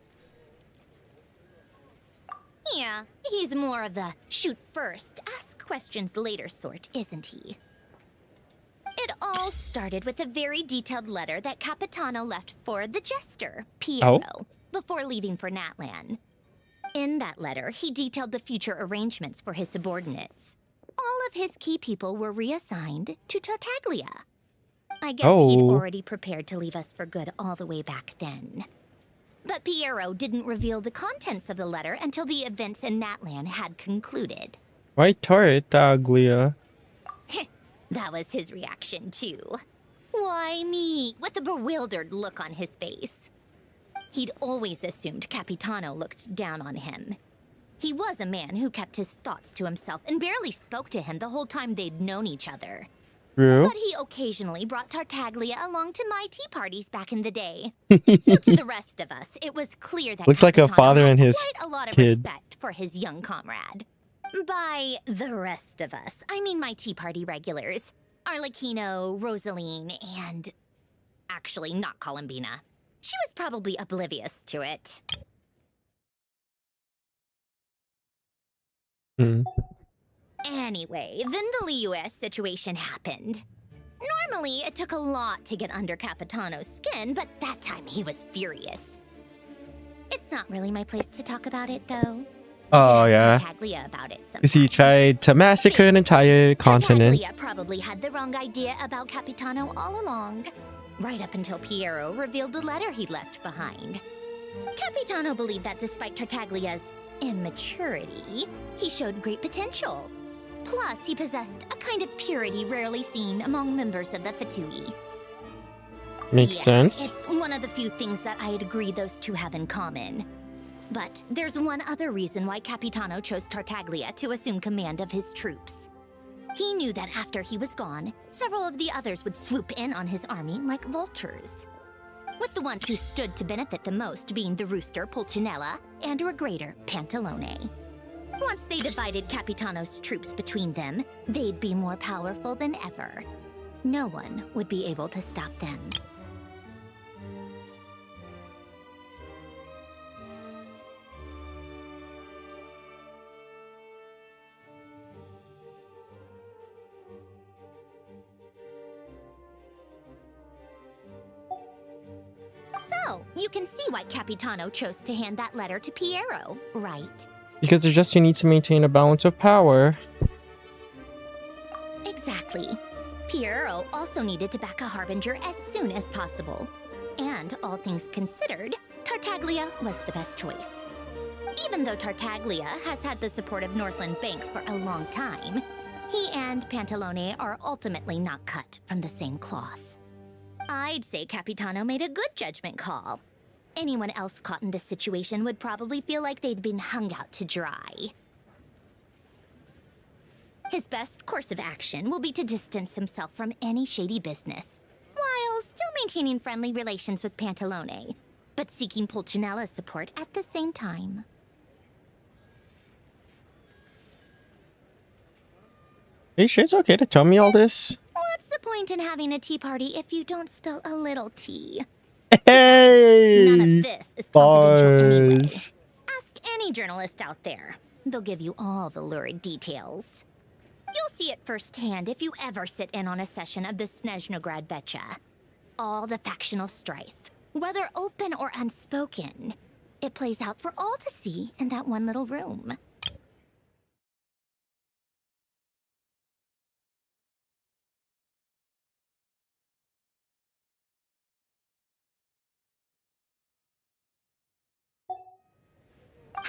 Yeah, he's more of the shoot first, ask questions later sort, isn't he? It all started with a very detailed letter that Capitano left for the jester, Piero, before leaving for Natlan. In that letter, he detailed the future arrangements for his subordinates. All of his key people were reassigned to Tartaglia. I guess he'd already prepared to leave us for good all the way back then. But Piero didn't reveal the contents of the letter until the events in Natlan had concluded. Why Tartaglia? That was his reaction, too. Why me? With a bewildered look on his face. He'd always assumed Capitano looked down on him. He was a man who kept his thoughts to himself and barely spoke to him the whole time they'd known each other. True. But he occasionally brought Tartaglia along to my tea parties back in the day. So to the rest of us, it was clear that looks like a Capitano father and had his quite a lot of kid. respect for his young comrade. By the rest of us, I mean my tea party regulars. Arlecchino, Rosaline, and... actually, not Columbina. She was probably oblivious to it. Anyway, then the Liu situation happened. Normally, it took a lot to get under Capitano's skin, but that time he was furious. It's not really my place to talk about it, though. Oh, yeah. Tartaglia about it Because he tried to massacre an entire continent. Tartaglia probably had the wrong idea about Capitano all along. Right up until Piero revealed the letter he'd left behind. Capitano believed that despite Tartaglia's immaturity, he showed great potential. Plus, he possessed a kind of purity rarely seen among members of the Fatui. Makes sense. It's one of the few things that I'd agree those two have in common. But there's one other reason why Capitano chose Tartaglia to assume command of his troops. He knew that after he was gone, several of the others would swoop in on his army like vultures. With the ones who stood to benefit the most being the rooster Pulcinella and a regrader Pantalone. Once they divided Capitano's troops between them, they'd be more powerful than ever. No one would be able to stop them. So, you can see why Capitano chose to hand that letter to Piero, right? Because there's just you need to maintain a balance of power. Exactly. Piero also needed to back a harbinger as soon as possible. And all things considered, Tartaglia was the best choice. Even though Tartaglia has had the support of Northland Bank for a long time, he and Pantalone are ultimately not cut from the same cloth. I'd say Capitano made a good judgment call. Anyone else caught in this situation would probably feel like they'd been hung out to dry. His best course of action will be to distance himself from any shady business, while still maintaining friendly relations with Pantalone, but seeking Pulcinella's support at the same time. Are you sure it's okay to tell me all this? What's the point in having a tea party if you don't spill a little tea? Hey! None of this is confidential anyway. Buzz. Ask any journalist out there. They'll give you all the lurid details. You'll see it firsthand if you ever sit in on a session of the Snezhnograd Vecha. All the factional strife, whether open or unspoken, it plays out for all to see in that one little room.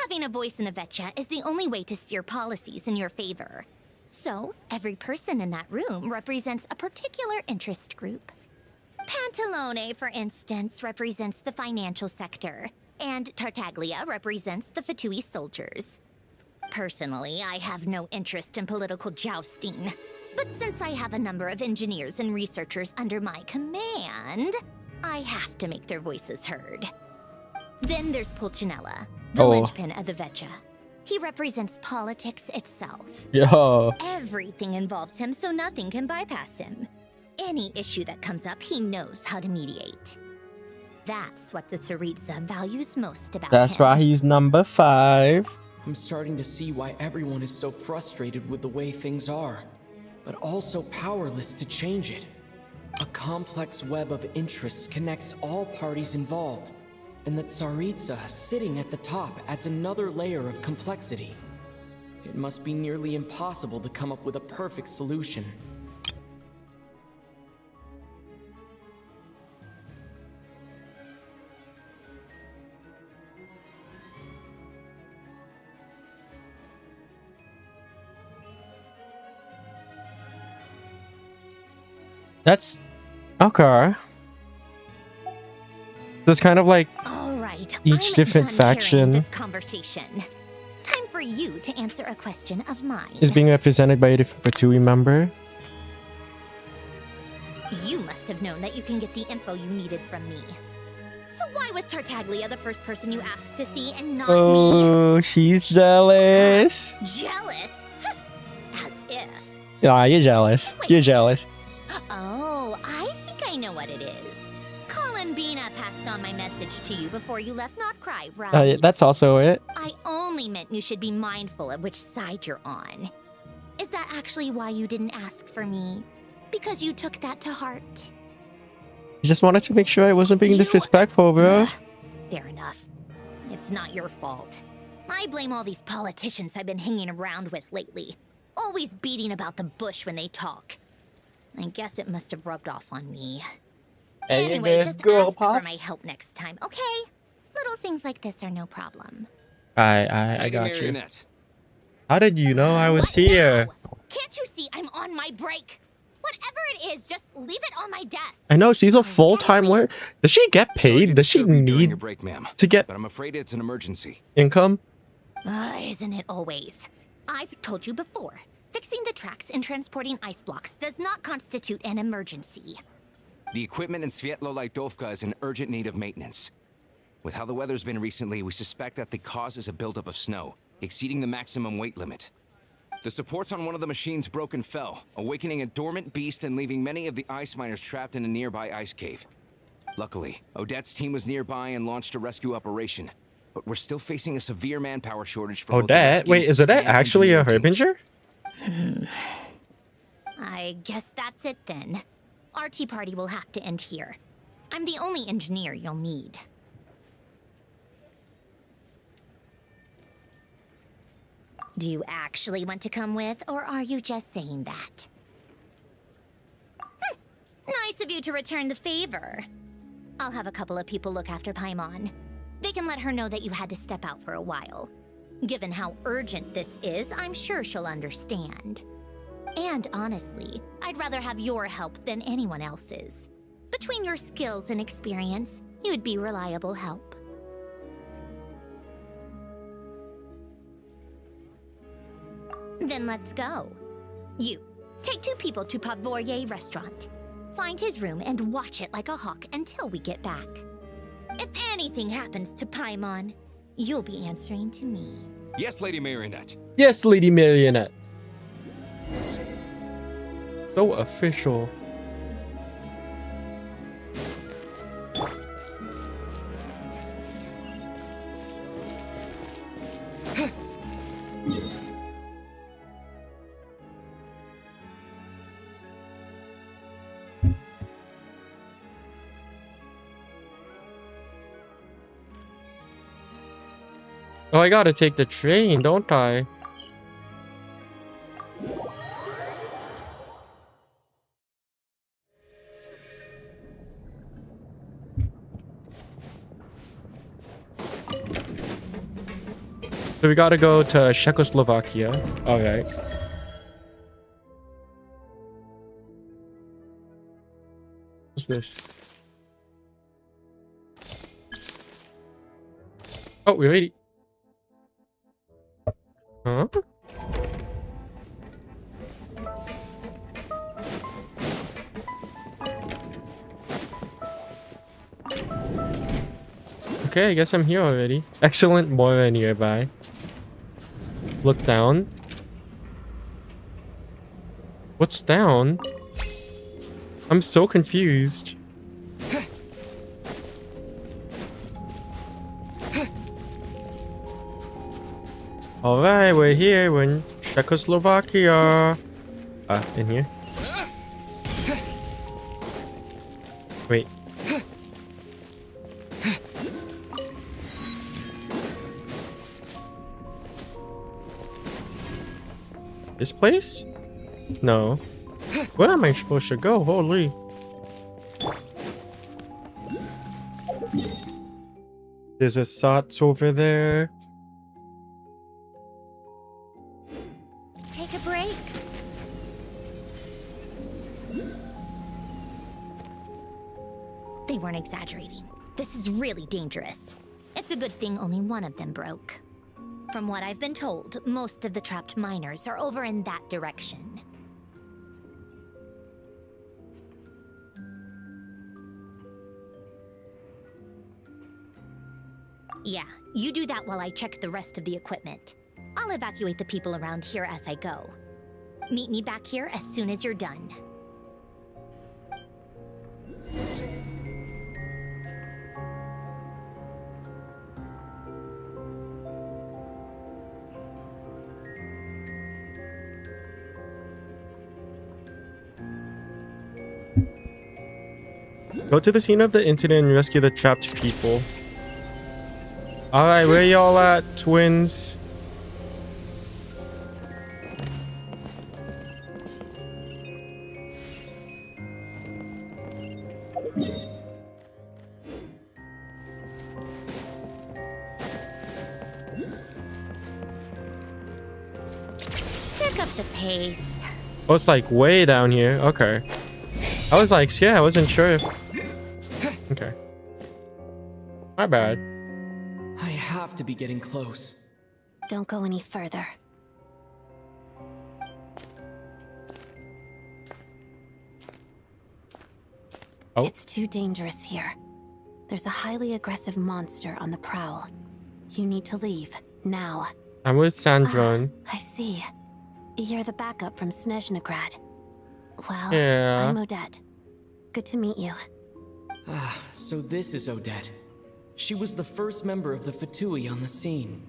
Having a voice in the Vecha is the only way to steer policies in your favor. So, every person in that room represents a particular interest group. Pantalone, for instance, represents the financial sector, and Tartaglia represents the Fatui soldiers. Personally, I have no interest in political jousting, but since I have a number of engineers and researchers under my command, I have to make their voices heard. Then there's Pulcinella, the linchpin of the Vecha. He represents politics itself. Yeah. Everything involves him, so nothing can bypass him. Any issue that comes up, he knows how to mediate. That's what the Tsaritsa values most about him. That's why he's number 5. I'm starting to see why everyone is so frustrated with the way things are, but also powerless to change it. A complex web of interests connects all parties involved. And the Tsaritsa sitting at the top adds another layer of complexity. It must be nearly impossible to come up with a perfect solution. That's okay. There's kind of like each different faction this conversation. Time for you to answer a question of mine. is being represented by a different Fatui member. You must have known that you can get the info you needed from me. So why was Tartaglia the first person you asked to see and not me? Oh, she's jealous. Jealous? As if. Yeah, you're jealous. You're jealous. Oh, I think I know what it is. Colin Bina passed on my message to you before you left Notcry, right? That's also it. I only meant you should be mindful of which side you're on. Is that actually why you didn't ask for me? because you took that to heart. I just wanted to make sure I wasn't being disrespectful, bro. Fair enough. It's not your fault. I blame all these politicians I've been hanging around with lately. Always beating about the bush when they talk. I guess it must have rubbed off on me. Anyway, just ask for my help next time, okay? Little things like this are no problem. I got you. How did you know I was here? Can't you see I'm on my break? Whatever it is, just leave it on my desk. I know she's a full-time worker. Does she get paid? Does she need your break, ma'am, to get? But I'm afraid it's an emergency. Income? Isn't it always? I've told you before. Fixing the tracks and transporting ice blocks does not constitute an emergency. The equipment in Svietlo-Lightovka is in urgent need of maintenance. With how the weather's been recently, we suspect that the cause is a buildup of snow, exceeding the maximum weight limit. The supports on one of the machines broke and fell, awakening a dormant beast and leaving many of the ice miners trapped in a nearby ice cave. Luckily, Odette's team was nearby and launched a rescue operation, but we're still facing a severe manpower shortage for Odette? Wait, is Odette actually a harbinger? I guess that's it then. Our tea party will have to end here. I'm the only engineer you'll need. Do you actually want to come with, or are you just saying that? Nice of you to return the favor. I'll have a couple of people look after Paimon. They can let her know that you had to step out for a while. Given how urgent this is, I'm sure she'll understand. And honestly, I'd rather have your help than anyone else's. Between your skills and experience, you'd be reliable help. Then let's go. You, take 2 people to Podvorye restaurant. Find his room and watch it like a hawk until we get back. If anything happens to Paimon, you'll be answering to me. Yes, Lady Marionette. Yes, Lady Marionette. So official. Oh, I gotta take the train, don't I? So we gotta go to Czechoslovakia. Alright. What's this? Oh, we already... Huh? Okay, I guess I'm here already. Excellent Mora nearby. Look down. What's down? I'm so confused. Alright, we're here. We're in Czechoslovakia. In here. Wait. This place? No. Where am I supposed to go? Holy. There's a Sots over there. Take a break. They weren't exaggerating. This is really dangerous. It's a good thing only one of them broke. From what I've been told, most of the trapped miners are over in that direction. Yeah, you do that while I check the rest of the equipment. I'll evacuate the people around here as I go. Meet me back here as soon as you're done. Go to the scene of the incident and rescue the trapped people. Alright, where y'all at, twins? Pick up the pace. Oh, it's like way down here. Okay. I was like, yeah, I wasn't sure if... Okay. My bad. I have to be getting close. Don't go any further. Oh. It's too dangerous here. There's a highly aggressive monster on the prowl. You need to leave, now. I'm with Sandron. I see. You're the backup from Snezhnegrad. Well, Yeah. I'm Odette. Good to meet you. Ah, so this is Odette. She was the first member of the Fatui on the scene.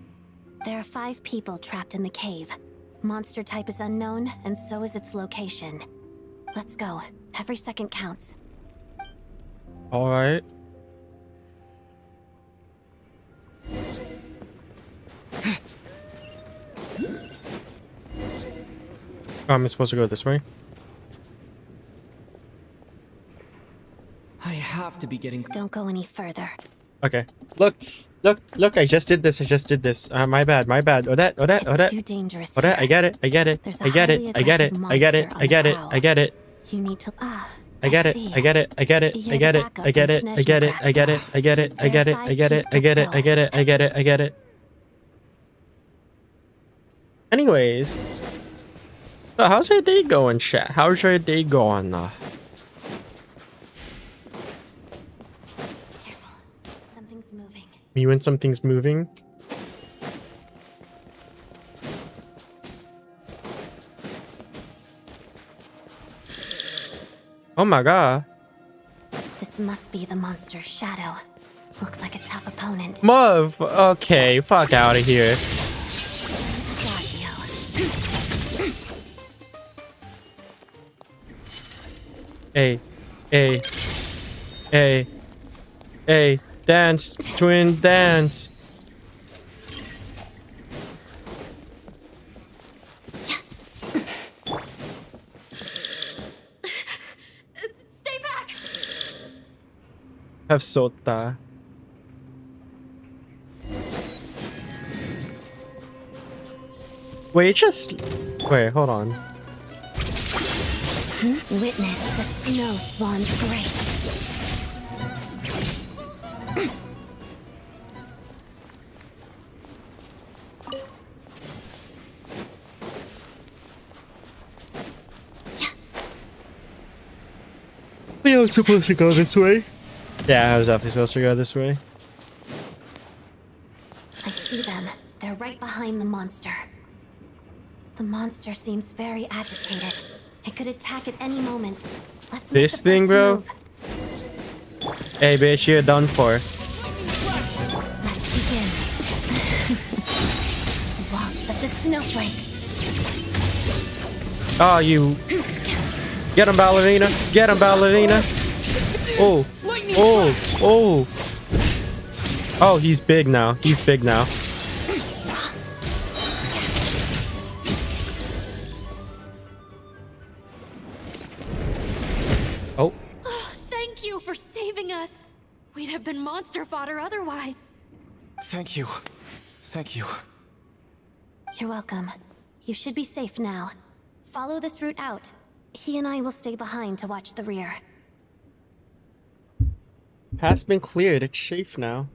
There are 5 people trapped in the cave. Monster type is unknown, and so is its location. Let's go. Every second counts. Alright. Oh, I'm supposed to go this way? I have to be getting... Don't go any further. Okay. Look, I just did this. My bad. Odette. It's too dangerous Odette, here. I get it. There's a highly aggressive monster on the prowl. I get it. You need to... I get it. Anyways. So how's your day going, chat? How's your day going? Something's moving. You and something's moving? Oh my god. This must be the monster's shadow. Looks like a tough opponent. Move! Okay, fuck out of here. Hey, dance, twin, dance. Stay back! Have sota. Wait, hold on. Witness the snow swan's grace. I was supposed to go this way. Yeah, I was definitely supposed to go this way. I see them. They're right behind the monster. The monster seems very agitated. It could attack at any moment. Let's make This the thing, first bro? move. Hey, bitch, you're done for. Let's begin. Waltz of the snowflakes. Oh, you. Get him, ballerina. Get him, ballerina. Oh. Oh, he's big now. Oh. Oh, thank you for saving us. We'd have been monster fodder otherwise. Thank you. You're welcome. You should be safe now. Follow this route out. He and I will stay behind to watch the rear. Path's been cleared. It's safe now.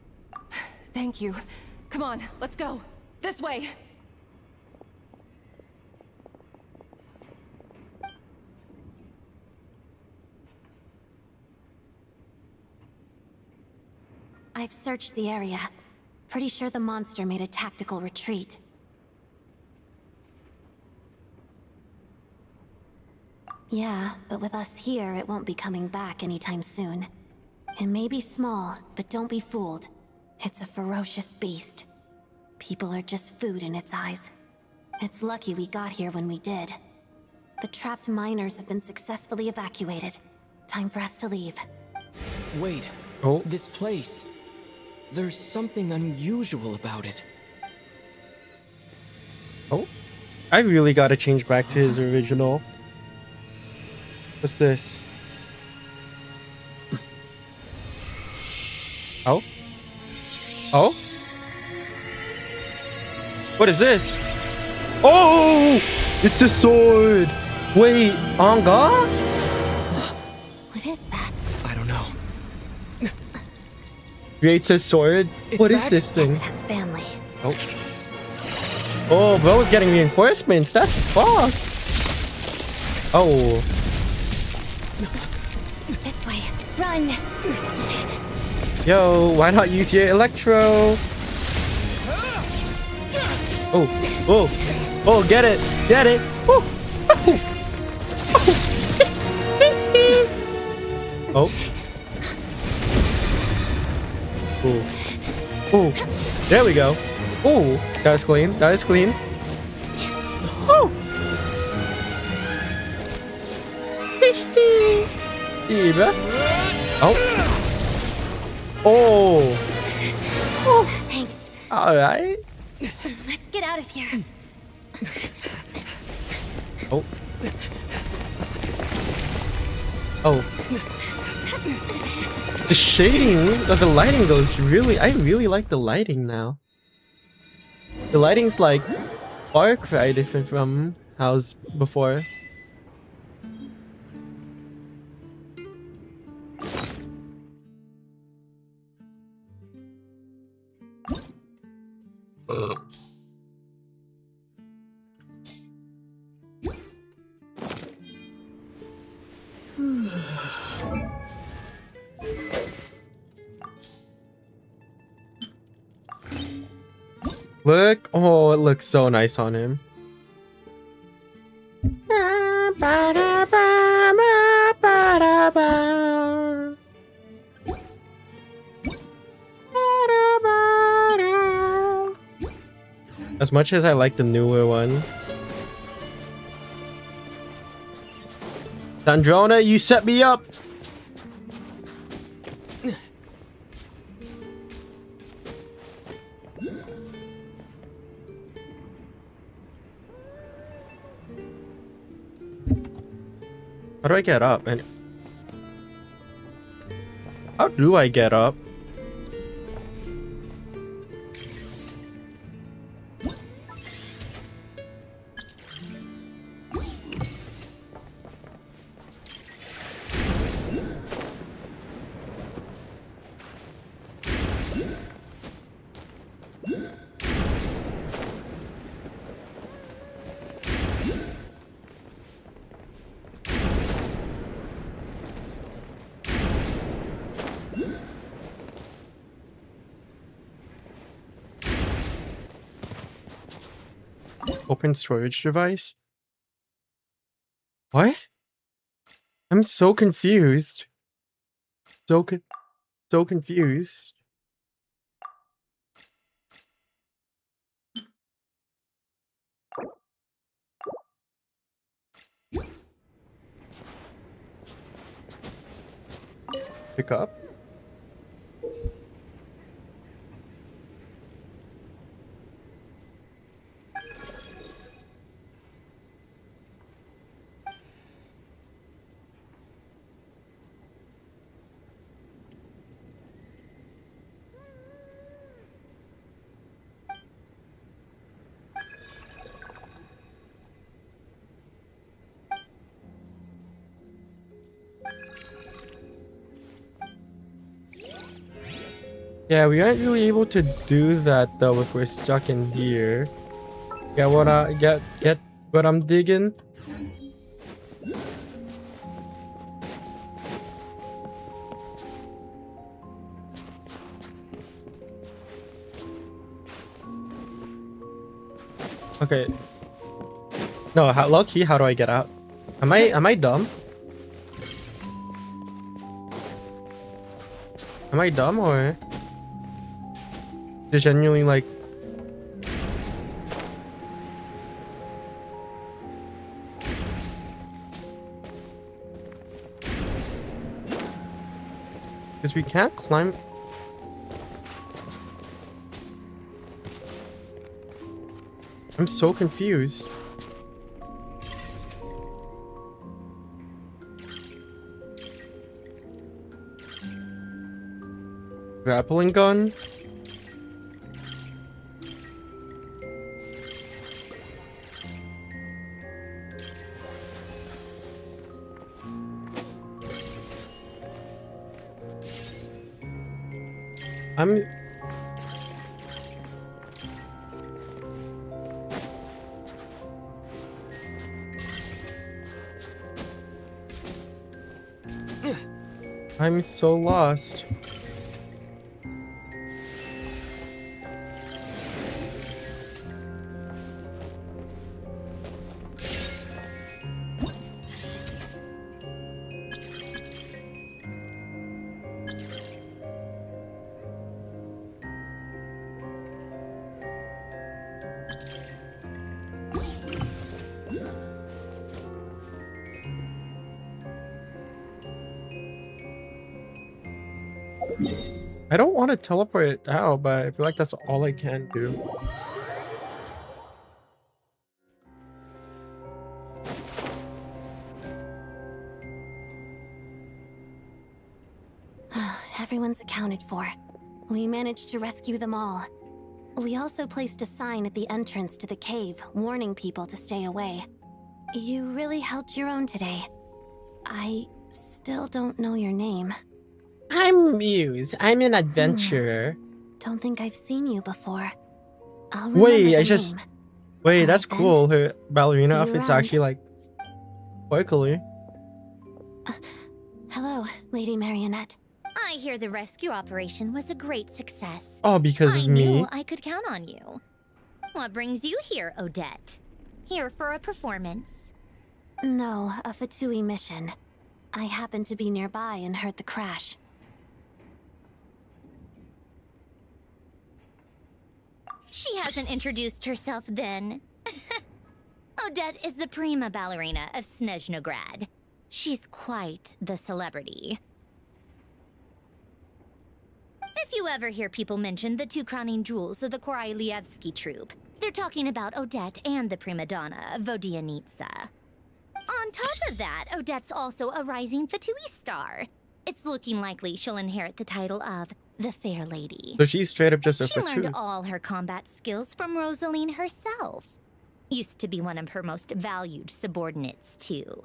Thank you. Come on, let's go. This way. I've searched the area. Pretty sure the monster made a tactical retreat. Yeah, but with us here, it won't be coming back anytime soon. It may be small, but don't be fooled. It's a ferocious beast. People are just food in its eyes. It's lucky we got here when we did. The trapped miners have been successfully evacuated. Time for us to leave. Wait. Oh. This place. There's something unusual about it. Oh. I really gotta change back to his original. What's this? Oh? Oh? What is this? Oh! It's the sword! Wait, Anga? What is that? I don't know. Creates a sword? What is this thing? Yes, it has family. Oh. Oh, bro's getting reinforcements. That's fucked. Oh. This way. Run! Yo, why not use your electro? Oh, oh, oh, get it, get it. Oh. Oh. Oh. Oh. There we go. Oh, that is clean. That is clean. Oh. Oh. Oh. Oh, thanks. All right. Let's get out of here. Oh. Oh. The shading of the lighting goes really... I really like the lighting now. The lighting's like far cry different from how's before. Look, oh, it looks so nice on him. As much as I like the newer one. Sandrona, you set me up! How do I get up? And how do I get up? Open storage device? What? I'm so confused. So confused. Pick up. Yeah, we aren't really able to do that though if we're stuck in here. Get what get what I'm digging? Okay. No, low key, how do I get out? Am I dumb? Am I dumb or is genuinely like Because we can't climb. I'm so confused. Grappling gun? I'm so lost. I don't want to teleport it out, but I feel like that's all I can do. Everyone's accounted for. We managed to rescue them all. We also placed a sign at the entrance to the cave, warning people to stay away. You really held your own today. I still don't know your name. I'm Muse. I'm an adventurer. Don't think I've seen you before. Wait, Wait, that's cool. Her ballerina outfit's actually like quite cool. Hello, Lady Marionette. I hear the rescue operation was a great success. Oh, because of me? I knew I could count on you. What brings you here, Odette? Here for a performance? No, a Fatui mission. I happened to be nearby and heard the crash. She hasn't introduced herself then. Odette is the prima ballerina of Snezhnograd. She's quite the celebrity. If you ever hear people mention the two crowning jewels of the Korailievsky troupe, they're talking about Odette and the prima donna, Vodianitsa. On top of that, Odette's also a rising Fatui star. It's looking likely she'll inherit the title of the Fair Lady. So she's straight up just a She learned Fatui. all her combat skills from Rosaline herself. Used to be one of her most valued subordinates, too.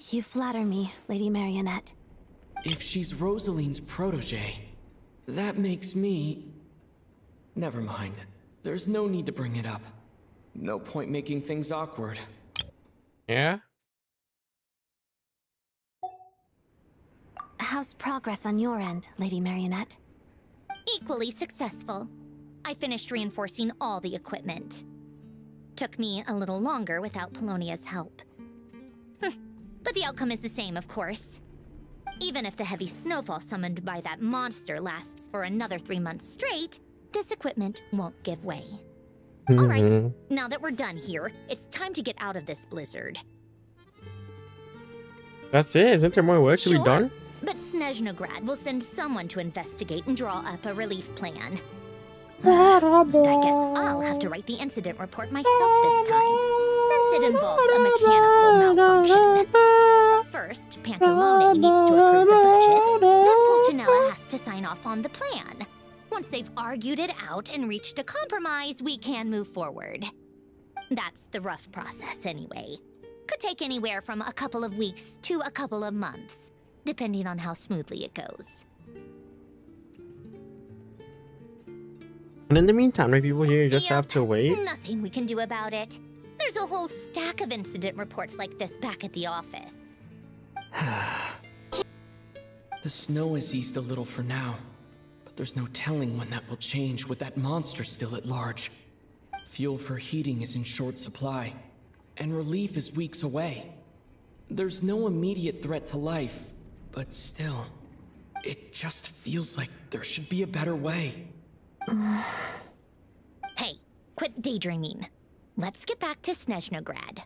You flatter me, Lady Marionette. If she's Rosaline's protege, that makes me... Never mind. There's no need to bring it up. No point making things awkward. Yeah? How's progress on your end, Lady Marionette? Equally successful. I finished reinforcing all the equipment. Took me a little longer without Polonia's help. But the outcome is the same, of course. Even if the heavy snowfall summoned by that monster lasts for another 3 months straight, this equipment won't give way. Alright, now that we're done here, it's time to get out of this blizzard. That's it? Isn't there more work to be done? But Snezhnograd will send someone to investigate and draw up a relief plan. I guess I'll have to write the incident report myself this time, since it involves a mechanical malfunction. First, Pantalone needs to approve the budget, then Pulcinella has to sign off on the plan. Once they've argued it out and reached a compromise, we can move forward. That's the rough process anyway. Could take anywhere from a couple of weeks to a couple of months, depending on how smoothly it goes. And in the meantime, the people here just have to wait. Nothing we can do about it. There's a whole stack of incident reports like this back at the office. The snow has eased a little for now, but there's no telling when that will change with that monster still at large. Fuel for heating is in short supply, and relief is weeks away. There's no immediate threat to life, but still, it just feels like there should be a better way. Hey, quit daydreaming. Let's get back to Snezhnograd.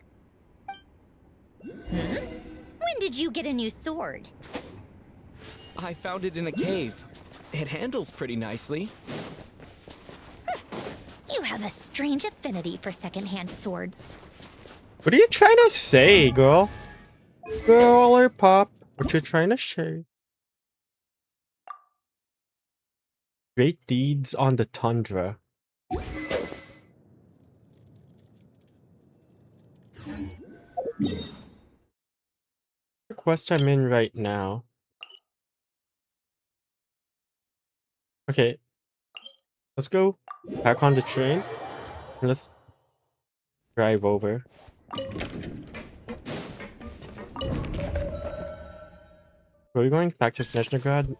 When did you get a new sword? I found it in a cave. It handles pretty nicely. You have a strange affinity for secondhand swords. What are you trying to say, girl? Girl or pop? What you trying to say? Great deeds on the tundra. The quest I'm in right now. Okay, let's go back on the train and let's drive over. Are we going back to Snezhnograd?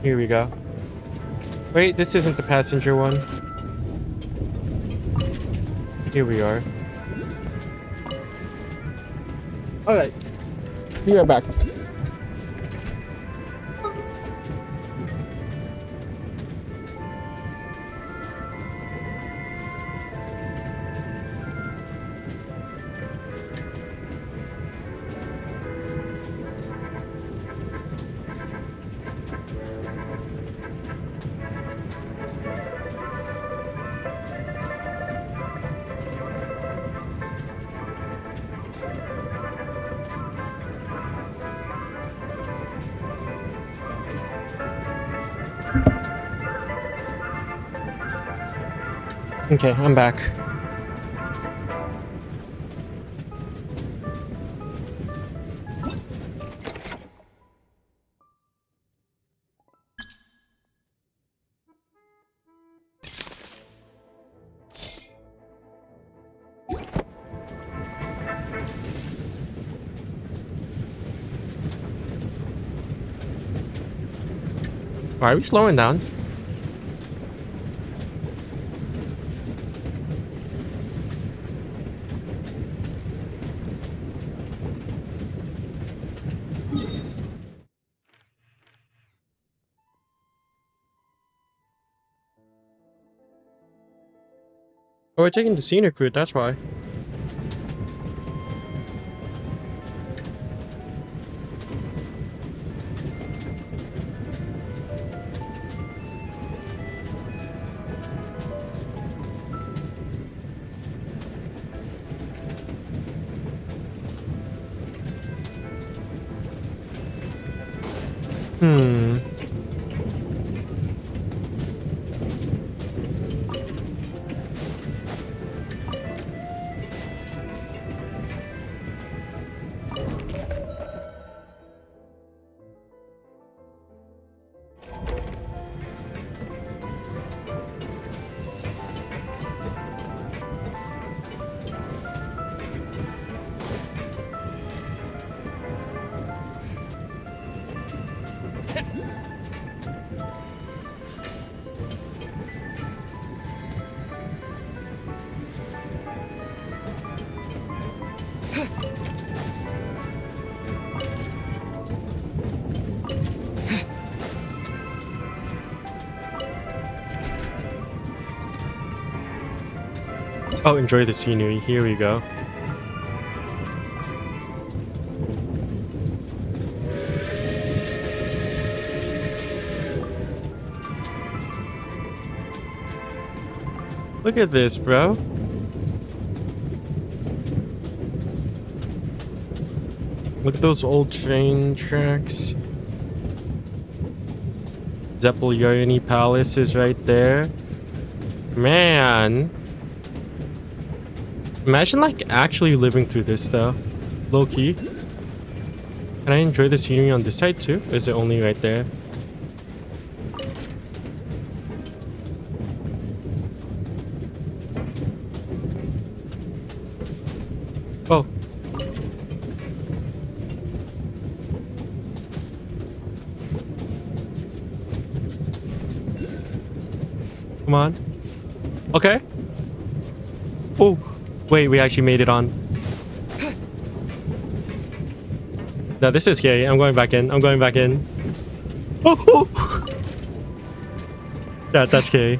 Here we go. Wait, this isn't the passenger one. Here we are. Alright. We are back. Okay, I'm back. Why are we slowing down? Oh, we're taking the scenic route, that's why. Oh, enjoy the scenery. Here we go. Look at this, bro. Look at those old train tracks. Zeppeljärni Palace is right there. Man. Imagine like actually living through this though. Low key. Can I enjoy the scenery on this side too? Or is it only right there? Oh. Come on. Okay. Oh. Wait, we actually made it on. No, this is scary. I'm going back in. I'm going back in. Oh, oh. That's scary.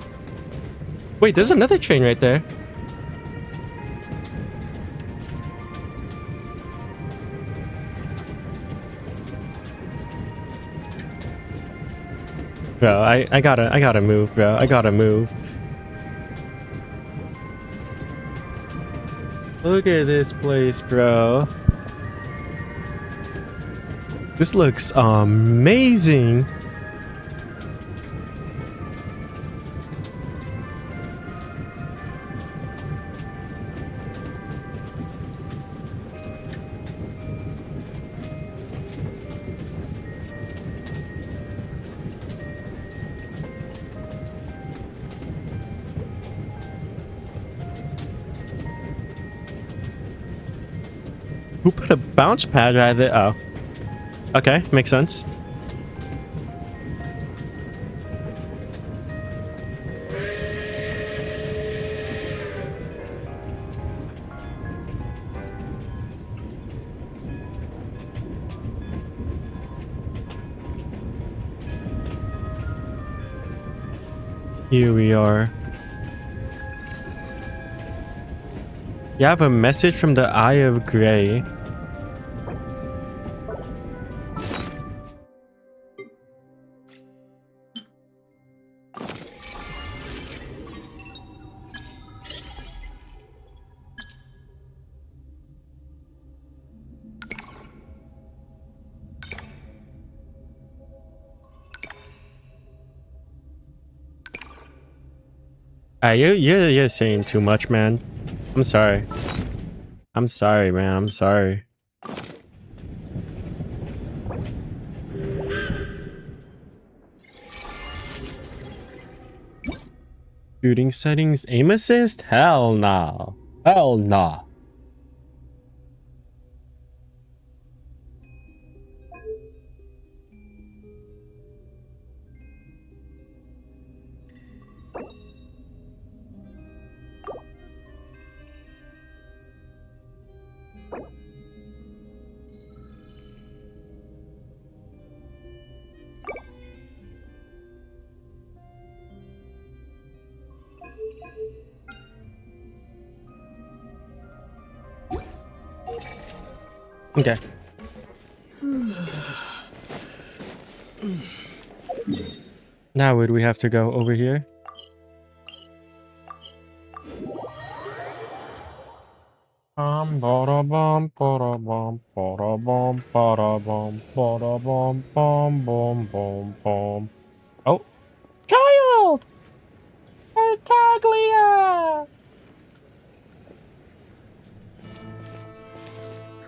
Wait, there's another train right there. Bro, I gotta move, bro. I gotta move. Look at this place, bro. This looks amazing. Who put a bounce pad right there? Oh. Okay, makes sense. Here we are. You have a message from the Eye of Grey. You're saying too much, man. I'm sorry. I'm sorry, man. I'm sorry. Shooting settings, aim assist? Hell nah. Hell nah. Okay. Now where do we have to go? Over here? Oh, child! Tartaglia!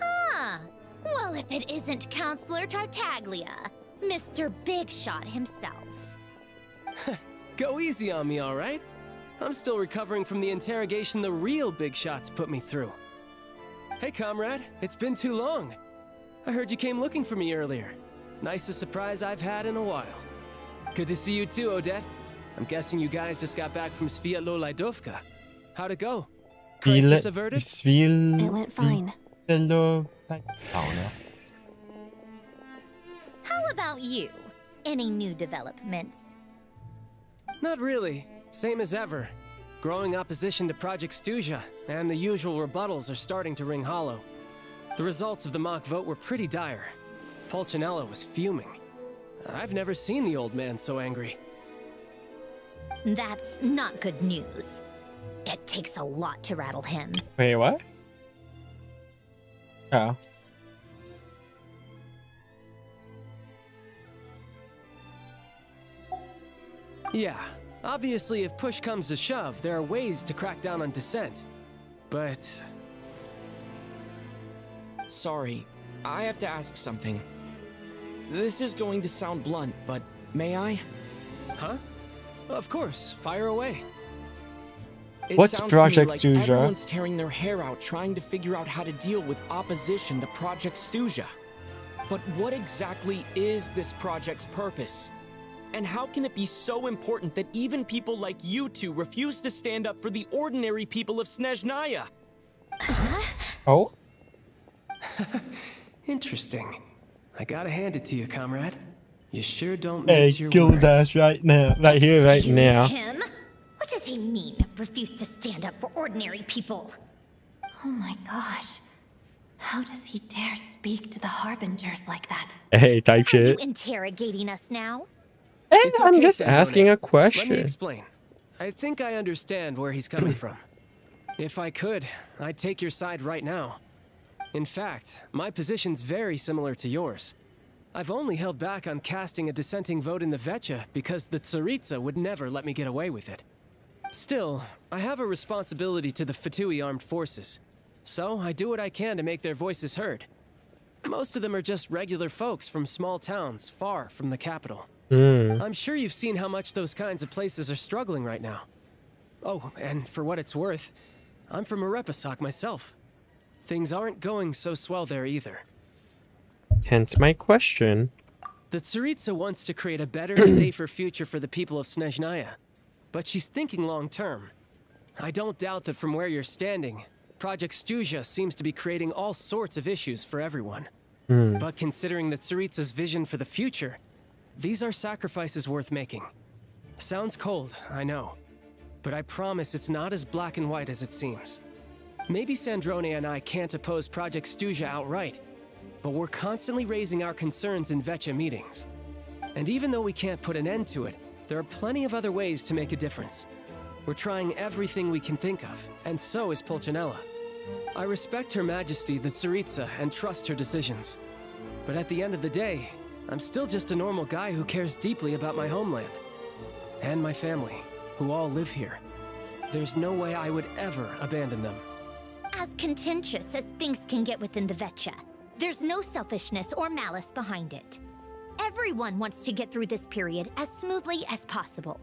Huh. Well, if it isn't Counselor Tartaglia, Mr. Big Shot himself. Go easy on me, all right? I'm still recovering from the interrogation the real Big Shots put me through. Hey, comrade, it's been too long. I heard you came looking for me earlier. Nicest surprise I've had in a while. Good to see you too, Odette. I'm guessing you guys just got back from Sviatlo Lajdovka. How'd it go? Crisis averted? It went fine. Hello. How about you? Any new developments? Not really. Same as ever. Growing opposition to Project Stuja, and the usual rebuttals are starting to ring hollow. The results of the mock vote were pretty dire. Pulcinella was fuming. I've never seen the old man so angry. That's not good news. It takes a lot to rattle him. Wait, what? Oh. Yeah, obviously if push comes to shove, there are ways to crack down on dissent. But... Sorry, I have to ask something. This is going to sound blunt, but may I? Huh? Of course, fire away. It What's sounds Project to me like Stuja? everyone's tearing their hair out trying to figure out how to deal with opposition to Project Stuja. But what exactly is this project's purpose? And how can it be so important that even people like you two refuse to stand up for the ordinary people of Snezhnaya? Oh? Interesting. I gotta hand it to you, comrade. You sure don't Hey, mince your kill his words. ass right now. Right here, right Excuse now. him? What does he mean, refuse to stand up for ordinary people? Oh my gosh. How does he dare speak to the Harbingers like that? Hey, type Are you shit. interrogating us now? It's okay, I'm just Sandrone. asking a Let me question. explain. I think I understand where he's coming from. If I could, I'd take your side right now. In fact, my position's very similar to yours. I've only held back on casting a dissenting vote in the Vetcha because the Tsaritsa would never let me get away with it. Still, I have a responsibility to the Fatui armed forces, so I do what I can to make their voices heard. Most of them are just regular folks from small towns far from the capital. I'm sure you've seen how much those kinds of places are struggling right now. Oh, and for what it's worth, I'm from Marepasak myself. Things aren't going so swell there either. Hence my question. The Tsaritsa wants to create a better, safer future for the people of Snezhnaya, but she's thinking long term. I don't doubt that from where you're standing, Project Stuzha seems to be creating all sorts of issues for everyone. But considering the Tsaritsa's vision for the future, these are sacrifices worth making. Sounds cold, I know, but I promise it's not as black and white as it seems. Maybe Sandrone and I can't oppose Project Stuzha outright, but we're constantly raising our concerns in Vetcha meetings. And even though we can't put an end to it, there are plenty of other ways to make a difference. We're trying everything we can think of, and so is Pulcinella. I respect Her Majesty, the Tsaritsa, and trust her decisions. But at the end of the day, I'm still just a normal guy who cares deeply about my homeland. And my family, who all live here. There's no way I would ever abandon them. As contentious as things can get within the Vetcha, there's no selfishness or malice behind it. Everyone wants to get through this period as smoothly as possible.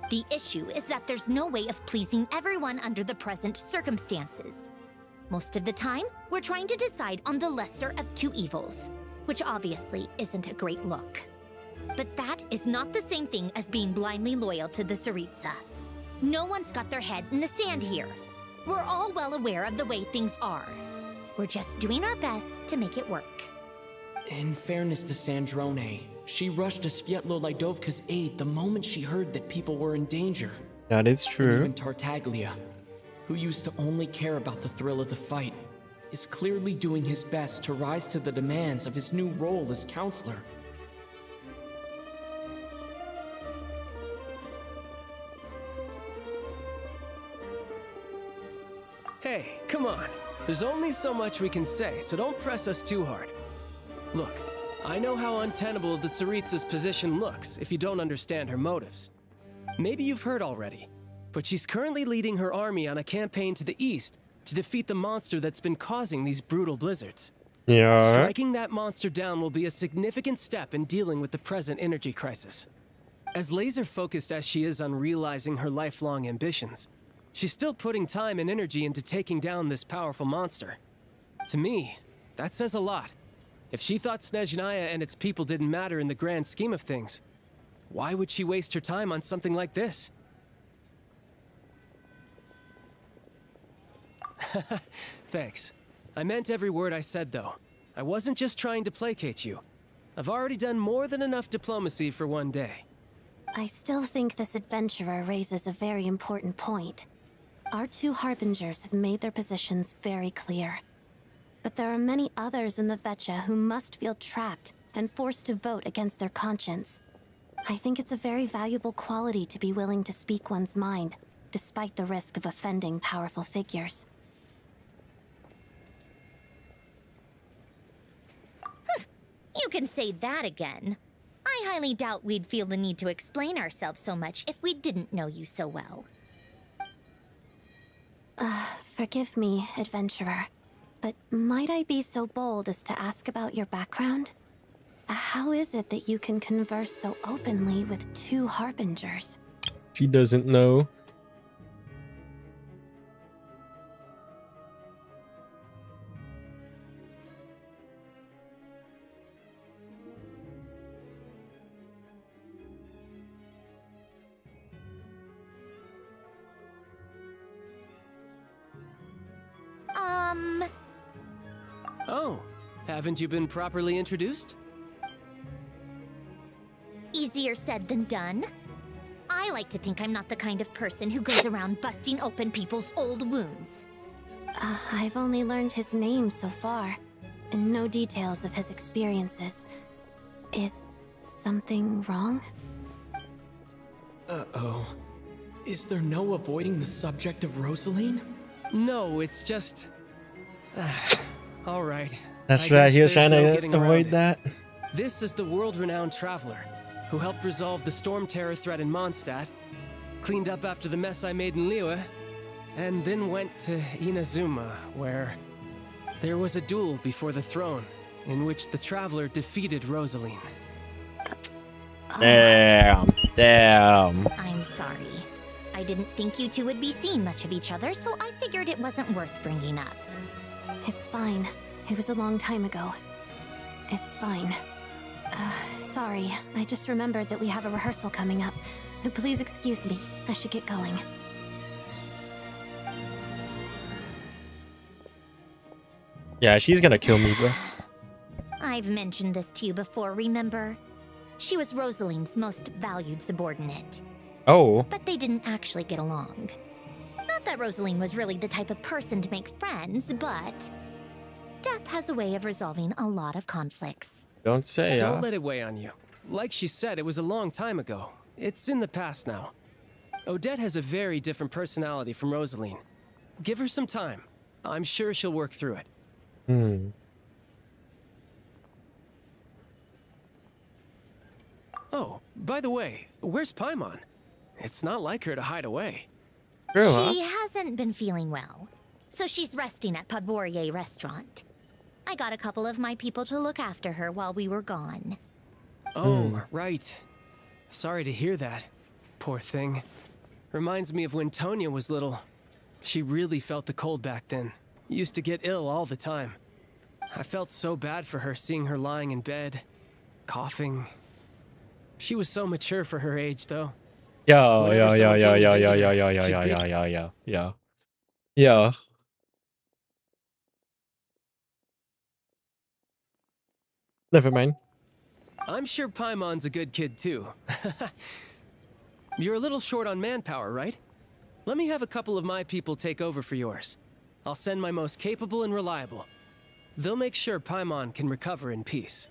The issue is that there's no way of pleasing everyone under the present circumstances. Most of the time, we're trying to decide on the lesser of two evils, which obviously isn't a great look. But that is not the same thing as being blindly loyal to the Tsaritsa. No one's got their head in the sand here. We're all well aware of the way things are. We're just doing our best to make it work. In fairness to Sandrone, she rushed to Svietlo Lidovka's aid the moment she heard that people were in danger. That is And true. even Tartaglia, who used to only care about the thrill of the fight, is clearly doing his best to rise to the demands of his new role as counselor. Hey, come on. There's only so much we can say, so don't press us too hard. Look, I know how untenable the Tsaritsa's position looks if you don't understand her motives. Maybe you've heard already, but she's currently leading her army on a campaign to the east to defeat the monster that's been causing these brutal blizzards. Yeah. Striking that monster down will be a significant step in dealing with the present energy crisis. As laser-focused as she is on realizing her lifelong ambitions, she's still putting time and energy into taking down this powerful monster. To me, that says a lot. If she thought Snezhnaya and its people didn't matter in the grand scheme of things, why would she waste her time on something like this? Thanks. I meant every word I said, though. I wasn't just trying to placate you. I've already done more than enough diplomacy for one day. I still think this adventurer raises a very important point. Our two harbingers have made their positions very clear. But there are many others in the Vetcha who must feel trapped and forced to vote against their conscience. I think it's a very valuable quality to be willing to speak one's mind, despite the risk of offending powerful figures. You can say that again. I highly doubt we'd feel the need to explain ourselves so much if we didn't know you so well. Forgive me, adventurer, but might I be so bold as to ask about your background? How is it that you can converse so openly with two harbingers? She doesn't know. Oh, haven't you been properly introduced? Easier said than done. I like to think I'm not the kind of person who goes around busting open people's old wounds. I've only learned his name so far, and no details of his experiences. Is something wrong? Uh-oh. Is there no avoiding the subject of Rosaline? No, it's just... all right. That's I right, guess he was there's trying no to getting around avoid it. that. This is the world-renowned traveler who helped resolve the storm terror threat in Mondstadt, cleaned up after the mess I made in Liyue, and then went to Inazuma, where there was a duel before the throne in which the traveler defeated Rosaline. Damn. I'm sorry. I didn't think you two would be seeing much of each other, so I figured it wasn't worth bringing up. It's fine. It was a long time ago. It's fine. Sorry. I just remembered that we have a rehearsal coming up. Please excuse me. I should get going. Yeah, she's gonna kill me, bro. I've mentioned this to you before, remember? She was Rosaline's most valued subordinate. Oh. But they didn't actually get along. Not that Rosaline was really the type of person to make friends, but death has a way of resolving a lot of conflicts. Don't say, Don't let it weigh on you. Like she said, it was a long time ago. It's in the past now. Odette has a very different personality from Rosaline. Give her some time. I'm sure she'll work through it. Oh, by the way, where's Paimon? It's not like her to hide away. She hasn't been feeling well, so she's resting at Podvorier restaurant. I got a couple of my people to look after her while we were gone. Oh, right. Sorry to hear that. Poor thing. Reminds me of when Tonya was little. She really felt the cold back then. Used to get ill all the time. I felt so bad for her seeing her lying in bed, coughing. She was so mature for her age, though. Yeah. Never mind. I'm sure Paimon's a good kid, too. You're a little short on manpower, right? Let me have a couple of my people take over for yours. I'll send my most capable and reliable. They'll make sure Paimon can recover in peace.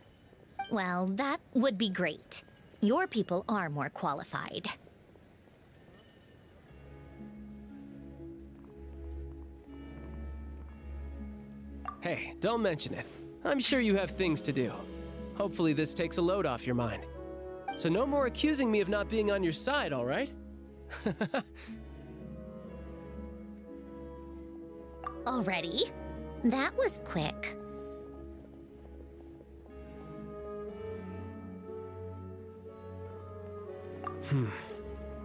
Well, that would be great. Your people are more qualified. Hey, don't mention it. I'm sure you have things to do. Hopefully this takes a load off your mind. So no more accusing me of not being on your side, all right? Already? That was quick.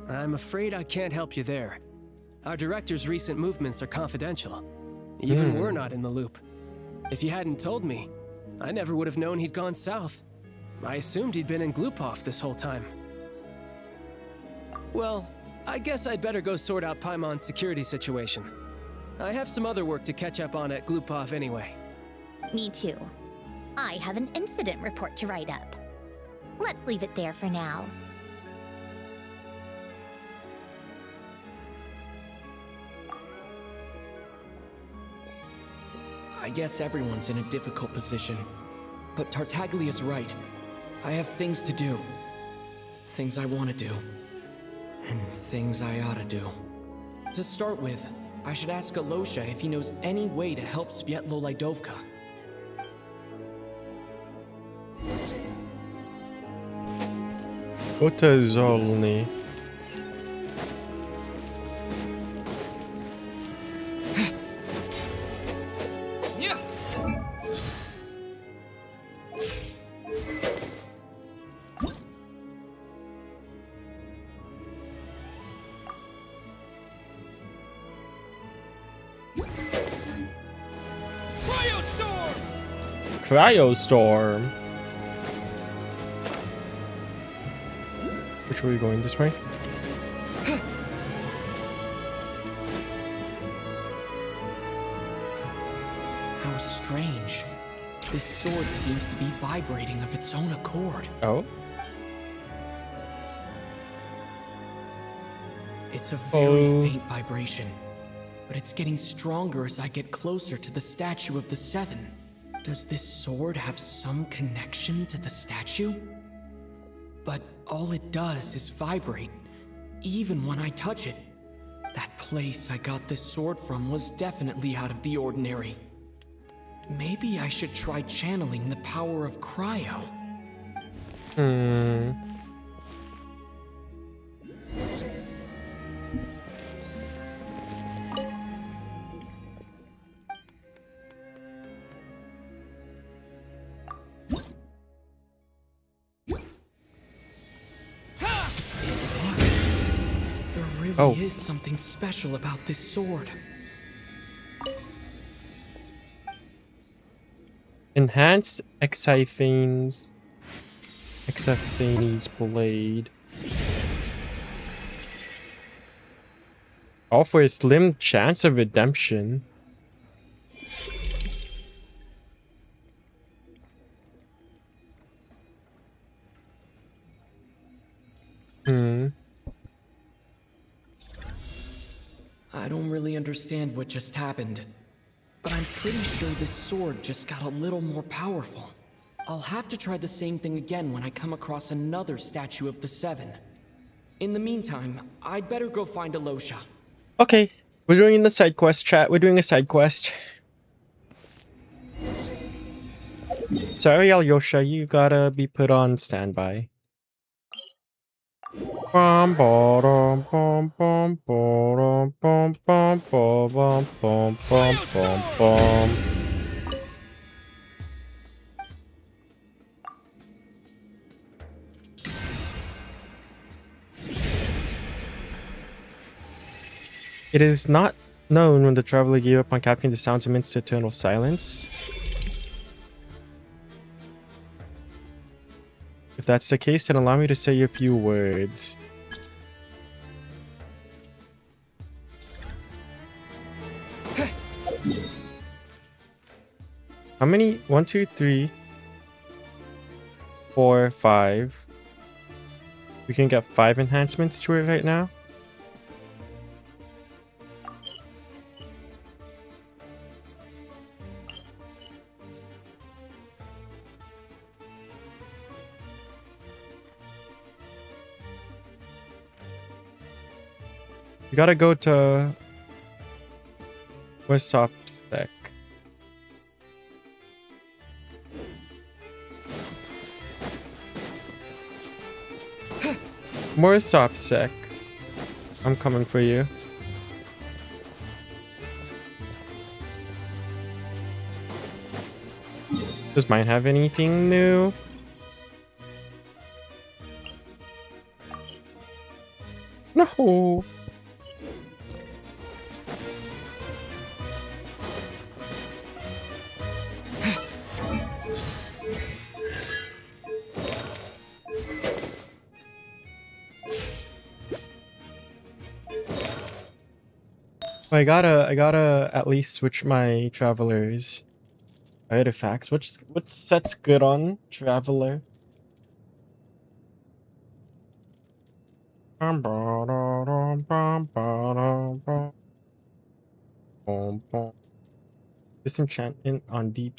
I'm afraid I can't help you there. Our director's recent movements are confidential. Even we're not in the loop. If you hadn't told me, I never would have known he'd gone south. I assumed he'd been in Glupov this whole time. Well, I guess I'd better go sort out Paimon's security situation. I have some other work to catch up on at Glupov anyway. Me too. I have an incident report to write up. Let's leave it there for now. I guess everyone's in a difficult position. But Tartaglia's right. I have things to do. Things I want to do. And things I ought to do. To start with, I should ask Alosha if he knows any way to help Svietlo Lydovka. Kotazolny. Cryostorm. Which way are we going? This way? How strange. This sword seems to be vibrating of its own accord. Oh? It's a very faint vibration, but it's getting stronger as I get closer to the statue of the Seven. Does this sword have some connection to the statue? But all it does is vibrate, even when I touch it. That place I got this sword from was definitely out of the ordinary. Maybe I should try channeling the power of cryo. There really is something special about this sword. Enhanced Exiphanes blade. All for a slim chance of redemption. I don't really understand what just happened, but I'm pretty sure this sword just got a little more powerful. I'll have to try the same thing again when I come across another statue of the Seven. In the meantime, I'd better go find Alosha. Okay, we're doing the side quest, chat. We're doing a side quest. Sorry, Alyosha, you gotta be put on standby. Bum bum bum bum bum bum bum bum bum bum bum. It is not known when the traveler gave up on capturing the sounds amidst eternal silence. If that's the case, then allow me to say a few words. How many? 1, 2, 3, 4, 5. We can get 5 enhancements to it right now. You gotta go to Westopstek. More Sopsec. I'm coming for you. Does mine have anything new? No. I gotta at least switch my travelers artifacts. What set's good on traveler? Disenchantment on deep.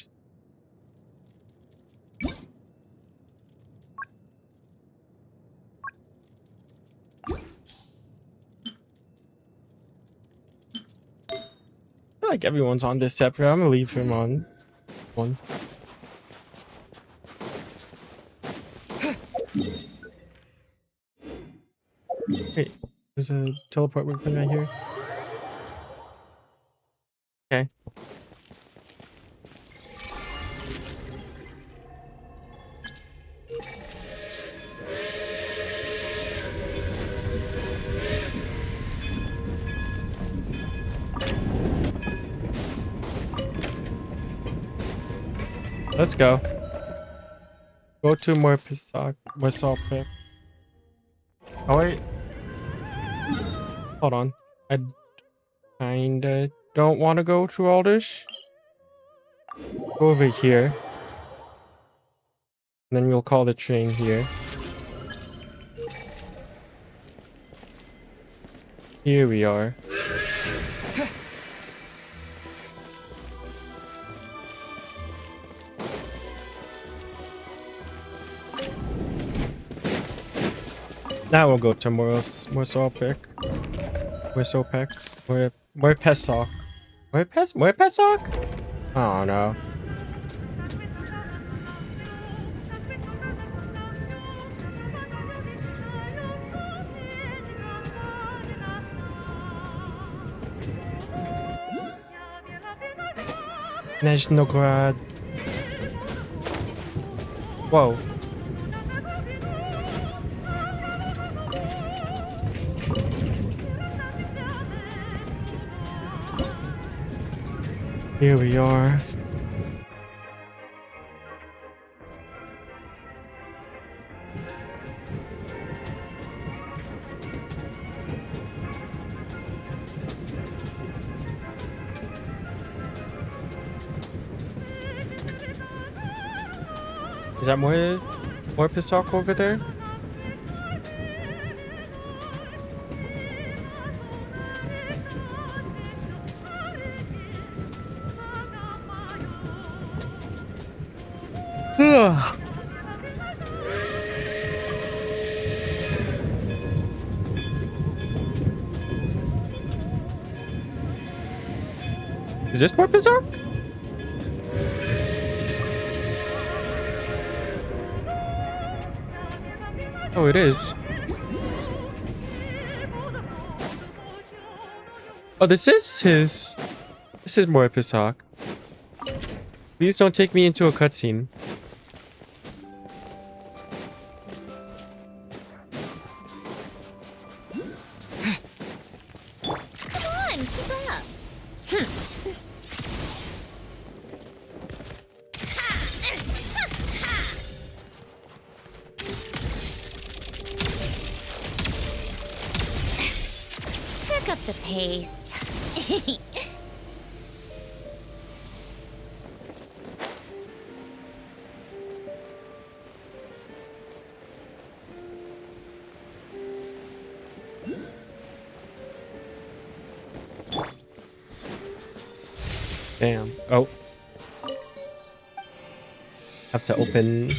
I feel like everyone's on this separate. I'm gonna leave him on one. Wait, there's a teleport weapon right here. Okay. Let's go. Go to more Sopsec. Oh wait. Hold on. I kinda don't want to go through all this. Go over here. And then we'll call the train here. Here we are. Now we'll go to Morsopek. More Pesok. More Pesok? I don't know. Nezhnograd. Whoa. Here we are. Is that more Pesok over there? Is this more Pesok? Oh, it is. Oh, this is his. This is more Pesok. Please don't take me into a cutscene. Come on, keep up. Pick up the pace. Damn. Oh. Have to open.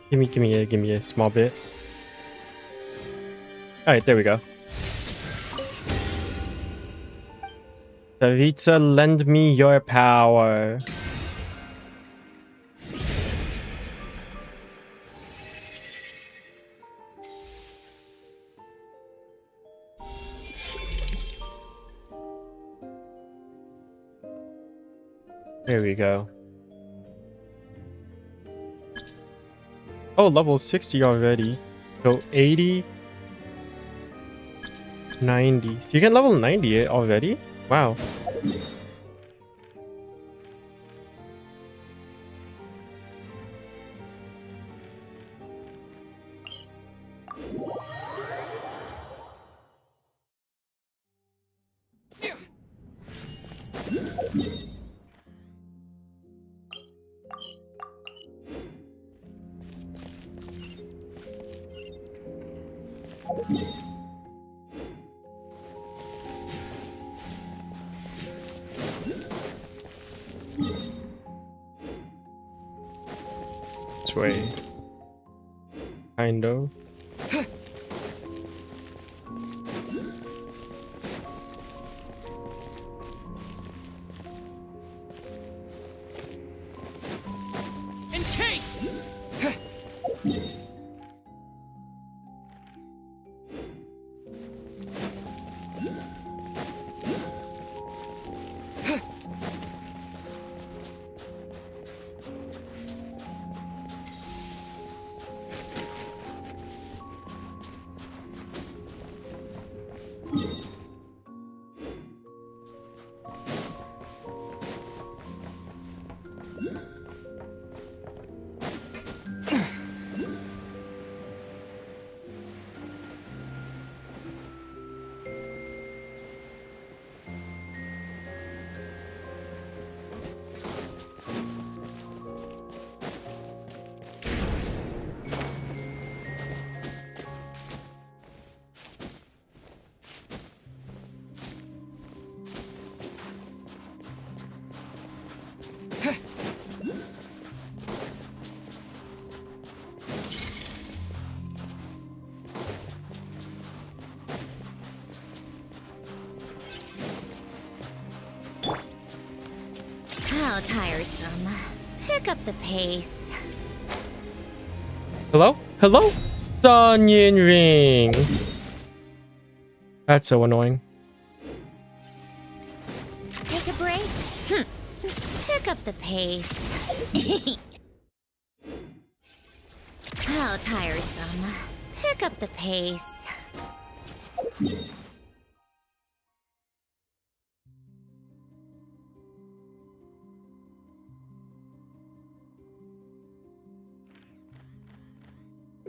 Give me a small bit. All right, there we go. Tsaritsa, lend me your power. There we go. Oh, level 60 already. So 80, 90. So you can level 90 already? Wow. This way. Kind of. How tiresome. Pick up the pace. Hello? Hello? Onion ring. That's so annoying. Take a break? Pick up the pace. How tiresome. Pick up the pace.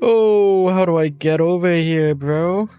Oh, how do I get over here, bro?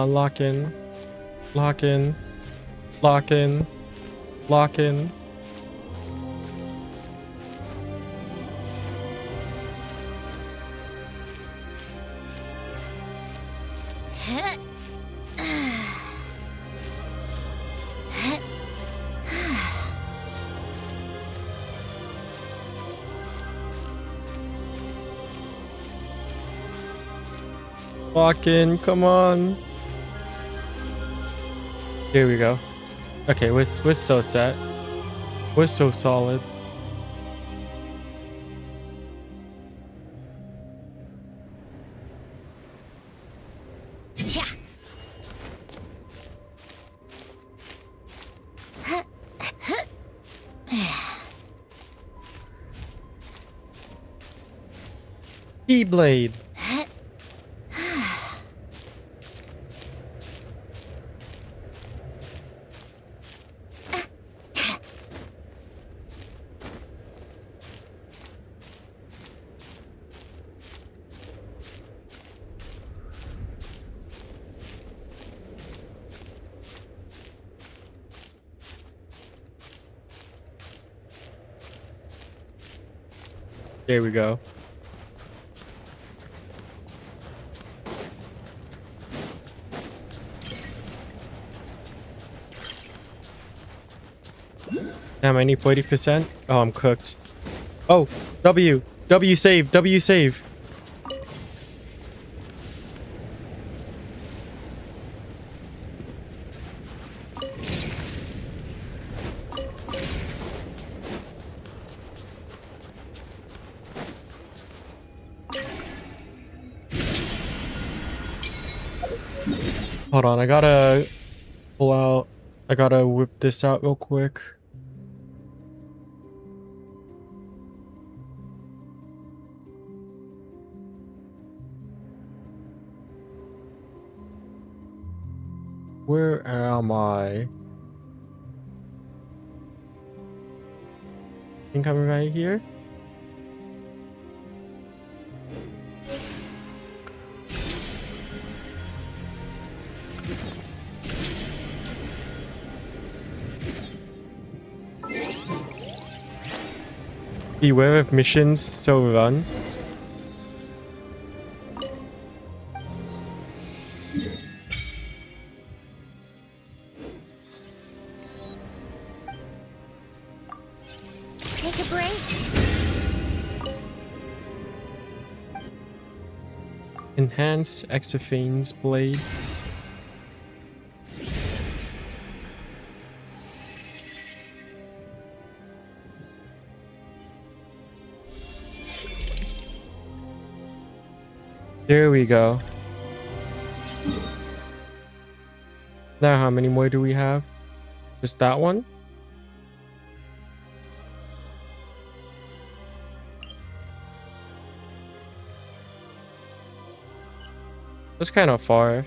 Lock in. Lock in. Lock in. Lock in. Lock in, come on. Here we go. Okay, we're so set. We're so solid. Keyblade. There we go. Damn, I need 40%. Oh, I'm cooked. Oh, W. W save. W save. Hold on, I gotta pull out. I gotta whip this out real quick. Where am I? I think I'm right here. Beware of missions, so run. Take a break? Enhance Exophane's blade. There we go. Now how many more do we have? Just that one? That's kind of far.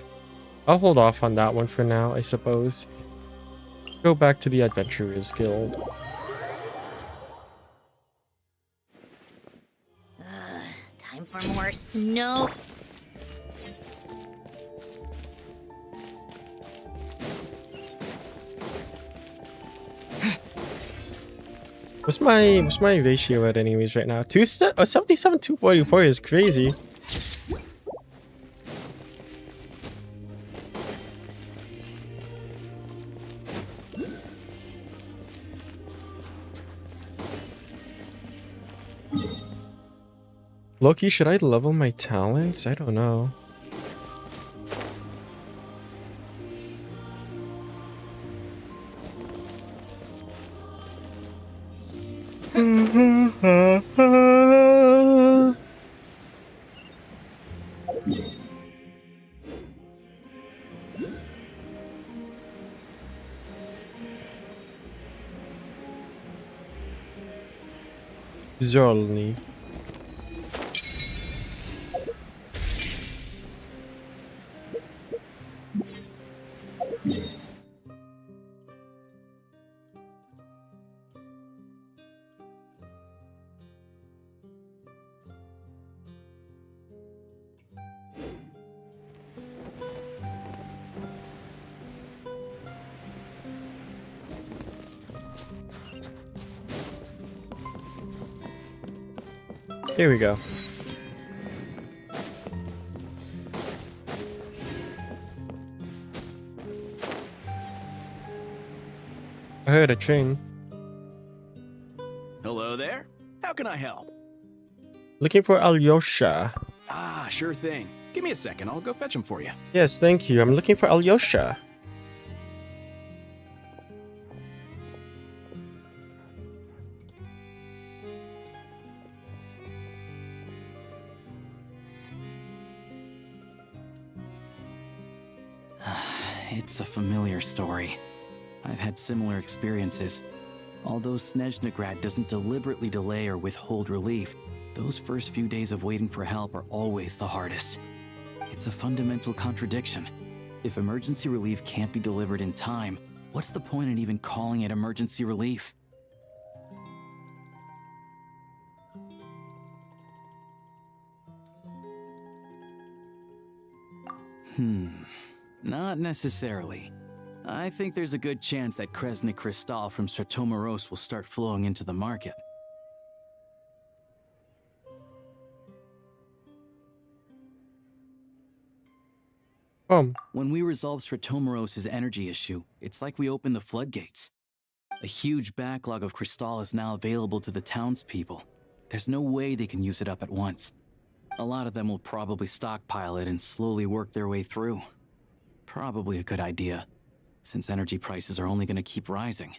I'll hold off on that one for now, I suppose. Go back to the Adventurers Guild. Time for more snow. What's my ratio at anyways right now? 77 244 is crazy. Loki, should I level my talents? I don't know. Zolny. Here we go. I heard a train. Hello there. How can I help? Looking for Alyosha. Ah, sure thing. Give me a second. I'll go fetch him for you. Yes, thank you. I'm looking for Alyosha. It's a familiar story. I've had similar experiences. Although Snezhnegrad doesn't deliberately delay or withhold relief, those first few days of waiting for help are always the hardest. It's a fundamental contradiction. If emergency relief can't be delivered in time, what's the point in even calling it emergency relief? Not necessarily. I think there's a good chance that Kresny Kristall from Stratomoros will start flowing into the market. When we resolve Stratomoros' energy issue, it's like we open the floodgates. A huge backlog of Kristall is now available to the townspeople. There's no way they can use it up at once. A lot of them will probably stockpile it and slowly work their way through. Probably a good idea, since energy prices are only going to keep rising.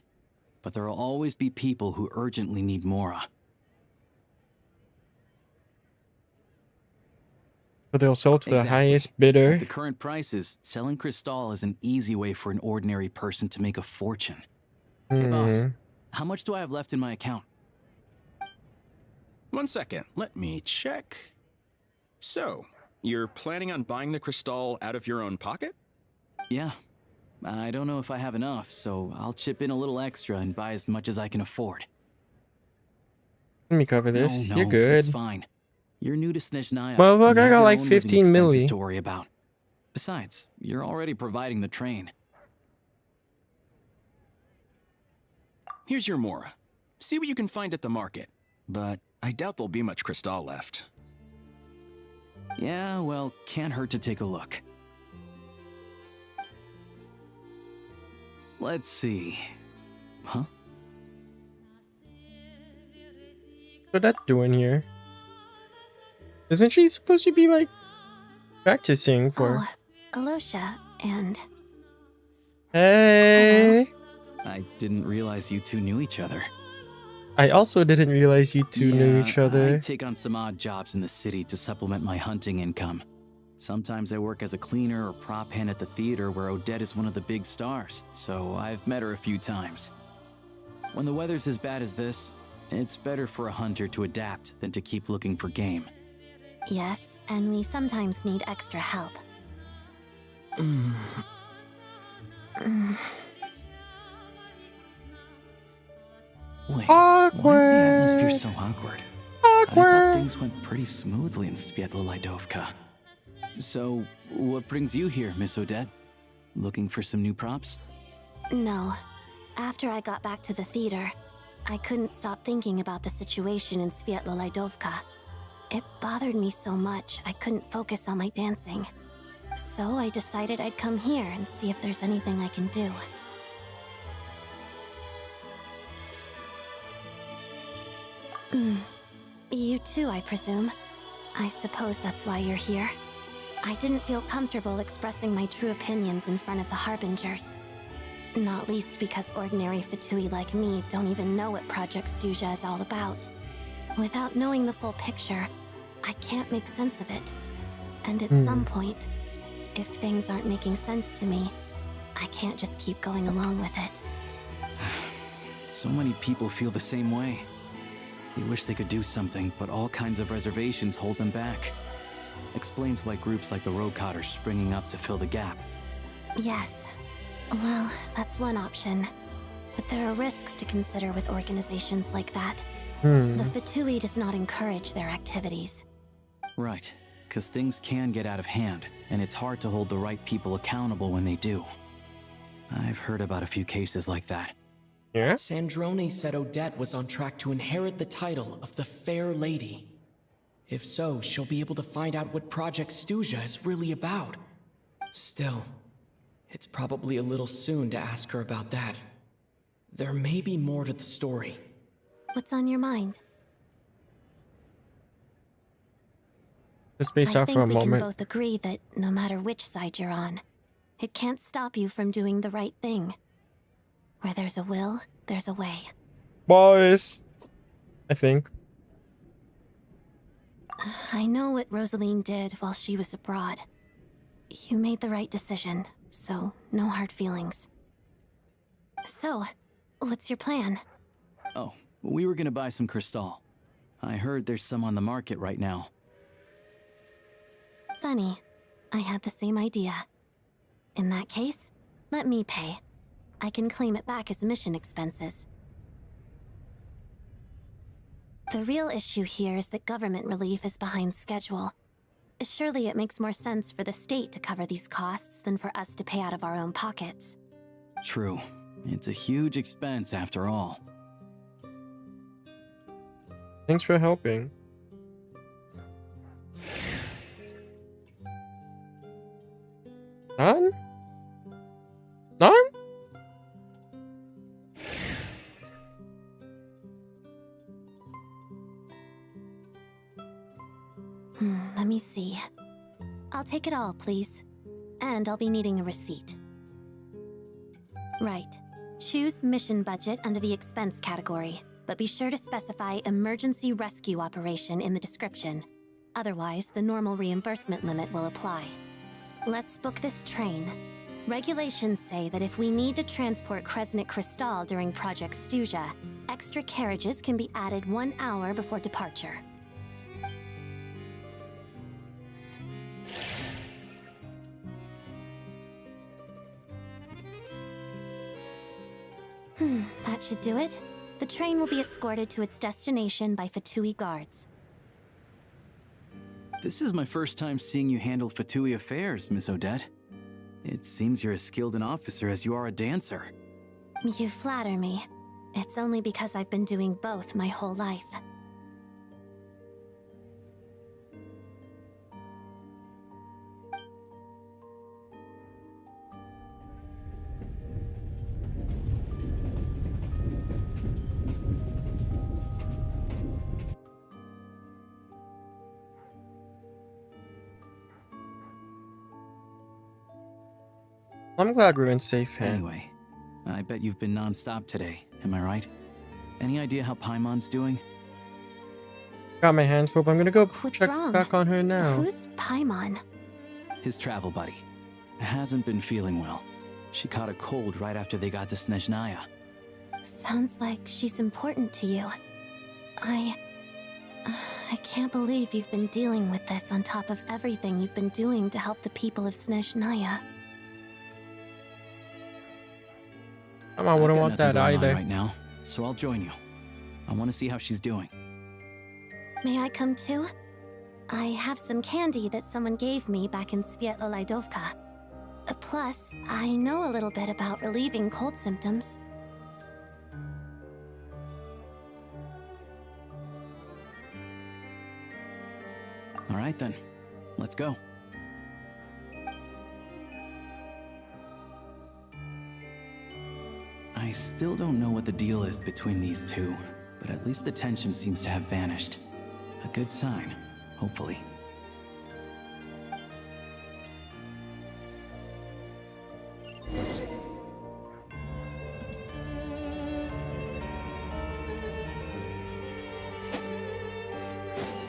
But there will always be people who urgently need Mora. But they'll sell to the highest bidder. At the current prices, selling Kristall is an easy way for an ordinary person to make a fortune. Hey boss, how much do I have left in my account? 1 second, let me check. So, you're planning on buying the Kristall out of your own pocket? Yeah. I don't know if I have enough, so I'll chip in a little extra and buy as much as I can afford. Let me cover this. No, You're good. It's fine. You're new to Snezhnaya. Well, look, and I you got have like your own living 15 expenses milli. to worry about. Besides, you're already providing the train. Here's your Mora. See what you can find at the market. But I doubt there'll be much Kristall left. Yeah, well, can't hurt to take a look. Let's see. Huh? What's that doing here? Isn't she supposed to be like practicing for? Oh, Alyosha and... Hey! I didn't realize you two knew each other. I also didn't realize you two knew each other. I take on some odd jobs in the city to supplement my hunting income. Sometimes I work as a cleaner or prop hand at the theater where Odette is one of the big stars, so I've met her a few times. When the weather's as bad as this, it's better for a hunter to adapt than to keep looking for game. Yes, and we sometimes need extra help. Wait, Awkward. why is the atmosphere so awkward? I Awkward. thought things went pretty smoothly in Svietlolaidovka. So, what brings you here, Miss Odette? Looking for some new props? No. After I got back to the theater, I couldn't stop thinking about the situation in Svietlolaidovka. It bothered me so much I couldn't focus on my dancing. So I decided I'd come here and see if there's anything I can do. You too, I presume. I suppose that's why you're here. I didn't feel comfortable expressing my true opinions in front of the Harbingers. Not least because ordinary Fatui like me don't even know what Project Stuja is all about. Without knowing the full picture, I can't make sense of it. And at some point, if things aren't making sense to me, I can't just keep going along with it. So many people feel the same way. They wish they could do something, but all kinds of reservations hold them back. Explains why groups like the Rokot are springing up to fill the gap. Yes. Well, that's one option. But there are risks to consider with organizations like that. The Fatui does not encourage their activities. Right, because things can get out of hand, and it's hard to hold the right people accountable when they do. I've heard about a few cases like that. Yeah? Sandrone said Odette was on track to inherit the title of the Fair Lady. If so, she'll be able to find out what Project Stuja is really about. Still, it's probably a little soon to ask her about that. There may be more to the story. What's on your mind? Just space I out think for a we can moment. both agree that no matter which side you're on, it can't stop you from doing the right thing. Where there's a will, there's a way. Boys, I think. I know what Rosaline did while she was abroad. You made the right decision, so no hard feelings. So, what's your plan? Oh, we were gonna buy some Cristal. I heard there's some on the market right now. Funny. I had the same idea. In that case, let me pay. I can claim it back as mission expenses. The real issue here is that government relief is behind schedule. Surely it makes more sense for the state to cover these costs than for us to pay out of our own pockets. True. It's a huge expense after all. Thanks for helping. None? None? Let me see. I'll take it all, please. And I'll be needing a receipt. Right. Choose mission budget under the expense category, but be sure to specify emergency rescue operation in the description. Otherwise, the normal reimbursement limit will apply. Let's book this train. Regulations say that if we need to transport Kresnik Cristal during Project Stuja, extra carriages can be added 1 hour before departure. That should do it. The train will be escorted to its destination by Fatui guards. This is my first time seeing you handle Fatui affairs, Miss Odette. It seems you're as skilled an officer as you are a dancer. You flatter me. It's only because I've been doing both my whole life. I'm glad we're in safe hands. Anyway, I bet you've been non-stop today, am I right? Any idea how Paimon's doing? Got my hands full, but I'm gonna go What's check wrong? back on her now. Who's Paimon? His travel buddy. Hasn't been feeling well. She caught a cold right after they got to Snezhnaya. Sounds like she's important to you. I can't believe you've been dealing with this on top of everything you've been doing to help the people of Snezhnaya. I wouldn't I've got want that nothing going on either. right now, so I'll join you. I want to see how she's doing. May I come too? I have some candy that someone gave me back in Svietlo-Lidovka. Plus, I know a little bit about relieving cold symptoms. All right then, let's go. I still don't know what the deal is between these two, but at least the tension seems to have vanished. A good sign, hopefully.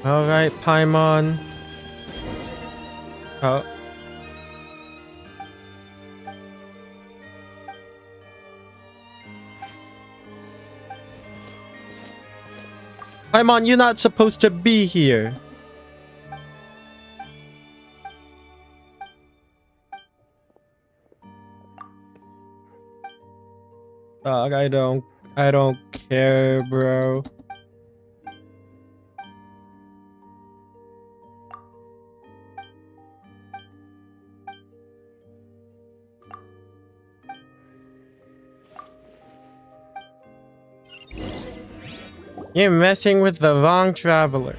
All right, Paimon. Oh. Paimon, you're not supposed to be here. Dog, I don't care, bro. You're messing with the wrong traveler.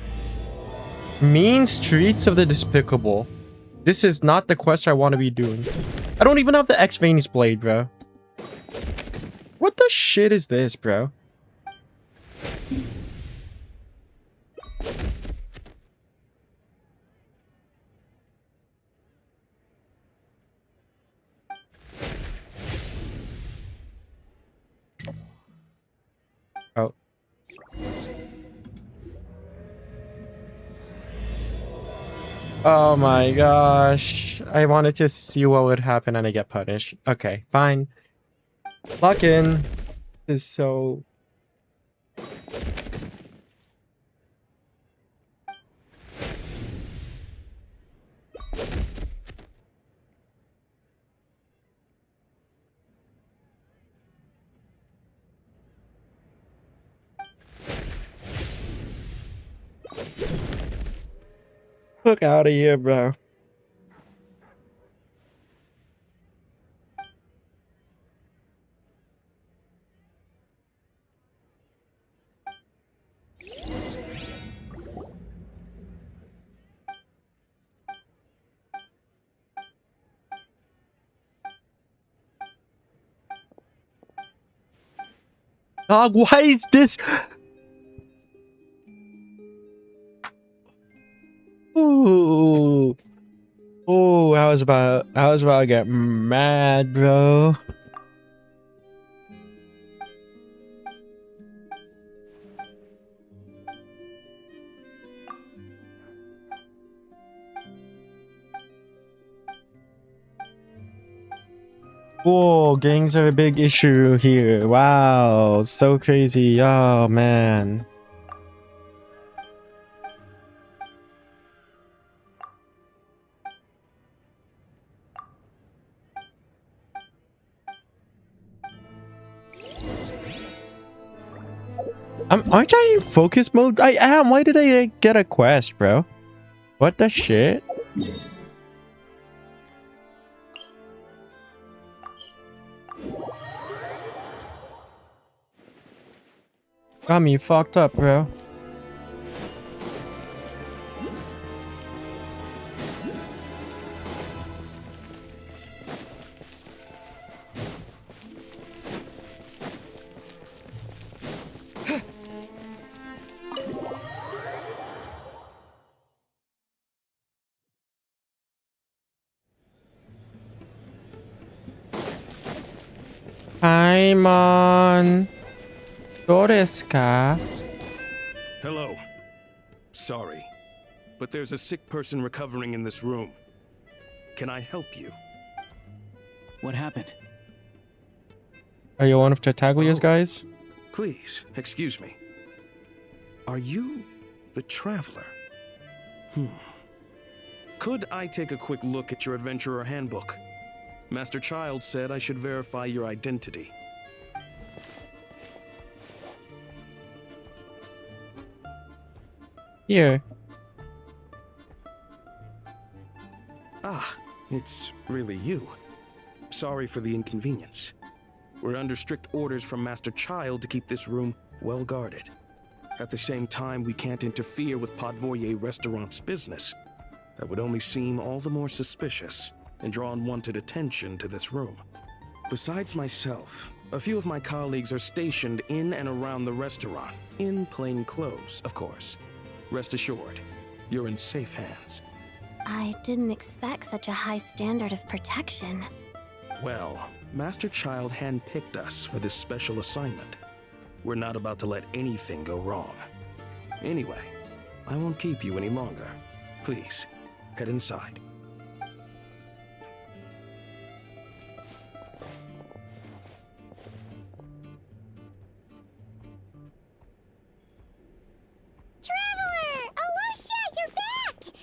Mean streets of the despicable. This is not the quest I want to be doing. I don't even have the X-Veins blade, bro. What the shit is this, bro? Oh. Oh my gosh. I wanted to see what would happen and I get punished. Okay, fine. Lock in. This is so... Look out of here, bro. Dog, why is this? Ooh. Ooh, I was about to get mad, bro. Whoa, gangs are a big issue here. Wow, so crazy. Oh, man. Aren't I in focus mode? I am. Why did I get a quest, bro? What the shit? Got me fucked up, bro. Paimon. Doreska. Hello. Sorry, but there's a sick person recovering in this room. Can I help you? What happened? Are you one of Tartaglia's guys? Please, excuse me. Are you the Traveler? Could I take a quick look at your Adventurer Handbook? Master Child said I should verify your identity. Here. Ah, it's really you. Sorry for the inconvenience. We're under strict orders from Master Child to keep this room well guarded. At the same time, we can't interfere with Podvoye Restaurant's business. That would only seem all the more suspicious and draw unwanted attention to this room. Besides myself, a few of my colleagues are stationed in and around the restaurant, in plain clothes, of course. Rest assured, you're in safe hands. I didn't expect such a high standard of protection. Well, Master Child handpicked us for this special assignment. We're not about to let anything go wrong. Anyway, I won't keep you any longer. Please, head inside. Traveler! Alusha, you're back!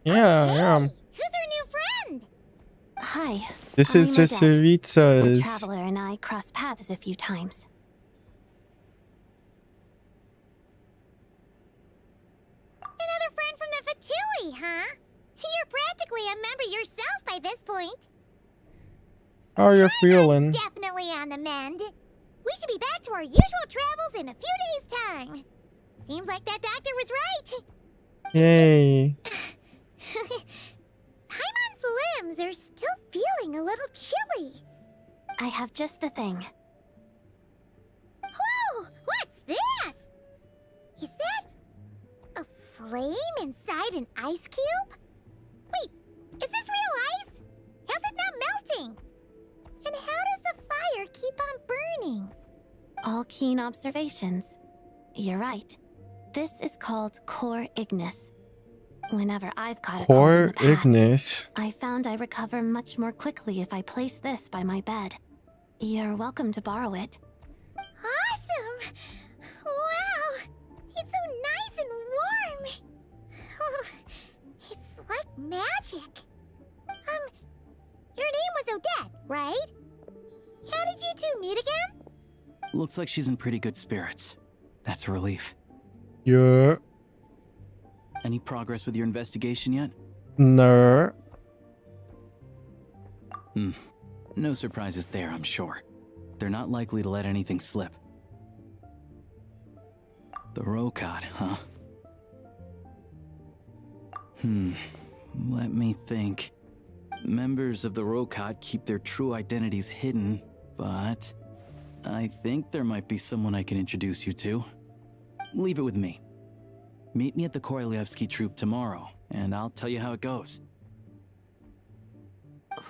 Yeah. Who's our new friend? Hi. This is I'm just Odette. The Saritsa's. Traveler and I crossed paths a few times. Another friend from the Fatui, huh? You're practically a member yourself by this point. How are you feeling? Definitely on the mend. We should be back to our usual travels in a few days' time. Seems like that doctor was right. Yay. Paimon's limbs are still feeling a little chilly. I have just the thing. Whoa! What's this? Is that a flame inside an ice cube? Wait, is this real ice? How's it not melting? And how does the fire keep on burning? All keen observations. You're right. This is called core ignis. Whenever I've caught a cold in the Core past, ignis. I found I recover much more quickly if I place this by my bed. You're welcome to borrow it. Awesome! Wow! It's so nice and warm! Oh, it's like magic. Your name was Odette, right? How did you two meet again? Looks like she's in pretty good spirits. That's a relief. Yeah. Any progress with your investigation yet? No. No surprises there, I'm sure. They're not likely to let anything slip. The Rokad, huh? Let me think. Members of the Rokad keep their true identities hidden, but I think there might be someone I can introduce you to. Leave it with me. Meet me at the Korolyevsky troop tomorrow, and I'll tell you how it goes.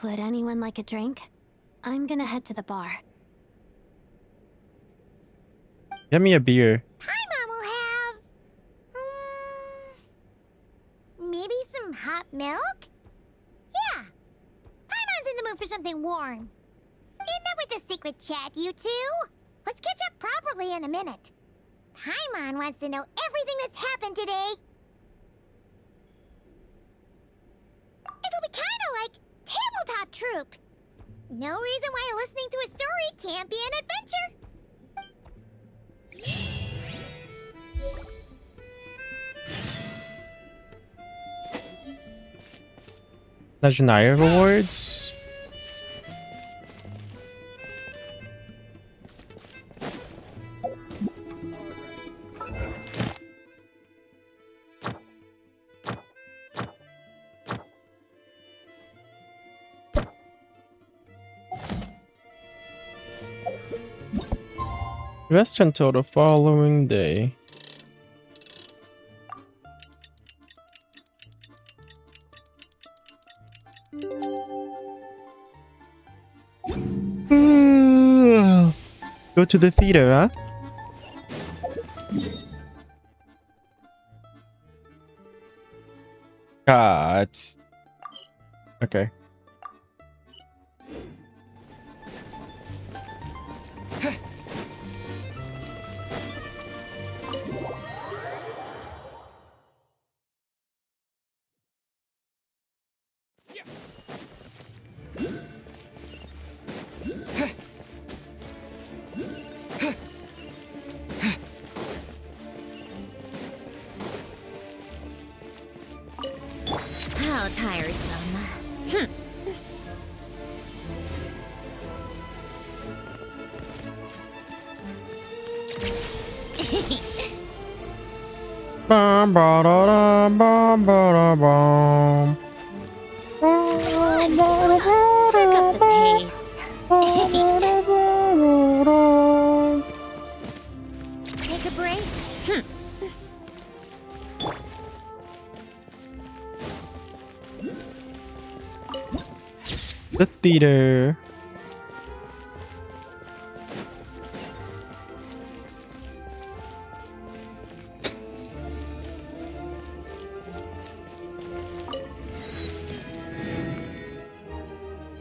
Would anyone like a drink? I'm gonna head to the bar. Get me a beer. Paimon will have... maybe some hot milk? Yeah. Paimon's in the mood for something warm. Enough with the secret chat, you two. Let's catch up properly in a minute. Paimon wants to know everything that's happened today. It'll be kind of like tabletop troop. No reason why listening to a story can't be an adventure. Snezhnaya rewards. Rest until the following day. Go to the theater, huh? God. Okay. How tiresome. Bum, ba, da, da, bum, ba, da, bum. Come on, pick up the pace. Take a break. The theater.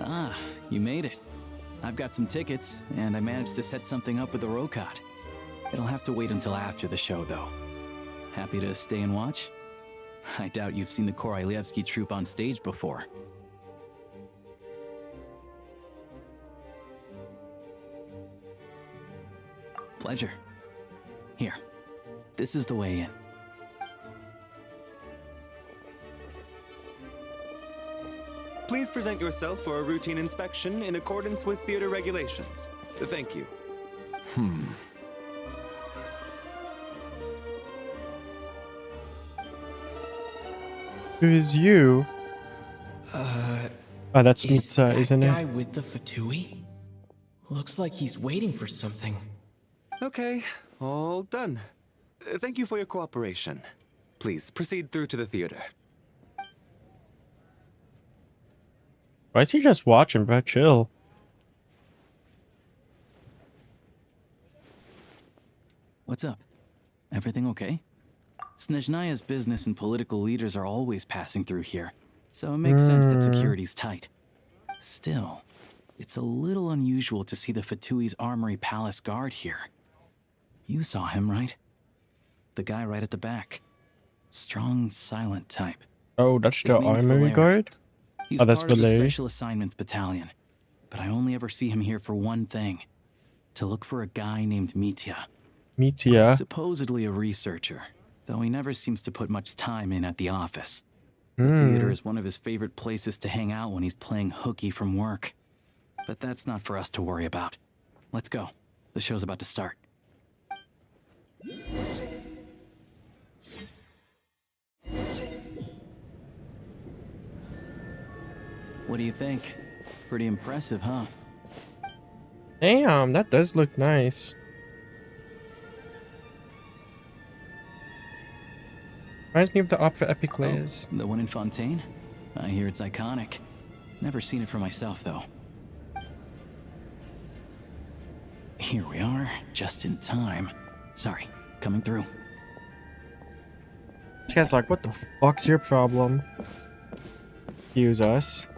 Ah, you made it. I've got some tickets, and I managed to set something up with the Rokot. It'll have to wait until after the show, though. Happy to stay and watch? I doubt you've seen the Korolyevsky troupe on stage before. Pleasure. Here, this is the way in. Please present yourself for a routine inspection in accordance with theater regulations. Thank you. Who is you? Oh, that's Mitsa, isn't Guy it? with the fatui? Looks like he's waiting for something. Okay, all done. Thank you for your cooperation. Please proceed through to the theater. Why is he just watching, bro? Chill. What's up? Everything okay? Snezhnaya's business and political leaders are always passing through here, so it makes sense that security's tight. Still, it's a little unusual to see the Fatui's Armory Palace guard here. You saw him, right? The guy right at the back. Strong, silent type. Oh, that's His the name's armory Valeri. guard? He's Oh, that's part of the Valeri. Special Assignments Battalion, but I only ever see him here for one thing. To look for a guy named Mitya. Mitya. Supposedly a researcher, though he never seems to put much time in at the office. The theater is one of his favorite places to hang out when he's playing hooky from work. But that's not for us to worry about. Let's go. The show's about to start. What do you think? Pretty impressive, huh? Damn, that does look nice. Reminds me of the Opera Epicles. The one in Fontaine? I hear it's iconic. Never seen it for myself, though. Here we are, just in time. Sorry, coming through. This guy's like, what the fuck's your problem? Excuse us.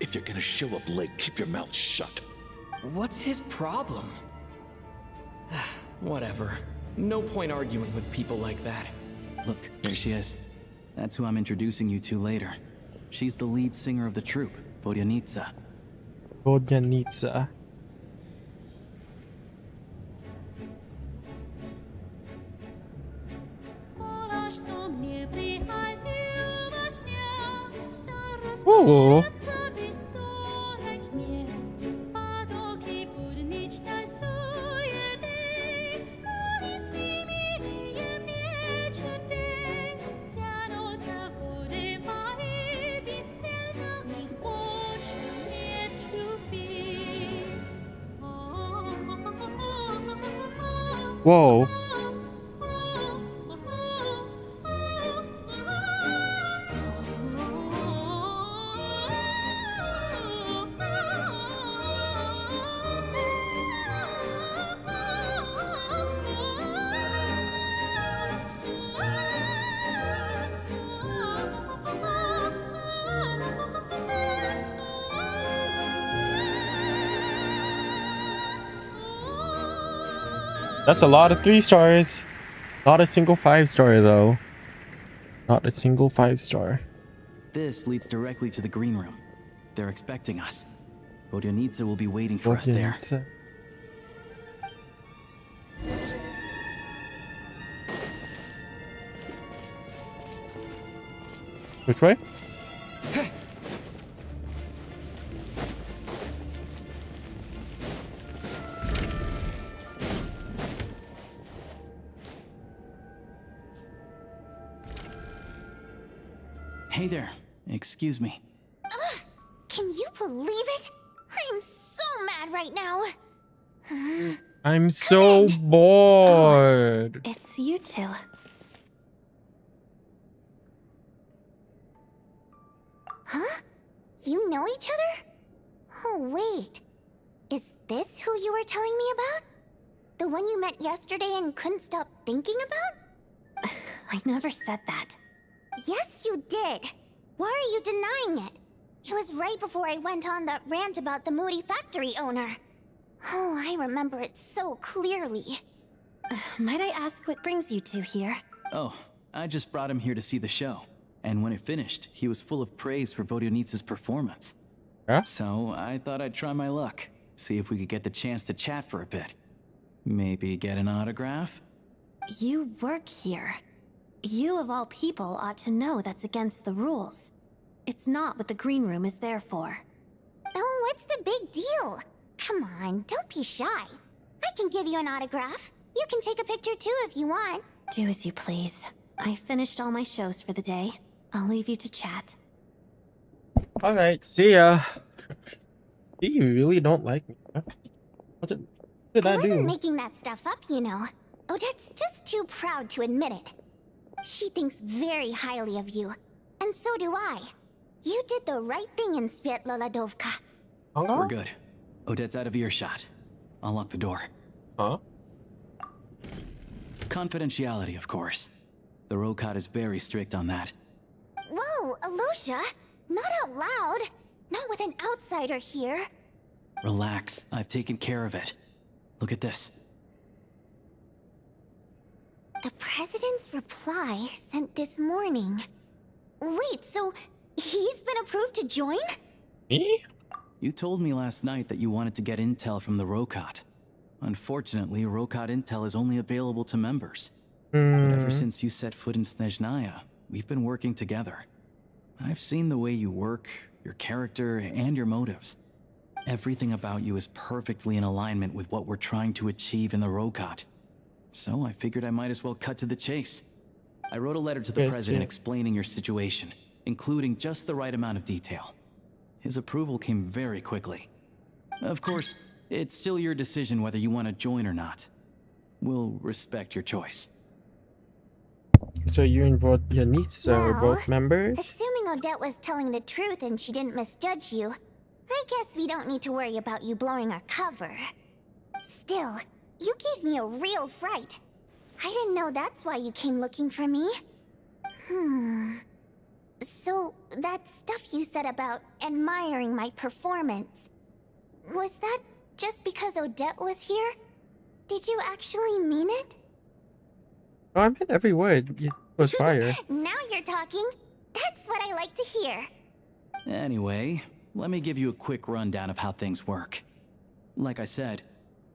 If you're gonna show up late, keep your mouth shut. What's his problem? Whatever. No point arguing with people like that. Look, there she is. That's who I'm introducing you to later. She's the lead singer of the troupe, Vodyanitsa. Vodyanitsa. Ooh. Whoa. That's a lot of 3 stars. Not a single 5-star though. Not a single 5-star. This leads directly to the green room. They're expecting us. Vodyanitsa will be waiting for us there. Which way? Hey there. Excuse me. Can you believe it? I am so mad right now. I'm so bored. It's you two. Huh? You know each other? Oh, wait. Is this who you were telling me about? The one you met yesterday and couldn't stop thinking about? I never said that. Yes, you did. Why are you denying it? It was right before I went on that rant about the moody factory owner. Oh, I remember it so clearly. Might I ask what brings you two here? Oh, I just brought him here to see the show. And when it finished, he was full of praise for Vodionits's performance. Huh? So I thought I'd try my luck, see if we could get the chance to chat for a bit. Maybe get an autograph? You work here. You of all people ought to know that's against the rules. It's not what the green room is there for. Oh, what's the big deal? Come on, don't be shy. I can give you an autograph. You can take a picture too if you want. Do as you please. I finished all my shows for the day. I'll leave you to chat. Alright, see ya. You really don't like me, huh? What did I do? wasn't making that stuff up, you know. Odette's just too proud to admit it. She thinks very highly of you. And so do I. You did the right thing in Svietloladovka. We're good. Odette's out of earshot. I'll lock the door. Huh? Confidentiality, of course. The Rokot is very strict on that. Whoa, Alosia! Not out loud! Not with an outsider here! Relax, I've taken care of it. Look at this. The President's reply sent this morning. Wait, so he's been approved to join? Me? You told me last night that you wanted to get intel from the Rokot. Unfortunately, Rokot intel is only available to members. But ever since you set foot in Snezhnaya, we've been working together. I've seen the way you work, your character, and your motives. Everything about you is perfectly in alignment with what we're trying to achieve in the Rokot. So I figured I might as well cut to the chase. I wrote a letter to the President explaining your situation, including just the right amount of detail. His approval came very quickly. Of course, it's still your decision whether you want to join or not. We'll respect your choice. So you and Vodionitsa are both members? Assuming Odette was telling the truth and she didn't misjudge you, I guess we don't need to worry about you blowing our cover. Still, you gave me a real fright. I didn't know that's why you came looking for me. So, that stuff you said about admiring my performance, was that just because Odette was here? Did you actually mean it? Oh, I meant every word. It was fire. Now you're talking. That's what I like to hear. Anyway, let me give you a quick rundown of how things work. Like I said,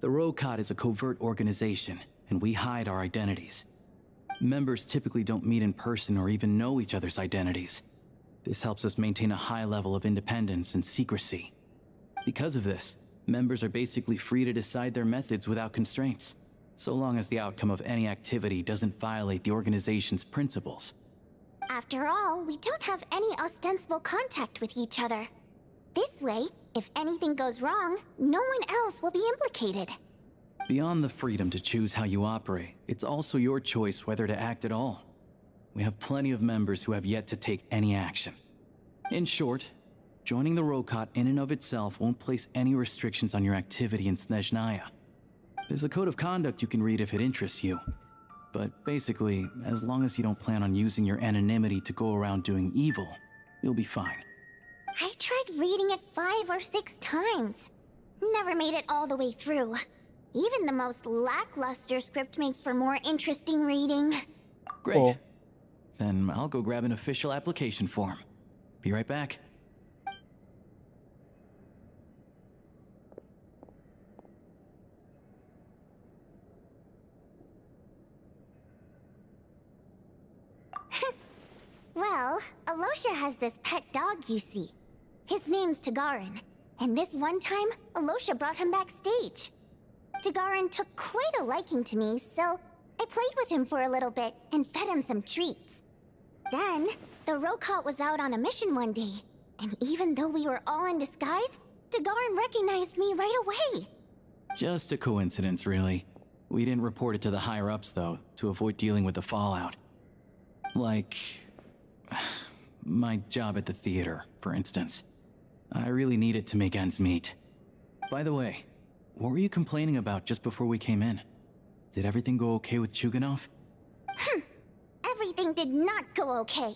the Rokot is a covert organization, and we hide our identities. Members typically don't meet in person or even know each other's identities. This helps us maintain a high level of independence and secrecy. Because of this, members are basically free to decide their methods without constraints, so long as the outcome of any activity doesn't violate the organization's principles. After all, we don't have any ostensible contact with each other. This way, if anything goes wrong, no one else will be implicated. Beyond the freedom to choose how you operate, it's also your choice whether to act at all. We have plenty of members who have yet to take any action. In short, joining the Rokot in and of itself won't place any restrictions on your activity in Snezhnaya. There's a code of conduct you can read if it interests you. But basically, as long as you don't plan on using your anonymity to go around doing evil, you'll be fine. I tried reading it 5 or 6 times. Never made it all the way through. Even the most lackluster script makes for more interesting reading. Great. Cool. Then I'll go grab an official application form. Be right back. Well, Alosha has this pet dog, you see. His name's Tagarin, and this one time, Alosha brought him backstage. Tagarin took quite a liking to me, so I played with him for a little bit and fed him some treats. Then, the Rokot was out on a mission one day, and even though we were all in disguise, Tagarin recognized me right away. Just a coincidence, really. We didn't report it to the higher-ups, though, to avoid dealing with the fallout. Like... my job at the theater, for instance. I really needed to make ends meet. By the way, what were you complaining about just before we came in? Did everything go okay with Chuganov? Everything did not go okay.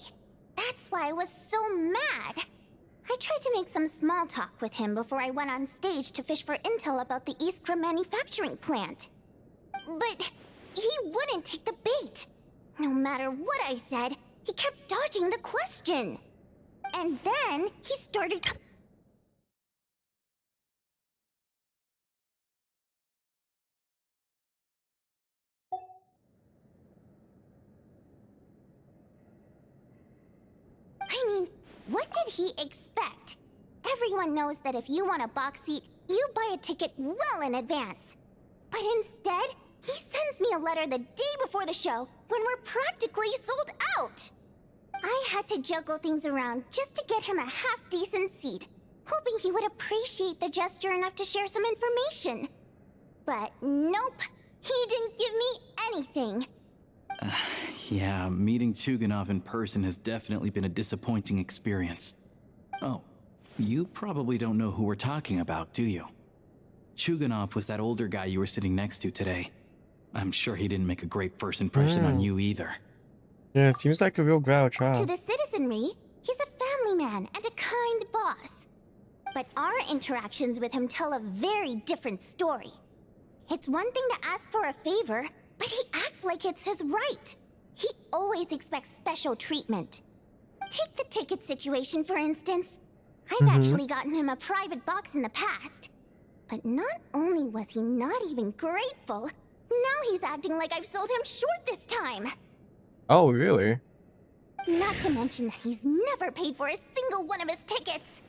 That's why I was so mad. I tried to make some small talk with him before I went on stage to fish for intel about the Iskra manufacturing plant. But he wouldn't take the bait. No matter what I said, he kept dodging the question. And then he started... I mean, what did he expect? Everyone knows that if you want a box seat, you buy a ticket well in advance. But instead, he sends me a letter the day before the show when we're practically sold out. I had to juggle things around just to get him a half-decent seat, hoping he would appreciate the gesture enough to share some information. But nope, he didn't give me anything. Yeah, meeting Chuganov in person has definitely been a disappointing experience. Oh, you probably don't know who we're talking about, do you? Chuganov was that older guy you were sitting next to today. I'm sure he didn't make a great first impression on you either. Yeah, it seems like a real grouch, huh? To the citizenry, he's a family man and a kind boss. But our interactions with him tell a very different story. It's one thing to ask for a favor, but he acts like it's his right. He always expects special treatment. Take the ticket situation, for instance. I've actually gotten him a private box in the past. But not only was he not even grateful, now he's acting like I've sold him short this time. Oh, really? Not to mention that he's never paid for a single one of his tickets.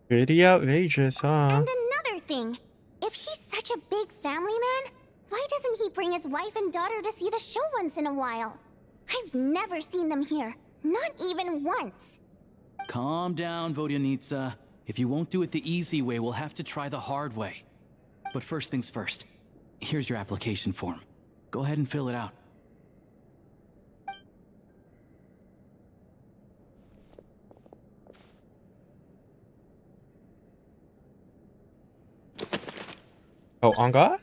Pretty outrageous, huh? And another thing, if he's such a big family man, why doesn't he bring his wife and daughter to see the show once in a while? I've never seen them here, not even once. Calm down, Vodyanitsa. If you won't do it the easy way, we'll have to try the hard way. But first things first. Here's your application form. Go ahead and fill it out. Oh, Anga?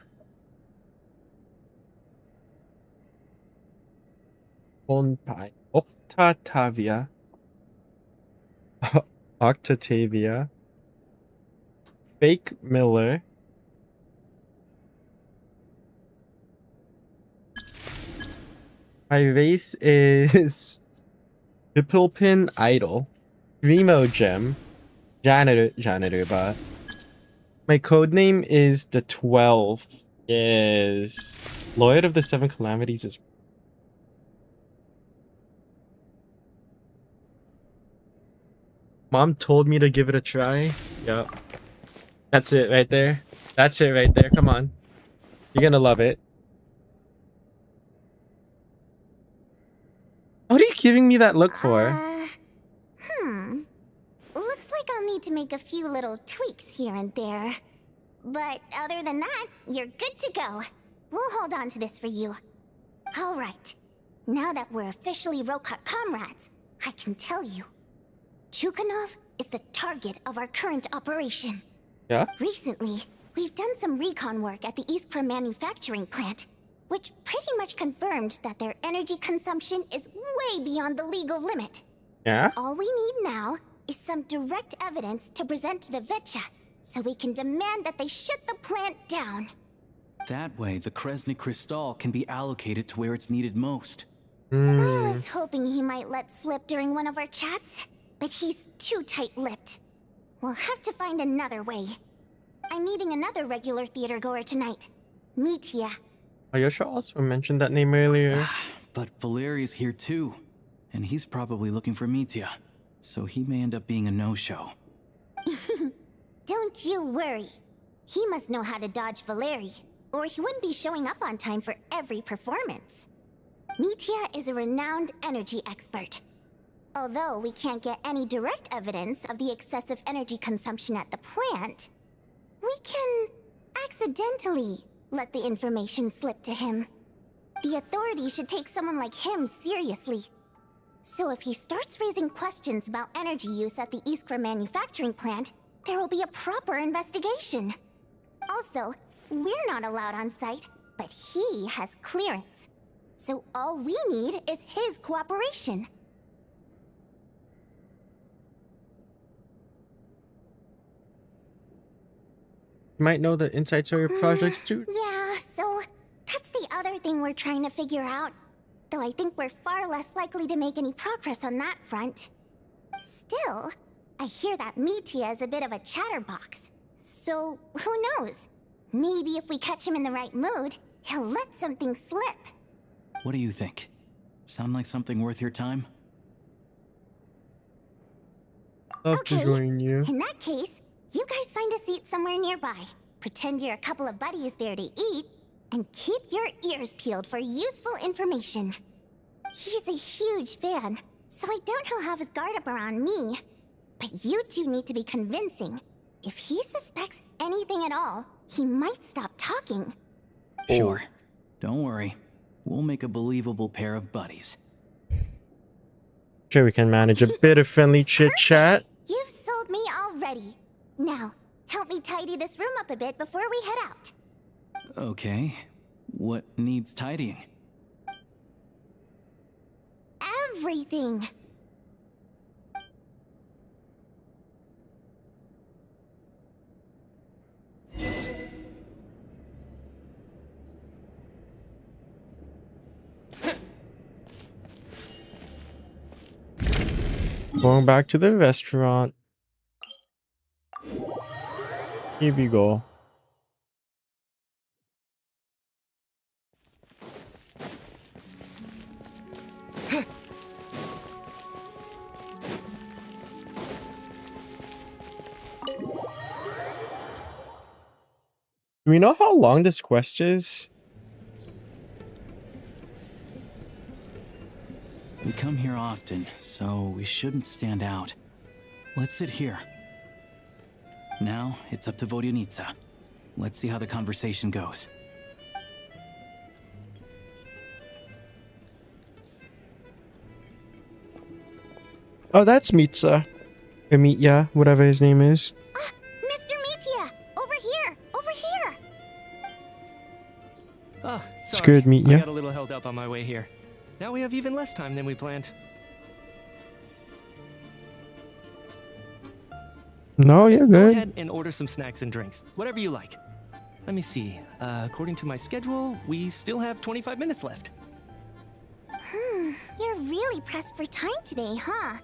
Onpai. Octatavia. Octatavia. Fake Miller. My race is Pipilpin Idol. Remo Gem. Janitor bot. My codename is the 12. Yes. Lord of the Seven Calamities is... Mom told me to give it a try. Yep. That's it right there. That's it right there. Come on. You're gonna love it. What are you giving me that look for? Looks like I'll need to make a few little tweaks here and there. But other than that, you're good to go. We'll hold on to this for you. Alright. Now that we're officially Rokot comrades, I can tell you. Chuganov is the target of our current operation. Yeah? Recently, we've done some recon work at the Iskra manufacturing plant, which pretty much confirmed that their energy consumption is way beyond the legal limit. Yeah? All we need now is some direct evidence to present to the Vetcha, so we can demand that they shut the plant down. That way, the Kresny Crystal can be allocated to where it's needed most. I was hoping he might let slip during one of our chats, but he's too tight-lipped. We'll have to find another way. I'm meeting another regular theater goer tonight, Mitya. Ayosha also mentioned that name earlier. But Valeria's here too. and he's probably looking for Mitya, so he may end up being a no-show. Don't you worry. He must know how to dodge Valeri, or he wouldn't be showing up on time for every performance. Mitya is a renowned energy expert. Although we can't get any direct evidence of the excessive energy consumption at the plant, we can accidentally let the information slip to him. The authorities should take someone like him seriously. So if he starts raising questions about energy use at the Iskra manufacturing plant, there will be a proper investigation. Also, we're not allowed on site, but he has clearance. So all we need is his cooperation. You might know the inside story of projects too. Yeah, so that's the other thing we're trying to figure out. Though I think we're far less likely to make any progress on that front. Still, I hear that Mitya is a bit of a chatterbox. So, who knows? Maybe if we catch him in the right mood, he'll let something slip. What do you think? Sound like something worth your time? Love to join you. In that case, you guys find a seat somewhere nearby. Pretend you're a couple of buddies there to eat, and keep your ears peeled for useful information. He's a huge fan, so I doubt he'll have his guard up around me. But you two need to be convincing. If he suspects anything at all, he might stop talking. Sure. Don't worry. We'll make a believable pair of buddies. Sure, we can manage a bit of friendly chit-chat. You've sold me already. Now, help me tidy this room up a bit before we head out. Okay. What needs tidying? Everything. Going back to the restaurant. Here we go. Do we know how long this quest is? We come here often, so we shouldn't stand out. Let's sit here. Now, it's up to Vodyanitsa. Let's see how the conversation goes. Oh, that's Mitya. Or Mitya, whatever his name is. Mr. Mitya! Over here! Over here! Oh, It's sorry. good, Mitya. I got a little held up on my way here. Now we have even less time than we planned. No, you're Go good. ahead and order some snacks and drinks. Whatever you like. Let me see. According to my schedule, we still have 25 minutes left. You're really pressed for time today, huh?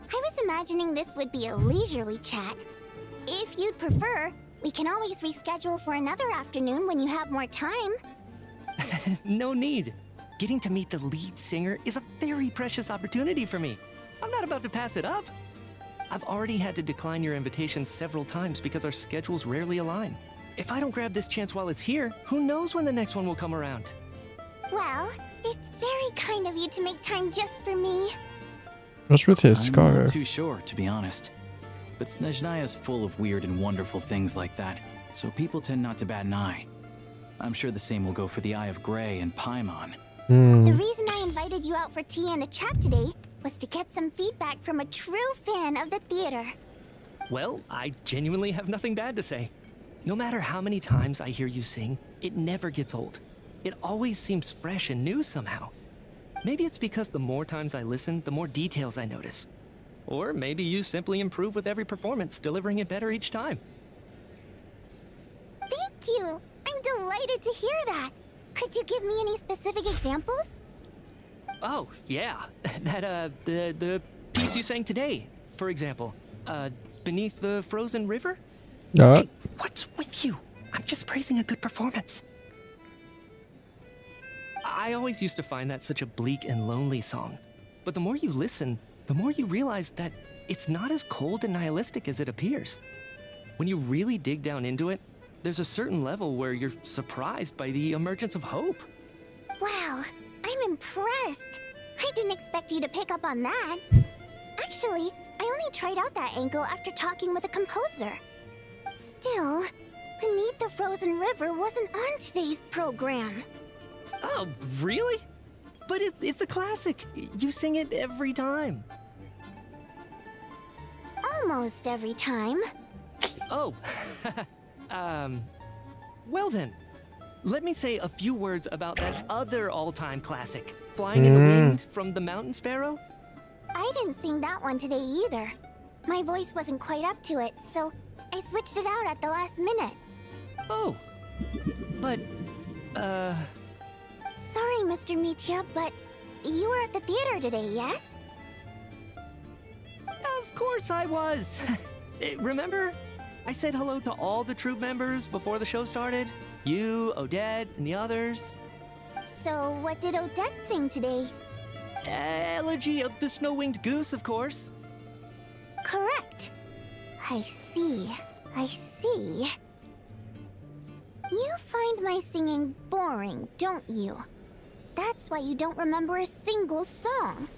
I was imagining this would be a leisurely chat. If you'd prefer, we can always reschedule for another afternoon when you have more time. No need. Getting to meet the lead singer is a very precious opportunity for me. I'm not about to pass it up. I've already had to decline your invitation several times because our schedules rarely align. If I don't grab this chance while it's here, who knows when the next one will come around? Well, it's very kind of you to make time just for me. What's with his I'm scarf? not too sure, to be honest. But Snezhnaya's full of weird and wonderful things like that, so people tend not to bat an eye. I'm sure the same will go for the Eye of Grey and Paimon. The reason I invited you out for tea and a chat today was to get some feedback from a true fan of the theater. Well, I genuinely have nothing bad to say. No matter how many times I hear you sing, it never gets old. It always seems fresh and new somehow. Maybe it's because the more times I listen, the more details I notice. Or maybe you simply improve with every performance, delivering it better each time. Thank you! I'm delighted to hear that! Could you give me any specific examples? Oh, yeah. That, the piece you sang today, for example. Beneath the Frozen River? Hey, what's with you? I'm just praising a good performance. I always used to find that such a bleak and lonely song. But the more you listen, the more you realize that it's not as cold and nihilistic as it appears. When you really dig down into it, there's a certain level where you're surprised by the emergence of hope. Wow, I'm impressed. I didn't expect you to pick up on that. Actually, I only tried out that angle after talking with a composer. Still, Beneath the Frozen River wasn't on today's program. Oh, really? But it's a classic. You sing it every time. Almost every time. Oh, well then. Let me say a few words about that other all-time classic, Flying in the Wind from the Mountain Sparrow. I didn't sing that one today either. My voice wasn't quite up to it, so I switched it out at the last minute. Oh, but, Sorry, Mr. Mitya, but you were at the theater today, yes? Of course I was. Remember? I said hello to all the troupe members before the show started. You, Odette, and the others. So what did Odette sing today? Elegy of the Snow-Winged Goose, of course. Correct. I see. I see. You find my singing boring, don't you? That's why you don't remember a single song.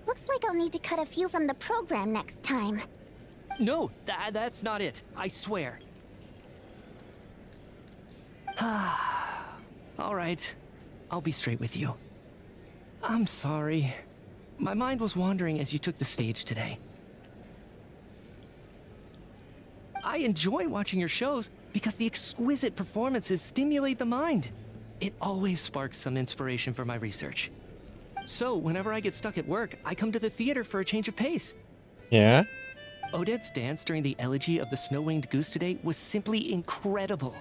Looks like I'll need to cut a few from the program next time. No, that's not it. I swear. All right. I'll be straight with you. I'm sorry. My mind was wandering as you took the stage today. I enjoy watching your shows because the exquisite performances stimulate the mind. It always sparks some inspiration for my research. So, whenever I get stuck at work, I come to the theater for a change of pace. Yeah? Odette's dance during the elegy of the Snow-Winged Goose today was simply incredible.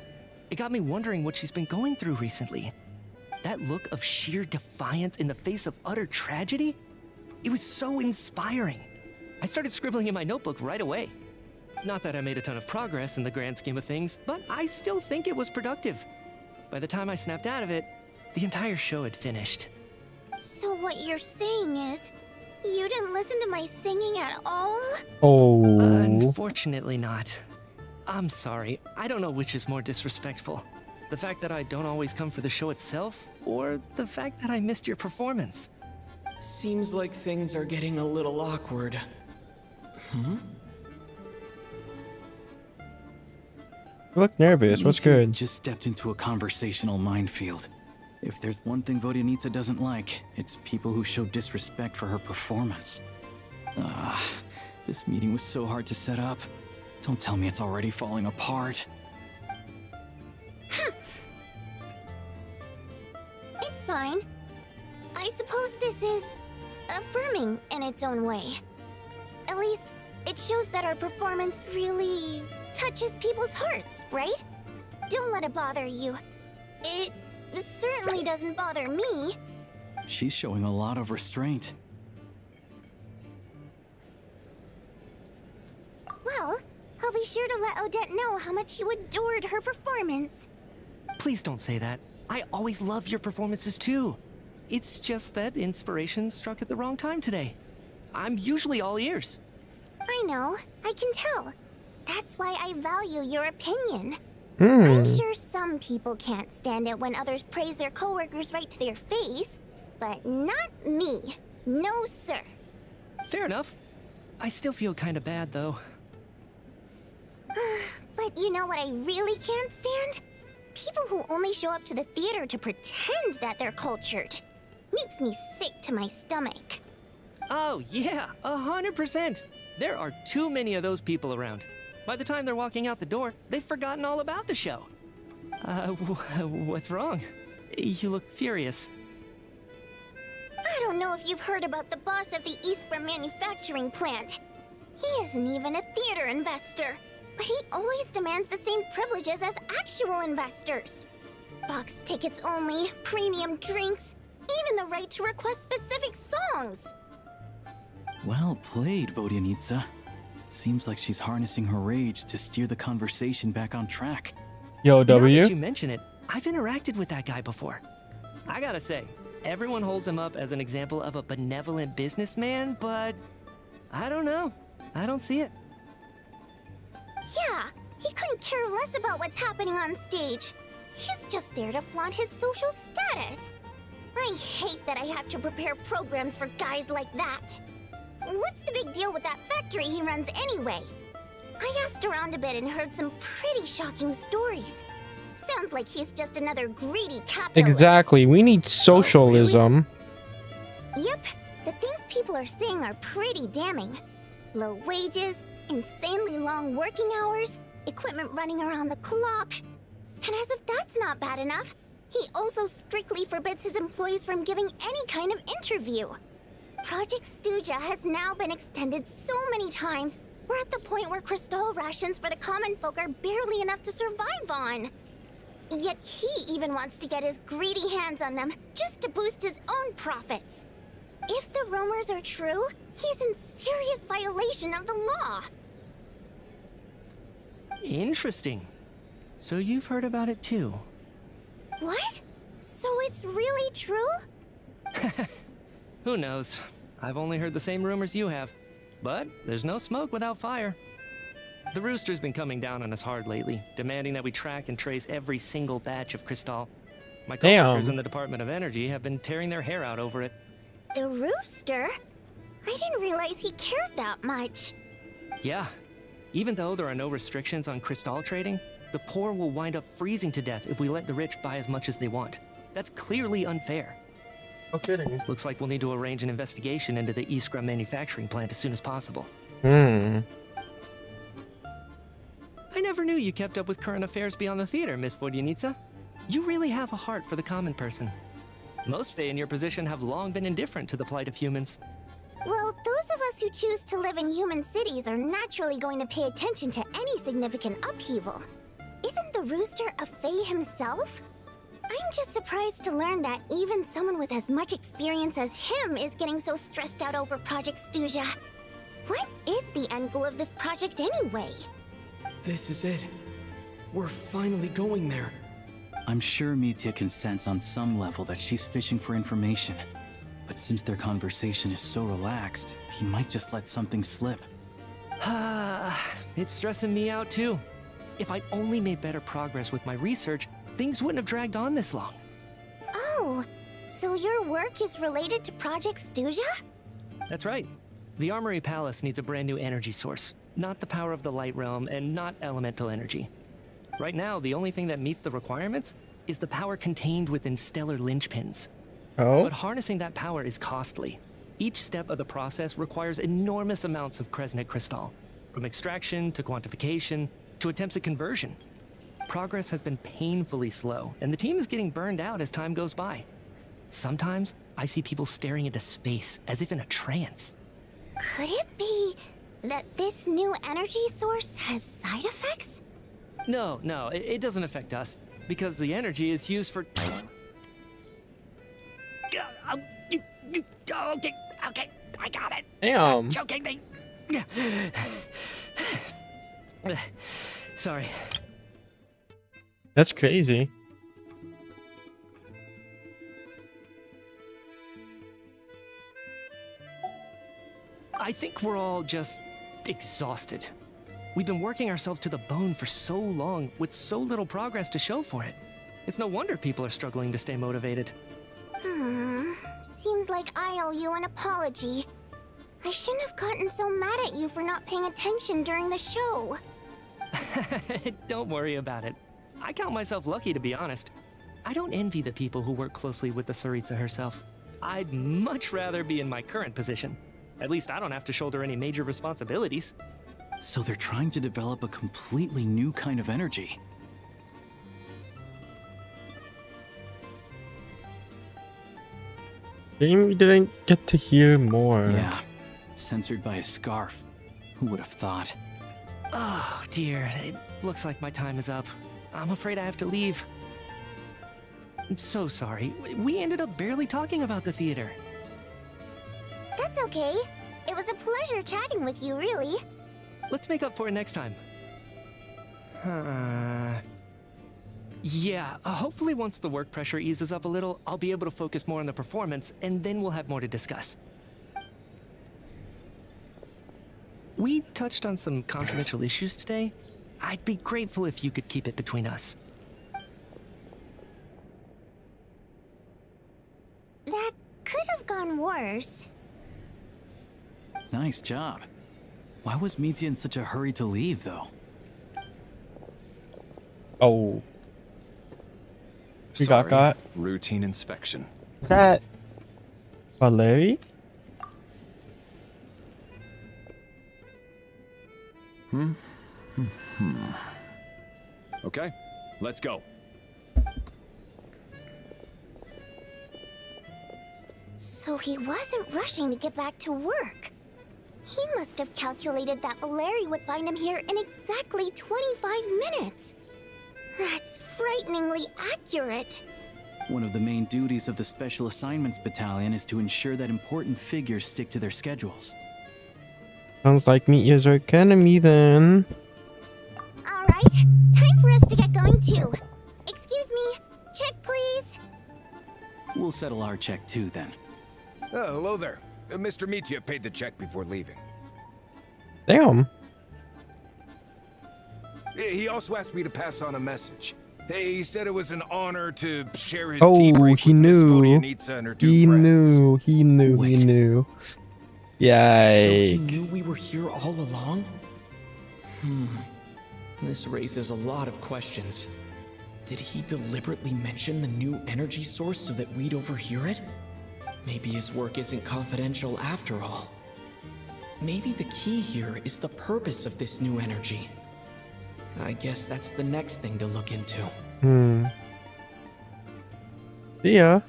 It got me wondering what she's been going through recently. That look of sheer defiance in the face of utter tragedy? It was so inspiring. I started scribbling in my notebook right away. Not that I made a ton of progress in the grand scheme of things, but I still think it was productive. By the time I snapped out of it, the entire show had finished. So what you're saying is, you didn't listen to my singing at all? Oh. Unfortunately not. I'm sorry. I don't know which is more disrespectful. The fact that I don't always come for the show itself, or the fact that I missed your performance. Seems like things are getting a little awkward. You look nervous. What's good? Just stepped into a conversational minefield. If there's one thing Vodyanitsa doesn't like, it's people who show disrespect for her performance. This meeting was so hard to set up. Don't tell me it's already falling apart. It's fine. I suppose this is affirming in its own way. At least, it shows that our performance really touches people's hearts, right? Don't let it bother you. It certainly doesn't bother me. She's showing a lot of restraint. Well, I'll be sure to let Odette know how much you adored her performance. Please don't say that. I always love your performances too. It's just that inspiration struck at the wrong time today. I'm usually all ears. I know, I can tell. That's why I value your opinion. I'm sure some people can't stand it when others praise their coworkers right to their face, but not me. No, sir. Fair enough. I still feel kind of bad, though. But you know what I really can't stand? People who only show up to the theater to pretend that they're cultured. Makes me sick to my stomach. Oh, yeah, 100%. There are too many of those people around. By the time they're walking out the door, they've forgotten all about the show. What's wrong? You look furious. I don't know if you've heard about the boss of the Eastborough manufacturing plant. He isn't even a theater investor, but he always demands the same privileges as actual investors. Box tickets only, premium drinks, even the right to request specific songs. Well played, Vodyanitsa. Seems like she's harnessing her rage to steer the conversation back on track. Yo, Now W. that you mention it, I've interacted with that guy before. I gotta say, Everyone holds him up as an example of a benevolent businessman, but I don't know. I don't see it. Yeah, he couldn't care less about what's happening on stage. He's just there to flaunt his social status. I hate that I have to prepare programs for guys like that. What's the big deal with that factory he runs anyway? I asked around a bit and heard some pretty shocking stories. Sounds like he's just another greedy capitalist. Exactly. We need socialism. Yep, the things people are saying are pretty damning. Low wages, insanely long working hours, equipment running around the clock. And as if that's not bad enough, he also strictly forbids his employees from giving any kind of interview. Project Stuja has now been extended so many times, we're at the point where crystal rations for the common folk are barely enough to survive on. Yet he even wants to get his greedy hands on them just to boost his own profits. If the rumors are true, he's in serious violation of the law. Interesting. So you've heard about it too? What? So it's really true? Who knows? I've only heard the same rumors you have. But there's no smoke without fire. The Rooster's been coming down on us hard lately, demanding that we track and trace every single batch of Crystal. My coworkers in the Department of Energy have been tearing their hair out over it. The Rooster? I didn't realize he cared that much. Yeah. Even though there are no restrictions on Crystal trading, the poor will wind up freezing to death if we let the rich buy as much as they want. That's clearly unfair. No kidding. Looks like we'll need to arrange an investigation into the Iskra manufacturing plant as soon as possible. Hmm. I never knew you kept up with current affairs beyond the theater, Miss Vodyanica. You really have a heart for the common person. Most Fae in your position have long been indifferent to the plight of humans. Well, those of us who choose to live in human cities are naturally going to pay attention to any significant upheaval. Isn't the Rooster a Fae himself? I'm just surprised to learn that even someone with as much experience as him is getting so stressed out over Project Stuja. What is the end goal of this project anyway? This is it. We're finally going there. I'm sure Mitya can sense on some level that she's fishing for information. But since their conversation is so relaxed, he might just let something slip. It's stressing me out too. If I'd only made better progress with my research, things wouldn't have dragged on this long. Oh, so your work is related to Project Stuja? That's right. The Armory Palace needs a brand new energy source. Not the power of the Light Realm, and not elemental energy. Right now, the only thing that meets the requirements is the power contained within stellar linchpins. Oh? But harnessing that power is costly. Each step of the process requires enormous amounts of Kresnik crystal, from extraction to quantification to attempts at conversion. Progress has been painfully slow, and the team is getting burned out as time goes by. Sometimes, I see people staring into space as if in a trance. Could it be that this new energy source has side effects? No, it doesn't affect us, because the energy is used for... Okay, I got it. Damn. Stop choking me. Sorry. That's crazy. I think we're all just exhausted. We've been working ourselves to the bone for so long with so little progress to show for it. It's no wonder people are struggling to stay motivated. Seems like I owe you an apology. I shouldn't have gotten so mad at you for not paying attention during the show. Don't worry about it. I count myself lucky, to be honest. I don't envy the people who work closely with the Tsaritsa herself. I'd much rather be in my current position. At least I don't have to shoulder any major responsibilities. So they're trying to develop a completely new kind of energy. Shame we didn't get to hear more. Yeah, censored by a scarf. Who would have thought? Oh dear, it looks like my time is up. I'm afraid I have to leave. I'm so sorry. We ended up barely talking about the theater. That's okay. It was a pleasure chatting with you, really. Let's make up for it next time. Yeah, hopefully once the work pressure eases up a little, I'll be able to focus more on the performance, and then we'll have more to discuss. We touched on some confidential issues today. I'd be grateful if you could keep it between us. That could have gone worse. Nice job. Why was Mitya in such a hurry to leave, though? Oh. We Sorry, got routine inspection. Is that Valeri? Okay, let's go. So he wasn't rushing to get back to work. He must have calculated that Valeri would find him here in exactly 25 minutes. That's frighteningly accurate. One of the main duties of the Special Assignments Battalion is to ensure that important figures stick to their schedules. Sounds like Mitya's our enemy then. Alright, time for us to get going too. Excuse me, check please. We'll settle our check too, then. Oh, hello there. Mr. Mitya paid the check before leaving. Damn. He also asked me to pass on a message. He said it was an honor to share his tea Oh, break he with Miss knew. Vodyanitsa and her two He friends. knew. He knew. So he Yikes. knew we were here all along? This raises a lot of questions. Did he deliberately mention the new energy source so that we'd overhear it? Maybe his work isn't confidential after all. Maybe the key here is the purpose of this new energy. I guess that's the next thing to look into. See ya.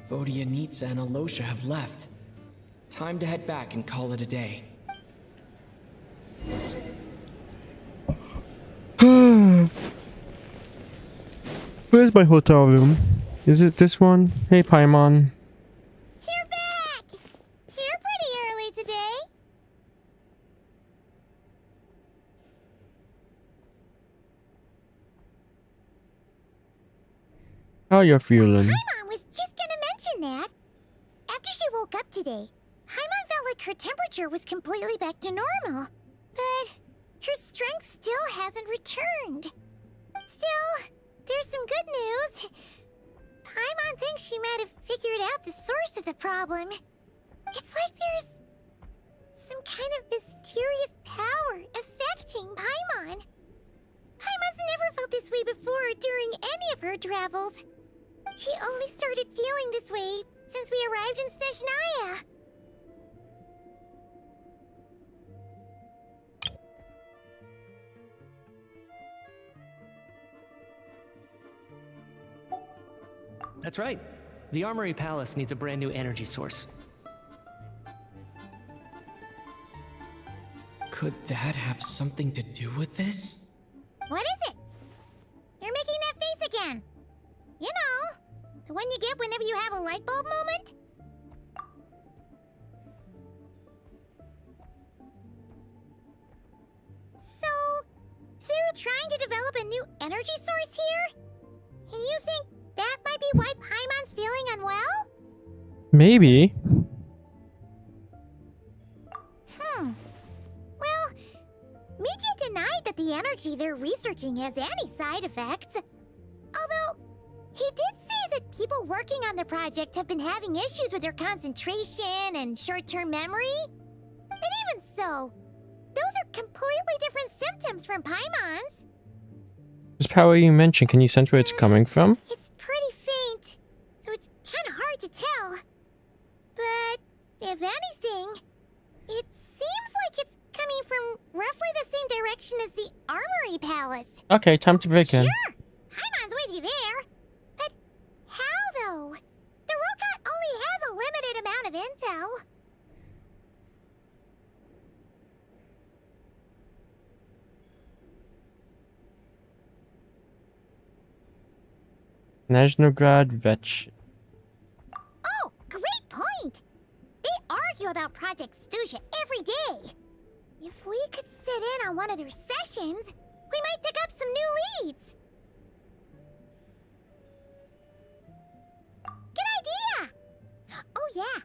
Vodyanitsa and Alosha have left. Time to head back and call it a day. Where's my hotel room? Is it this one? Hey, Paimon. You're back! Here pretty early today. How you feeling? Paimon was just gonna mention that. After she woke up today, Paimon felt like her temperature was completely back to normal. But her strength still hasn't returned. Still, there's some good news. Paimon thinks she might have figured out the source of the problem. It's like there's some kind of mysterious power affecting Paimon. Paimon's never felt this way before during any of her travels. She only started feeling this way since we arrived in Snezhnaya. That's right. The Armory Palace needs a brand new energy source. Could that have something to do with this? What is it? You're making that face again. You know, the one you get whenever you have a light bulb moment? So, they're trying to develop a new energy source here? And you think that might be why Paimon's feeling unwell? Maybe. Well, Mitya denied that the energy they're researching has any side effects. Although, he did say that people working on the project have been having issues with their concentration and short-term memory. And even so, those are completely different symptoms from Paimon's. This power you mentioned, can you sense where it's coming from? It's pretty faint, so it's kind of hard to tell. But, if anything, it seems like it's coming from roughly the same direction as the Armory Palace. Okay, time to begin. Sure, Paimon's with you there. But how, though? The robot only has a limited amount of intel. Snezhnograd Vetch. Oh, great point! They argue about Project Stusha every day. If we could sit in on one of their sessions, We might pick up some new leads. Good idea! Oh yeah,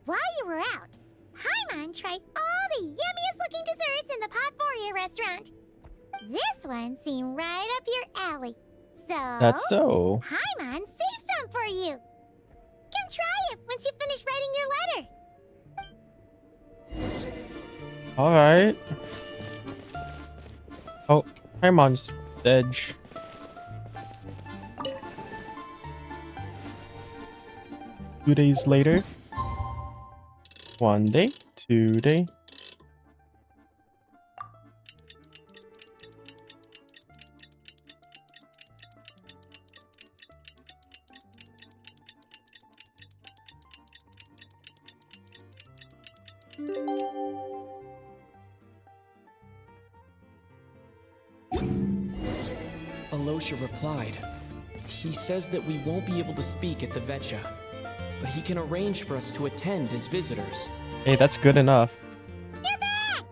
while you were out, Paimon tried all the yummiest looking desserts in the Potforia restaurant. This one seemed right up your alley. So, That's so. Paimon saved some for you. Come try it once you finish writing your letter. Alright. Oh, Paimon's dead. 2 days later. 1 day, 2 day. Alosha replied. He says that we won't be able to speak at the Vetcha, but he can arrange for us to attend as visitors. Hey, that's good enough. You're back!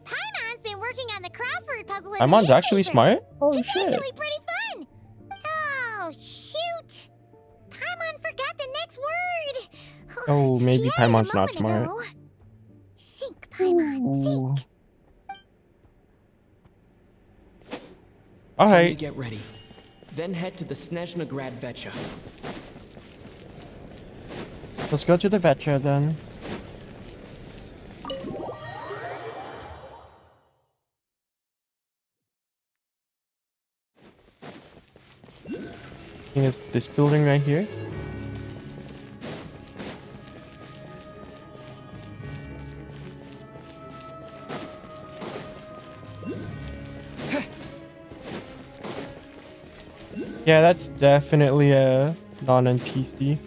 Paimon's been working on the crossword puzzle in Paimon's the actually newspaper. smart? Oh It's shit. actually pretty fun. Oh, shoot! Paimon forgot the next word. Oh, maybe He had it a Paimon's not moment smart. ago. Think, Paimon, think. Time to Alright. get ready. Then head to the Snezhnograd Vetcha. Let's go to the Vetcha then. I think it's this building right here. Yeah, that's definitely a non-NPC.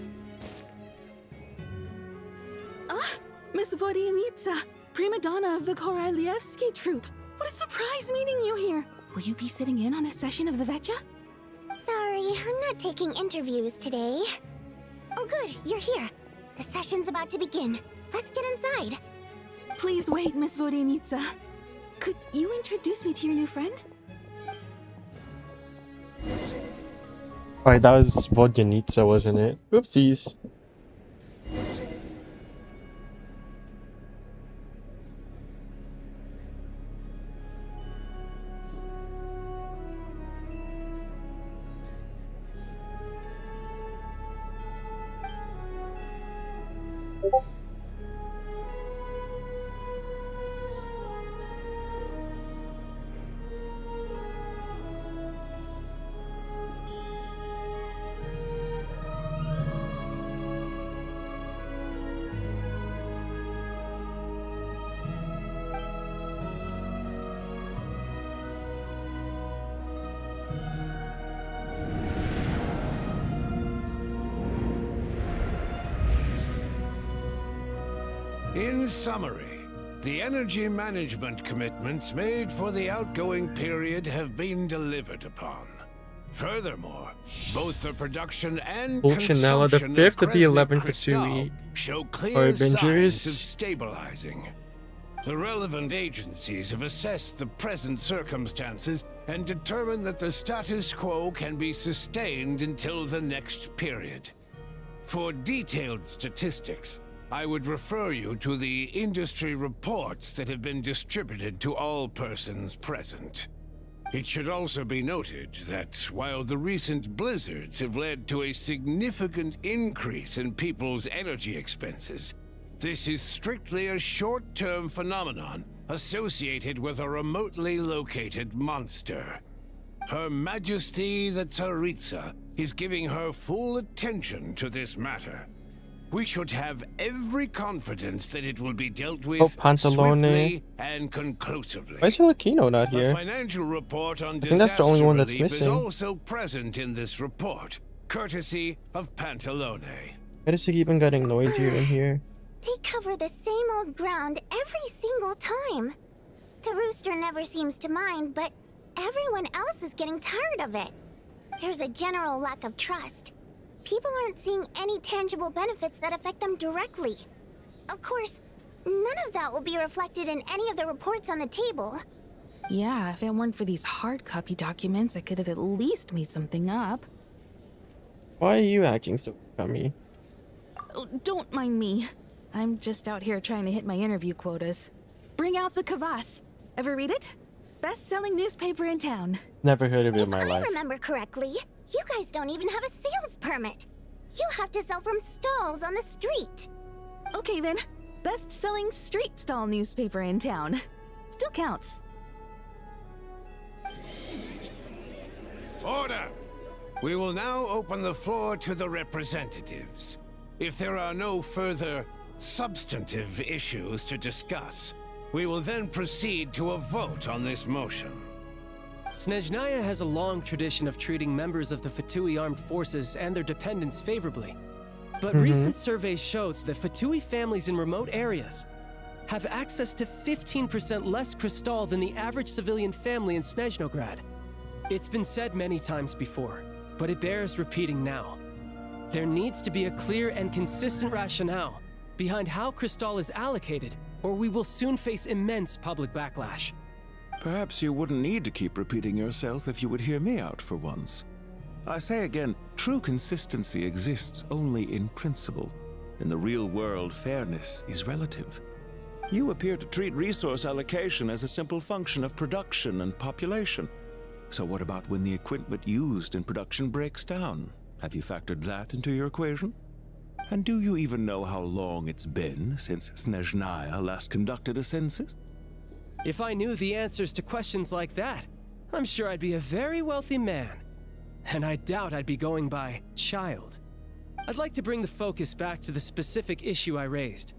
Ah, Miss Vodyanitsa, prima donna of the Korolievsky troupe. What a surprise meeting you here. Will you be sitting in on a session of the Vetcha? Sorry, I'm not taking interviews today. Oh good, you're here. The session's about to begin. Let's get inside. Please wait, Miss Vodyanitsa. Could you introduce me to your new friend? Alright, that was Vodyanitsa, wasn't it? Oopsies. In summary, the energy management commitments made for the outgoing period have been delivered upon. Furthermore, both the production and Pulcinella, the consumption 5th of the Kresnik 11th Crystal to show clear Harbingers. signs of stabilizing. The relevant agencies have assessed the present circumstances and determined that the status quo can be sustained until the next period. For detailed statistics, I would refer you to the industry reports that have been distributed to all persons present. It should also be noted that while the recent blizzards have led to a significant increase in people's energy expenses, this is strictly a short-term phenomenon associated with a remotely located monster. Her Majesty the Tsaritsa is giving her full attention to this matter. We should have every confidence that it will be dealt with Pantalone. swiftly and conclusively. Why is Helakino not A here? financial report on I think that's the only disaster one that's relief is missing. also present in this report, courtesy of Pantalone. Why does it keep on getting noisier in here? They cover the same old ground every single time. The rooster never seems to mind, but everyone else is getting tired of it. There's a general lack of trust. People aren't seeing any tangible benefits that affect them directly. Of course, none of that will be reflected in any of the reports on the table. Yeah, if it weren't for these hard copy documents, I could have at least made something up. Why are you acting so dummy? Oh, don't mind me. I'm just out here trying to hit my interview quotas. Bring out the kvass. Ever read it? Best-selling newspaper in town. Never heard of it in my If I life. remember correctly, you guys don't even have a sales permit. You have to sell from stalls on the street. Okay then, best-selling street stall newspaper in town. Still counts. Order! We will now open the floor to the representatives. If there are no further substantive issues to discuss, we will then proceed to a vote on this motion. Snezhnaya has a long tradition of treating members of the Fatui armed forces and their dependents favorably. But recent surveys shows that Fatui families in remote areas have access to 15% less crystal than the average civilian family in Snezhnograd. It's been said many times before, but it bears repeating now. There needs to be a clear and consistent rationale behind how crystal is allocated, or we will soon face immense public backlash. Perhaps you wouldn't need to keep repeating yourself if you would hear me out for once. I say again, true consistency exists only in principle. In the real world, fairness is relative. You appear to treat resource allocation as a simple function of production and population. So what about when the equipment used in production breaks down? Have you factored that into your equation? And do you even know how long it's been since Snezhnaya last conducted a census? If I knew the answers to questions like that, I'm sure I'd be a very wealthy man. And I doubt I'd be going by child. I'd like to bring the focus back to the specific issue I raised.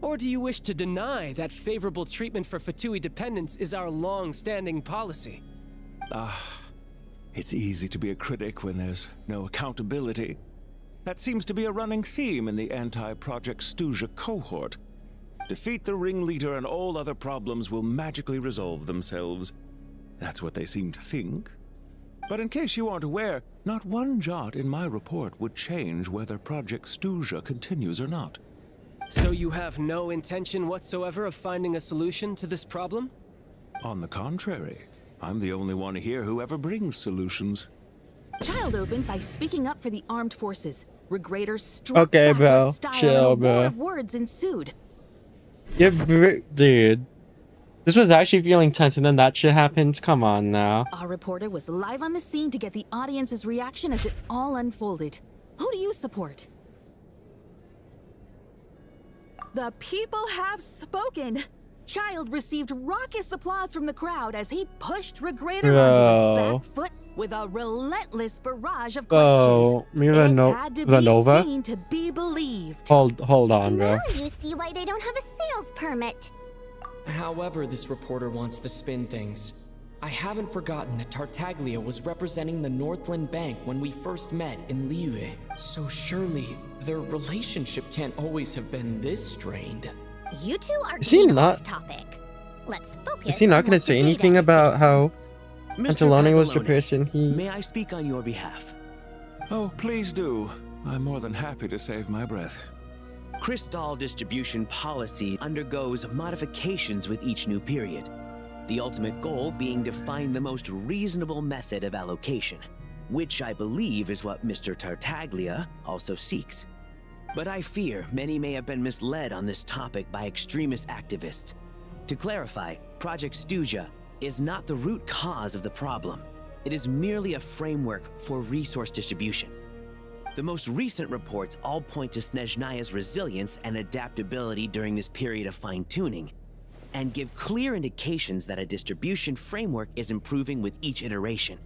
Or do you wish to deny that favorable treatment for Fatui dependents is our long-standing policy? It's easy to be a critic when there's no accountability. That seems to be a running theme in the anti-Project Stuja cohort. Defeat the ringleader and all other problems will magically resolve themselves. That's what they seem to think. But in case you aren't aware, not one jot in my report would change whether Project Stuja continues or not. So you have no intention whatsoever of finding a solution to this problem? On the contrary, I'm the only one here who ever brings solutions. Child opened by speaking up for the armed forces. Regrator struck Okay, back bro. with style Chill, and a war bro. of words ensued. Yeah, dude. This was actually feeling tense and then that shit happened. Come on now. Our reporter was live on the scene to get the audience's reaction as it all unfolded. Who do you support? The people have spoken. Child received raucous applause from the crowd as he pushed Regrator onto his back foot with a relentless barrage of questions. It had to be seen to be believed. Hold on, bro. Now you see why they don't have a sales permit. However this reporter wants to spin things, I haven't forgotten that Tartaglia was representing the Northland Bank when we first met in Liyue. So surely their relationship can't always have been this strained. You two are Is he getting not- off topic. Let's focus. Is he not on going to what the say data anything is about how Mr. Angeloni was the Pantalone, person he... May I speak on your behalf? Oh, please do. I'm more than happy to save my breath. Crystal distribution policy undergoes modifications with each new period. The ultimate goal being to find the most reasonable method of allocation, which I believe is what Mr. Tartaglia also seeks. But I fear many may have been misled on this topic by extremist activists. To clarify, Project Stuja is not the root cause of the problem. It is merely a framework for resource distribution. The most recent reports all point to Snezhnaya's resilience and adaptability during this period of fine-tuning, and give clear indications that a distribution framework is improving with each iteration.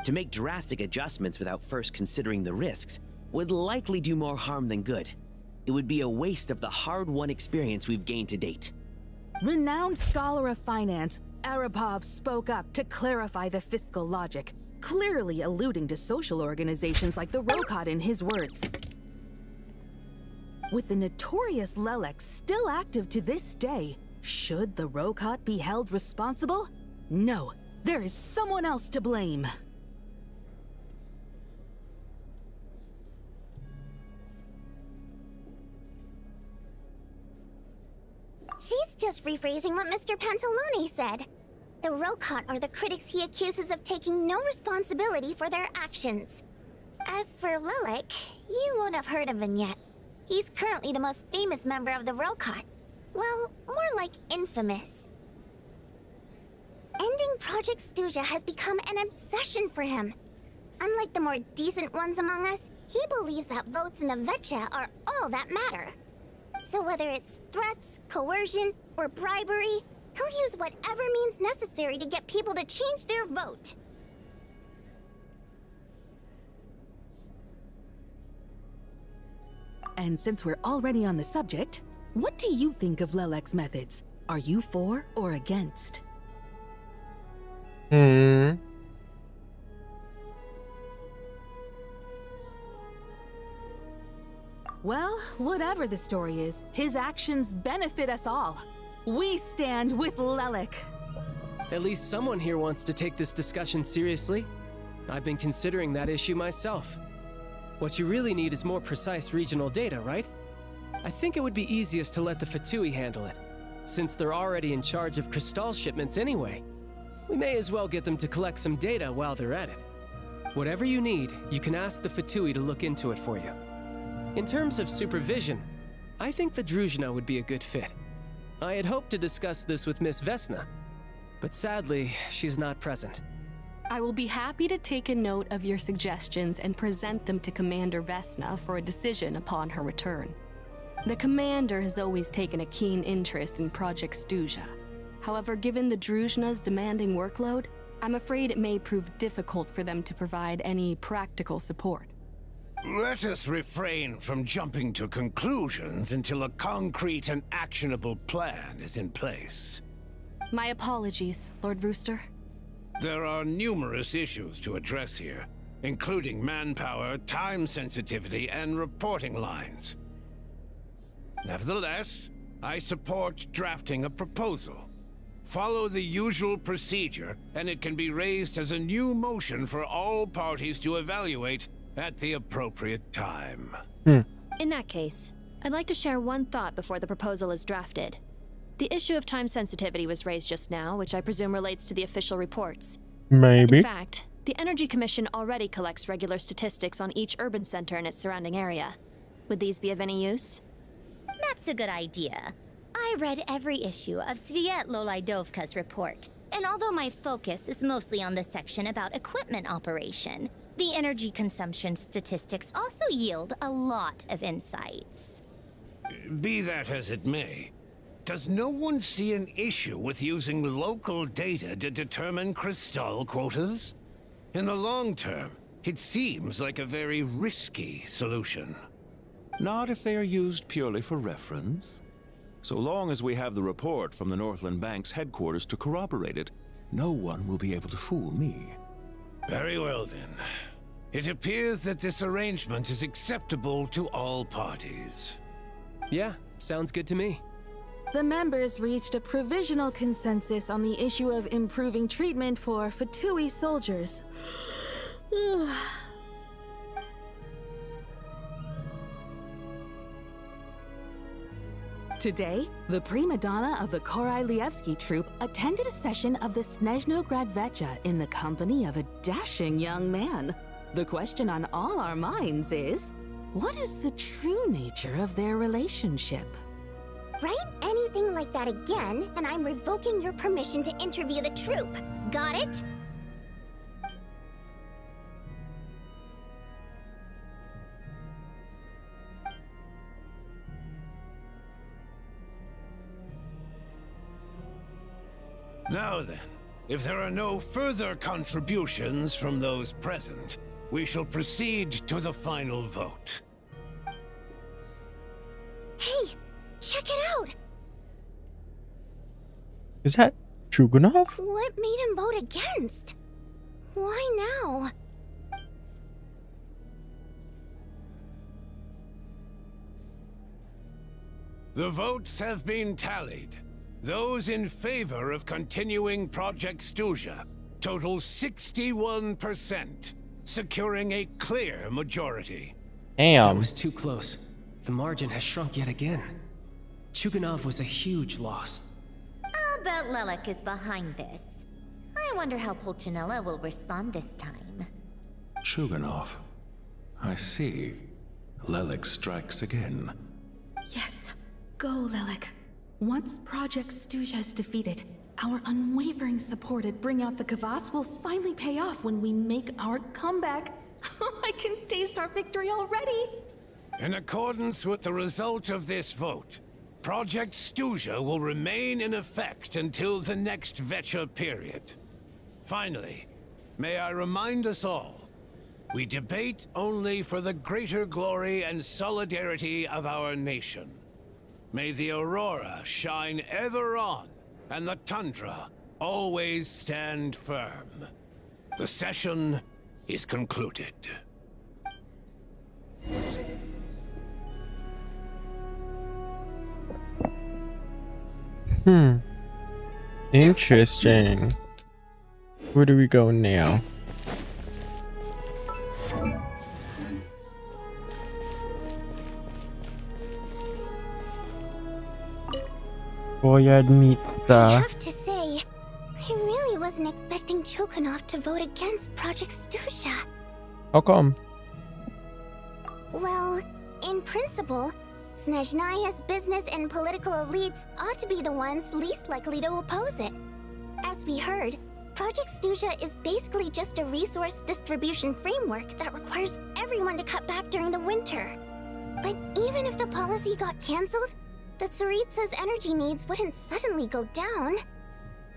To make drastic adjustments without first considering the risks would likely do more harm than good. It would be a waste of the hard-won experience we've gained to date. Renowned scholar of finance, Arapov spoke up to clarify the fiscal logic, clearly alluding to social organizations like the Rokot in his words. With the notorious Lelex still active to this day, should the Rokot be held responsible? No, there is someone else to blame. She's just rephrasing what Mr. Pantalone said. The Rokot are the critics he accuses of taking no responsibility for their actions. As for Lilac, you won't have heard of him yet. He's currently the most famous member of the Rokot. Well, more like infamous. Ending Project Stuja has become an obsession for him. Unlike the more decent ones among us, he believes that votes in the Vetcha are all that matter. So whether it's threats, coercion, or bribery, he'll use whatever means necessary to get people to change their vote. And since we're already on the subject, what do you think of Lelek's methods? Are you for or against? Well, whatever the story is, his actions benefit us all. We stand with Lelek. At least someone here wants to take this discussion seriously. I've been considering that issue myself. What you really need is more precise regional data, right? I think it would be easiest to let the Fatui handle it, since they're already in charge of Crystal shipments anyway. We may as well get them to collect some data while they're at it. Whatever you need, you can ask the Fatui to look into it for you. In terms of supervision, I think the Druzhna would be a good fit. I had hoped to discuss this with Miss Vesna, but sadly, she's not present. I will be happy to take a note of your suggestions and present them to Commander Vesna for a decision upon her return. The Commander has always taken a keen interest in Project Stuja. However, given the Druzhna's demanding workload, I'm afraid it may prove difficult for them to provide any practical support. Let us refrain from jumping to conclusions until a concrete and actionable plan is in place. My apologies, Lord Rooster. There are numerous issues to address here, including manpower, time sensitivity, and reporting lines. Nevertheless, I support drafting a proposal. Follow the usual procedure, and it can be raised as a new motion for all parties to evaluate at the appropriate time. In that case, I'd like to share one thought before the proposal is drafted. The issue of time sensitivity was raised just now, which I presume relates to the official reports. Maybe. In fact, the Energy Commission already collects regular statistics on each urban center and its surrounding area. Would these be of any use? That's a good idea. I read every issue of Sviet Lolaidovka's report, and although my focus is mostly on the section about equipment operation, the energy consumption statistics also yield a lot of insights. Be that as it may, does no one see an issue with using local data to determine Crystal quotas? In the long term, it seems like a very risky solution. Not if they are used purely for reference. So long as we have the report from the Northland Bank's headquarters to corroborate it, no one will be able to fool me. Very well then. It appears that this arrangement is acceptable to all parties. Yeah, sounds good to me. The members reached a provisional consensus on the issue of improving treatment for Fatui soldiers. Today, the prima donna of the Korailievsky troupe attended a session of the Snezhnograd Vetcha in the company of a dashing young man. The question on all our minds is, what is the true nature of their relationship? Write anything like that again, and I'm revoking your permission to interview the troupe. Got it? Now then, if there are no further contributions from those present, we shall proceed to the final vote. Hey, check it out! Is that Chugunov? What made him vote against? Why now? The votes have been tallied. Those in favor of continuing Project Stuja total 61%, securing a clear majority. Damn. That was too close. The margin has shrunk yet again. Chuganov was a huge loss. I'll bet Lilac is behind this. I wonder how Pulcinella will respond this time. Chuganov. I see. Lelek strikes again. Yes, go, Lelek. Once Project Stuja is defeated, our unwavering support at Bring Out the Kvass will finally pay off when we make our comeback. I can taste our victory already! In accordance with the result of this vote, Project Stuja will remain in effect until the next Vecha period. Finally, may I remind us all, we debate only for the greater glory and solidarity of our nation. May the aurora shine ever on, and the tundra always stand firm. The session is concluded. Interesting. Where do we go now? I have to say, I really wasn't expecting Chuganov to vote against Project Stuja. How come? Well, in principle, Snezhnaya's business and political elites ought to be the ones least likely to oppose it. As we heard, Project Stuja is basically just a resource distribution framework that requires everyone to cut back during the winter. But even if the policy got cancelled, the Tsaritsa's energy needs wouldn't suddenly go down.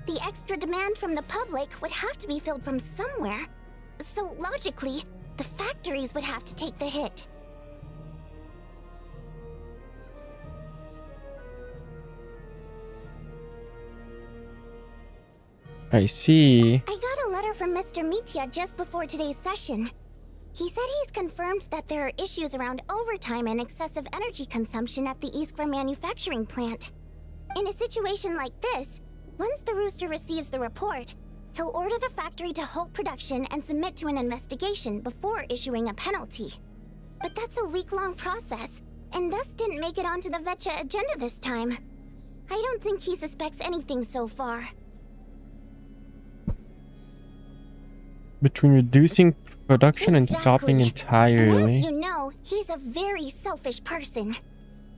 The extra demand from the public would have to be filled from somewhere. So logically, the factories would have to take the hit. I see. I got a letter from Mr. Mitya just before today's session. He said he's confirmed that there are issues around overtime and excessive energy consumption at the Iskra manufacturing plant. In a situation like this, once the Rooster receives the report, he'll order the factory to halt production and submit to an investigation before issuing a penalty. But that's a week-long process, and thus didn't make it onto the Vecha agenda this time. I don't think he suspects anything so far. Between reducing production and stopping And entirely. as you know, he's a very selfish person.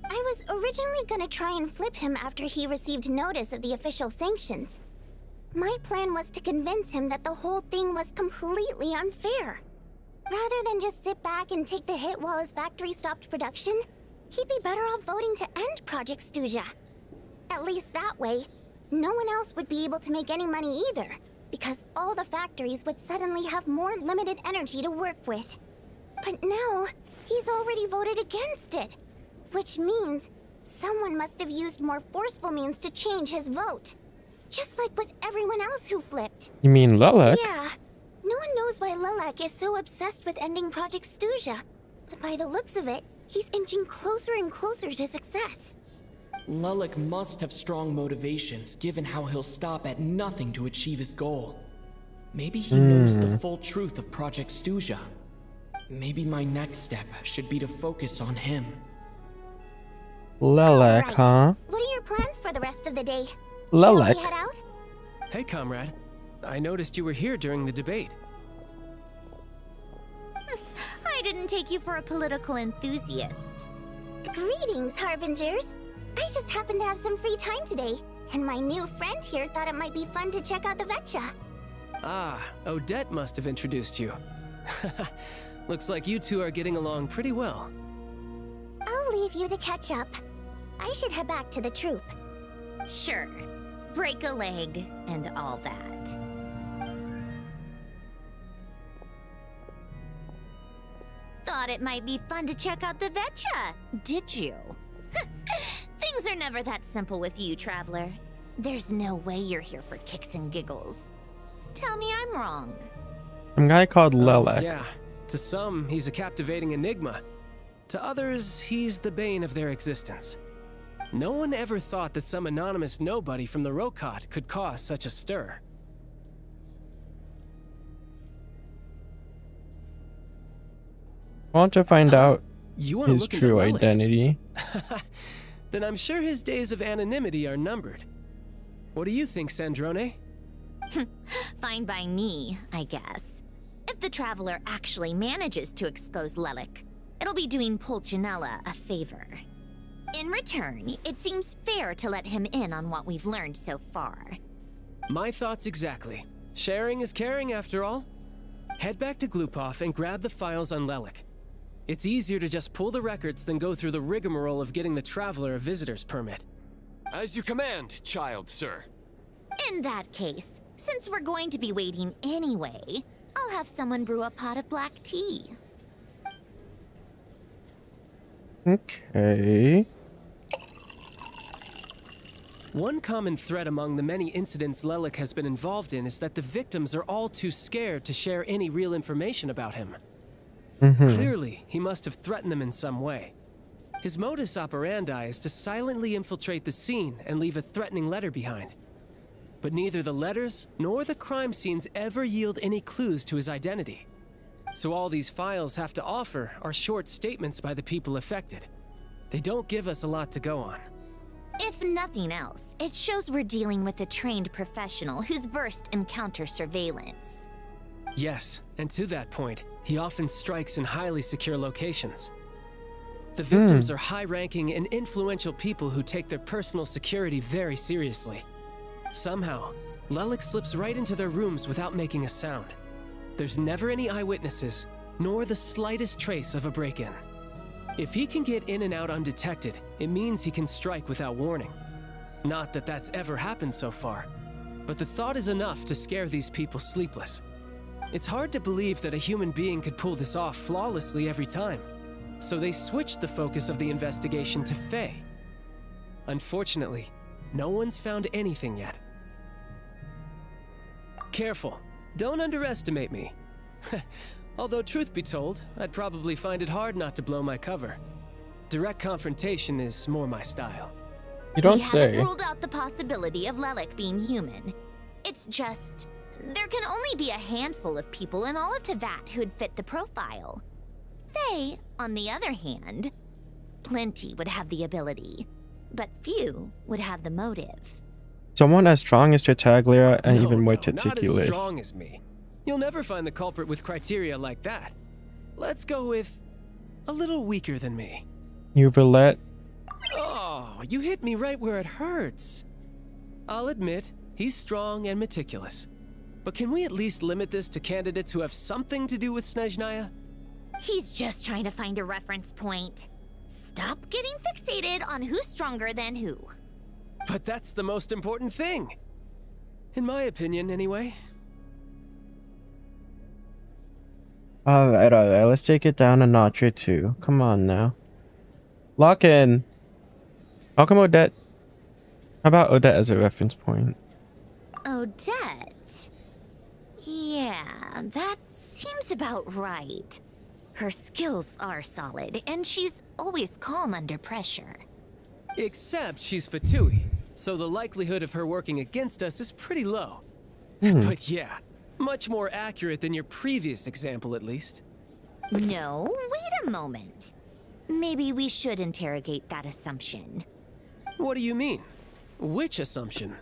I was originally gonna try and flip him after he received notice of the official sanctions. My plan was to convince him that the whole thing was completely unfair. Rather than just sit back and take the hit while his factory stopped production, he'd be better off voting to end Project Stuja. At least that way, no one else would be able to make any money either, because all the factories would suddenly have more limited energy to work with. But now, he's already voted against it, which means someone must have used more forceful means to change his vote. Just like with everyone else who flipped. You mean Lelek? Yeah. No one knows why Lelek is so obsessed with ending Project Stuja, but by the looks of it, he's inching closer and closer to success. Lelek must have strong motivations, given how he'll stop at nothing to achieve his goal. Maybe he knows the full truth of Project Stuja. Maybe my next step should be to focus on him. Lelek, huh? What are your plans for the rest of the day? Lelek. Shall we head out? Hey, comrade. I noticed you were here during the debate. I didn't take you for a political enthusiast. Greetings, Harbingers. I just happened to have some free time today, and my new friend here thought it might be fun to check out the Vecha. Ah, Odette must have introduced you. Looks like you two are getting along pretty well. I'll leave you to catch up. I should head back to the troop. Sure. Break a leg and all that. Thought it might be fun to check out the Vecha, did you? Things are never that simple with you, Traveler. There's no way you're here for kicks and giggles. Tell me I'm wrong. Some guy called Lelek. Yeah, to some, he's a captivating enigma. To others, he's the bane of their existence. No one ever thought that some anonymous nobody from the Rokot could cause such a stir. I want to find out You wanna his look into true Lelek? identity. Then I'm sure his days of anonymity are numbered. What do you think, Sandrone? Fine by me, I guess. If the Traveler actually manages to expose Lelik, it'll be doing Pulcinella a favor. In return, it seems fair to let him in on what we've learned so far. My thoughts exactly. Sharing is caring, after all. Head back to Glupov and grab the files on Lelik. It's easier to just pull the records than go through the rigmarole of getting the Traveler a visitor's permit. As you command, child, sir. In that case, since we're going to be waiting anyway, I'll have someone brew a pot of black tea. Okay. One common thread among the many incidents Lelik has been involved in is that the victims are all too scared to share any real information about him. Clearly, he must have threatened them in some way. His modus operandi is to silently infiltrate the scene and leave a threatening letter behind. But neither the letters nor the crime scenes ever yield any clues to his identity. So all these files have to offer are short statements by the people affected. They don't give us a lot to go on. If nothing else, it shows we're dealing with a trained professional who's versed in counter-surveillance. Yes, and to that point, he often strikes in highly secure locations. The victims are high-ranking and influential people who take their personal security very seriously. Somehow, Lelik slips right into their rooms without making a sound. There's never any eyewitnesses, nor the slightest trace of a break-in. If he can get in and out undetected, it means he can strike without warning. Not that that's ever happened so far, but the thought is enough to scare these people sleepless. It's hard to believe that a human being could pull this off flawlessly every time, so they switched the focus of the investigation to Faye. Unfortunately, no one's found anything yet. Careful, don't underestimate me. Although truth be told, I'd probably find it hard not to blow my cover. Direct confrontation is more my style. You don't we say. haven't ruled out the possibility of Lelik being human. It's just, there can only be a handful of people in all of Teyvat who'd fit the profile. Faye, on the other hand, plenty would have the ability, but few would have the motive. Someone as strong as Tartaglia and even more Not as meticulous. strong as me. You'll never find the culprit with criteria like that. Let's go with a little weaker than me. You roulette. Oh, you hit me right where it hurts. I'll admit, he's strong and meticulous. But can we at least limit this to candidates who have something to do with Snezhnaya? He's just trying to find a reference point. Stop getting fixated on who's stronger than who. But that's the most important thing. In my opinion, anyway. Alright, let's take it down a notch or two. Come on now. Lock in. How come Odette? How about Odette as a reference point? Odette? Yeah, that seems about right. Her skills are solid, and she's always calm under pressure. Except she's Fatui, so the likelihood of her working against us is pretty low. But yeah, much more accurate than your previous example, at least. No, wait a moment. Maybe we should interrogate that assumption. What do you mean? Which assumption?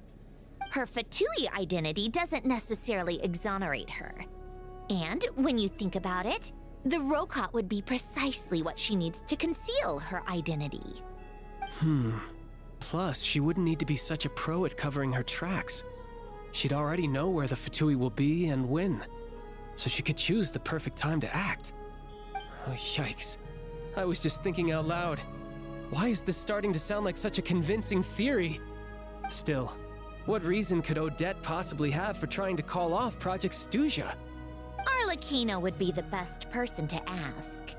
Her Fatui identity doesn't necessarily exonerate her. And when you think about it, the Rokot would be precisely what she needs to conceal her identity. Plus, she wouldn't need to be such a pro at covering her tracks. She'd already know where the Fatui will be and when, so she could choose the perfect time to act. Oh, yikes. I was just thinking out loud. Why is this starting to sound like such a convincing theory? Still, what reason could Odette possibly have for trying to call off Project Stuzha? Arlecchino would be the best person to ask.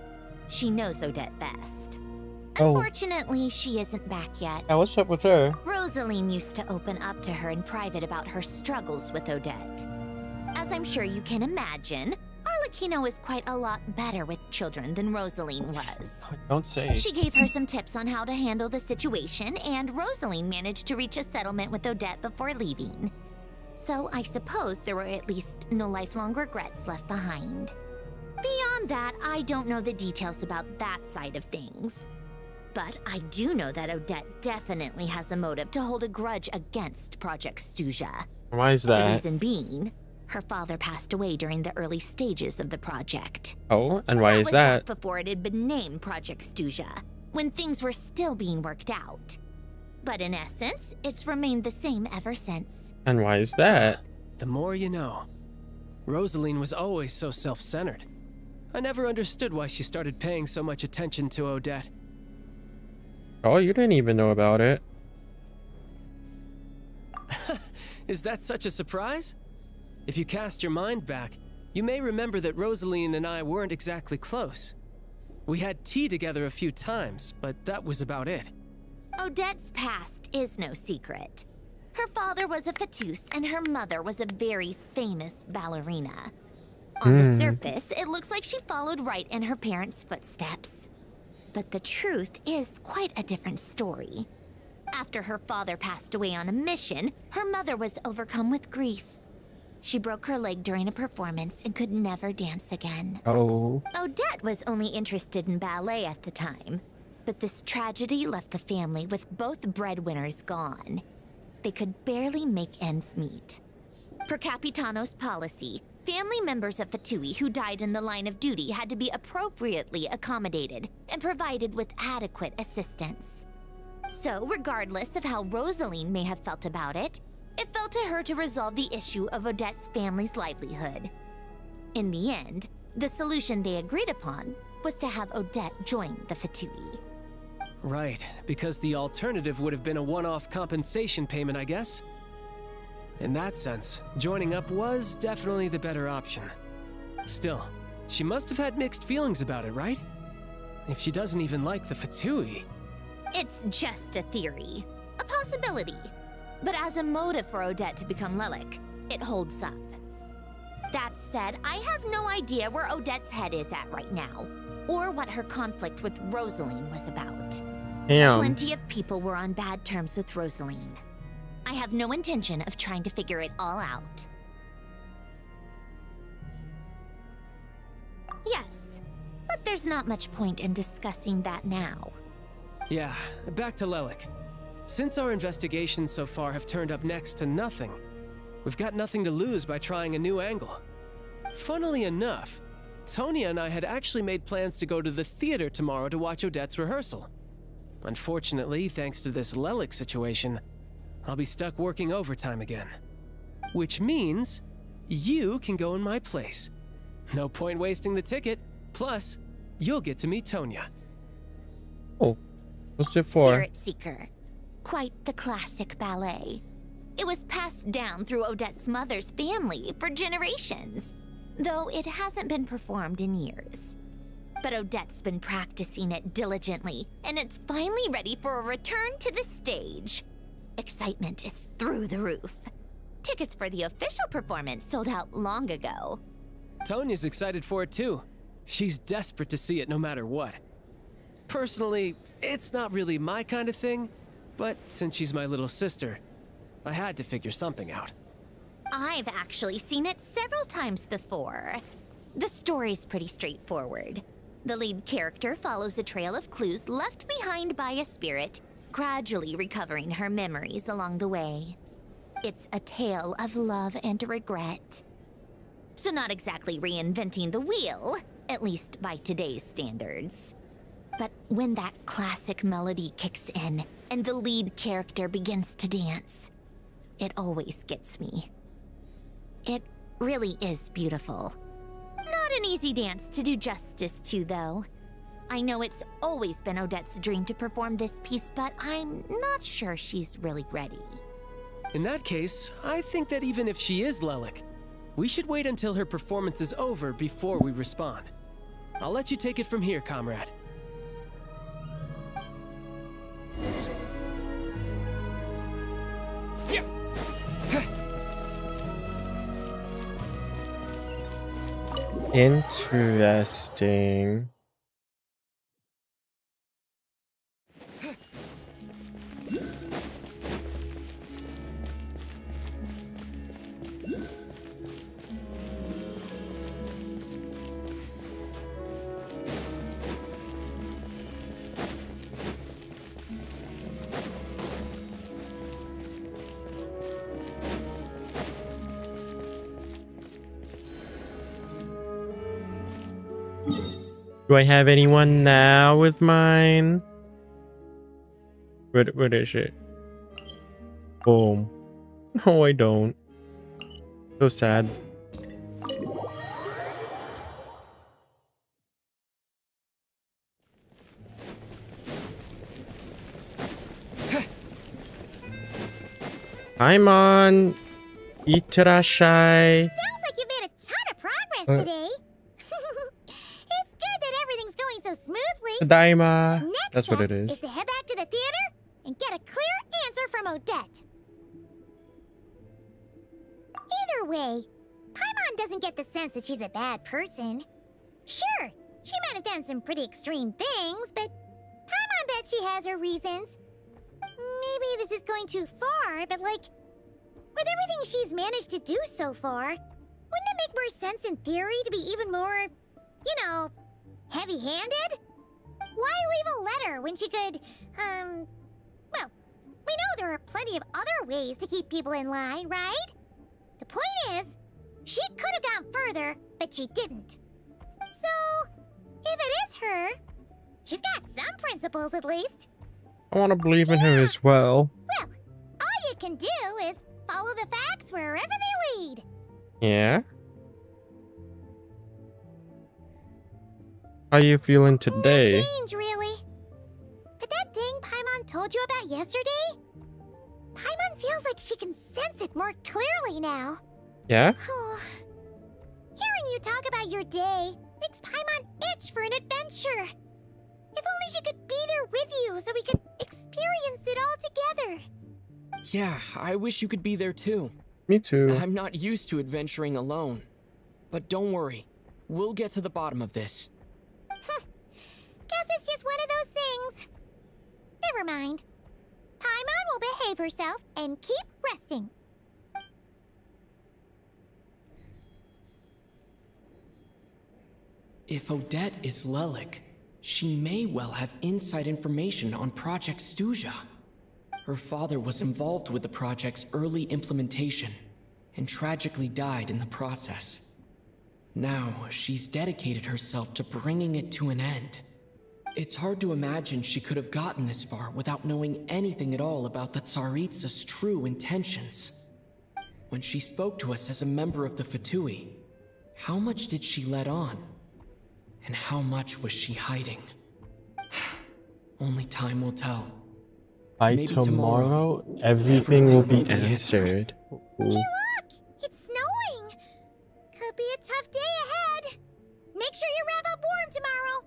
She knows Odette best. Oh. Unfortunately, she isn't back yet. Yeah, what's up with her? Rosaline used to open up to her in private about her struggles with Odette. As I'm sure you can imagine, Arlecchino is quite a lot better with children than Rosaline was. Don't say. She gave her some tips on how to handle the situation, and Rosaline managed to reach a settlement with Odette before leaving. So I suppose there were at least no lifelong regrets left behind. Beyond that, I don't know the details about that side of things. But I do know that Odette definitely has a motive to hold a grudge against Project Stuzha. Why is The that? reason being, her father passed away during the early stages of the project. Oh, and why is was that? back before it had been named Project Stuja, when things were still being worked out. But in essence, it's remained the same ever since. And why is that? The more you know. Rosaline was always so self-centered. I never understood why she started paying so much attention to Odette. Oh, you didn't even know about it. Is that such a surprise? If you cast your mind back, you may remember that Rosaline and I weren't exactly close. We had tea together a few times, but that was about it. Odette's past is no secret. Her father was a Afflatus and her mother was a very famous ballerina. On the surface, it looks like she followed right in her parents' footsteps. But the truth is quite a different story. After her father passed away on a mission, her mother was overcome with grief. She broke her leg during a performance and could never dance again. Oh. Odette was only interested in ballet at the time, but this tragedy left the family with both breadwinners gone. They could barely make ends meet. Per Capitano's policy, family members of Fatui who died in the line of duty had to be appropriately accommodated and provided with adequate assistance. So, regardless of how Rosaline may have felt about it, it fell to her to resolve the issue of Odette's family's livelihood. In the end, the solution they agreed upon was to have Odette join the Fatui. Right, because the alternative would have been a one-off compensation payment, I guess. In that sense, joining up was definitely the better option. Still, she must have had mixed feelings about it, right? If she doesn't even like the Fatui. It's just a theory, a possibility. But as a motive for Odette to become Lelik, it holds up. That said, I have no idea where Odette's head is at right now, or what her conflict with Rosaline was about. Damn. Plenty of people were on bad terms with Rosaline. I have no intention of trying to figure it all out. Yes, but there's not much point in discussing that now. Yeah, back to Lelik. Since our investigations so far have turned up next to nothing, we've got nothing to lose by trying a new angle. Funnily enough, Tonya and I had actually made plans to go to the theater tomorrow to watch Odette's rehearsal. Unfortunately, thanks to this Lelik situation, I'll be stuck working overtime again. Which means you can go in my place. No point wasting the ticket, plus you'll get to meet Tonya. Oh, what's it for? Spirit Seeker. Quite the classic ballet. It was passed down through Odette's mother's family for generations, though it hasn't been performed in years. But Odette's been practicing it diligently, and it's finally ready for a return to the stage. Excitement is through the roof. Tickets for the official performance sold out long ago. Tonya's excited for it too. She's desperate to see it no matter what. Personally, it's not really my kind of thing, but since she's my little sister, I had to figure something out. I've actually seen it several times before. The story's pretty straightforward. The lead character follows a trail of clues left behind by a spirit, gradually recovering her memories along the way. It's a tale of love and regret. So not exactly reinventing the wheel, at least by today's standards. But when that classic melody kicks in and the lead character begins to dance, it always gets me. It really is beautiful. Not an easy dance to do justice to, though. I know it's always been Odette's dream to perform this piece, but I'm not sure she's really ready. In that case, I think that even if she is Lelik, we should wait until her performance is over before we respond. I'll let you take it from here, comrade. Interesting. Do I have anyone now with mine? What is it? Boom. No, I don't. So sad. I'm on. Itterashai. Sounds like you made a ton of progress today. It's good that everything's going so smoothly. Tadaima. Next That's what step it is. is to head back to the theater and get a clear answer from Odette. Either way, Paimon doesn't get the sense that she's a bad person. Sure, she might have done some pretty extreme things, but Paimon bet she has her reasons. Maybe this is going too far, but like, with everything she's managed to do so far, wouldn't it make more sense in theory to be even more, you know, heavy-handed? Why leave a letter when she could, well, we know there are plenty of other ways to keep people in line, right? The point is, she could have gone further, but she didn't. So, if it is her, she's got some principles at least. I want to believe in her as well. Well, all you can do is follow the facts wherever they lead. Yeah? How are you feeling today? No change, really. But that thing Paimon told you about yesterday? Paimon feels like she can sense it more clearly now. Yeah? Hearing you talk about your day makes Paimon itch for an adventure. If only she could be there with you so we could experience it all together. Yeah, I wish you could be there too. Me too. I'm not used to adventuring alone. But don't worry, we'll get to the bottom of this. Guess it's just one of those things. Never mind. Paimon will behave herself and keep resting. If Odette is Lelik, she may well have inside information on Project Stuja. Her father was involved with the project's early implementation and tragically died in the process. Now, she's dedicated herself to bringing it to an end. It's hard to imagine she could have gotten this far without knowing anything at all about the Tsaritsa's true intentions. When she spoke to us as a member of the Fatui, how much did she let on? And how much was she hiding? Only time will tell. By Maybe tomorrow, everything will be answered. Ooh. Hey look! It's snowing! Could be a tough day ahead. Make sure you wrap up warm tomorrow.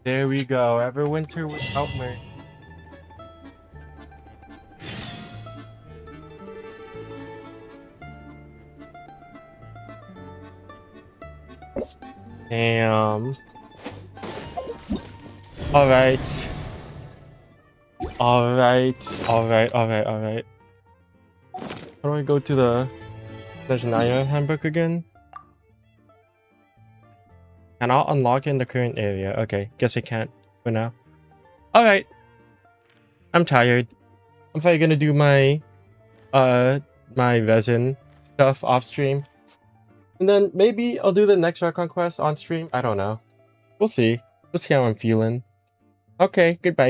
There we go. Everwinter without me. Damn. Alright. Alright. How do I go to the Snezhnaya handbook again? And I'll unlock in the current area. Okay, guess I can't for now. Alright. I'm tired. I'm probably gonna do my my resin stuff off stream. And then maybe I'll do the next Recon quest on stream. I don't know. We'll see. We'll see how I'm feeling. Okay, goodbye.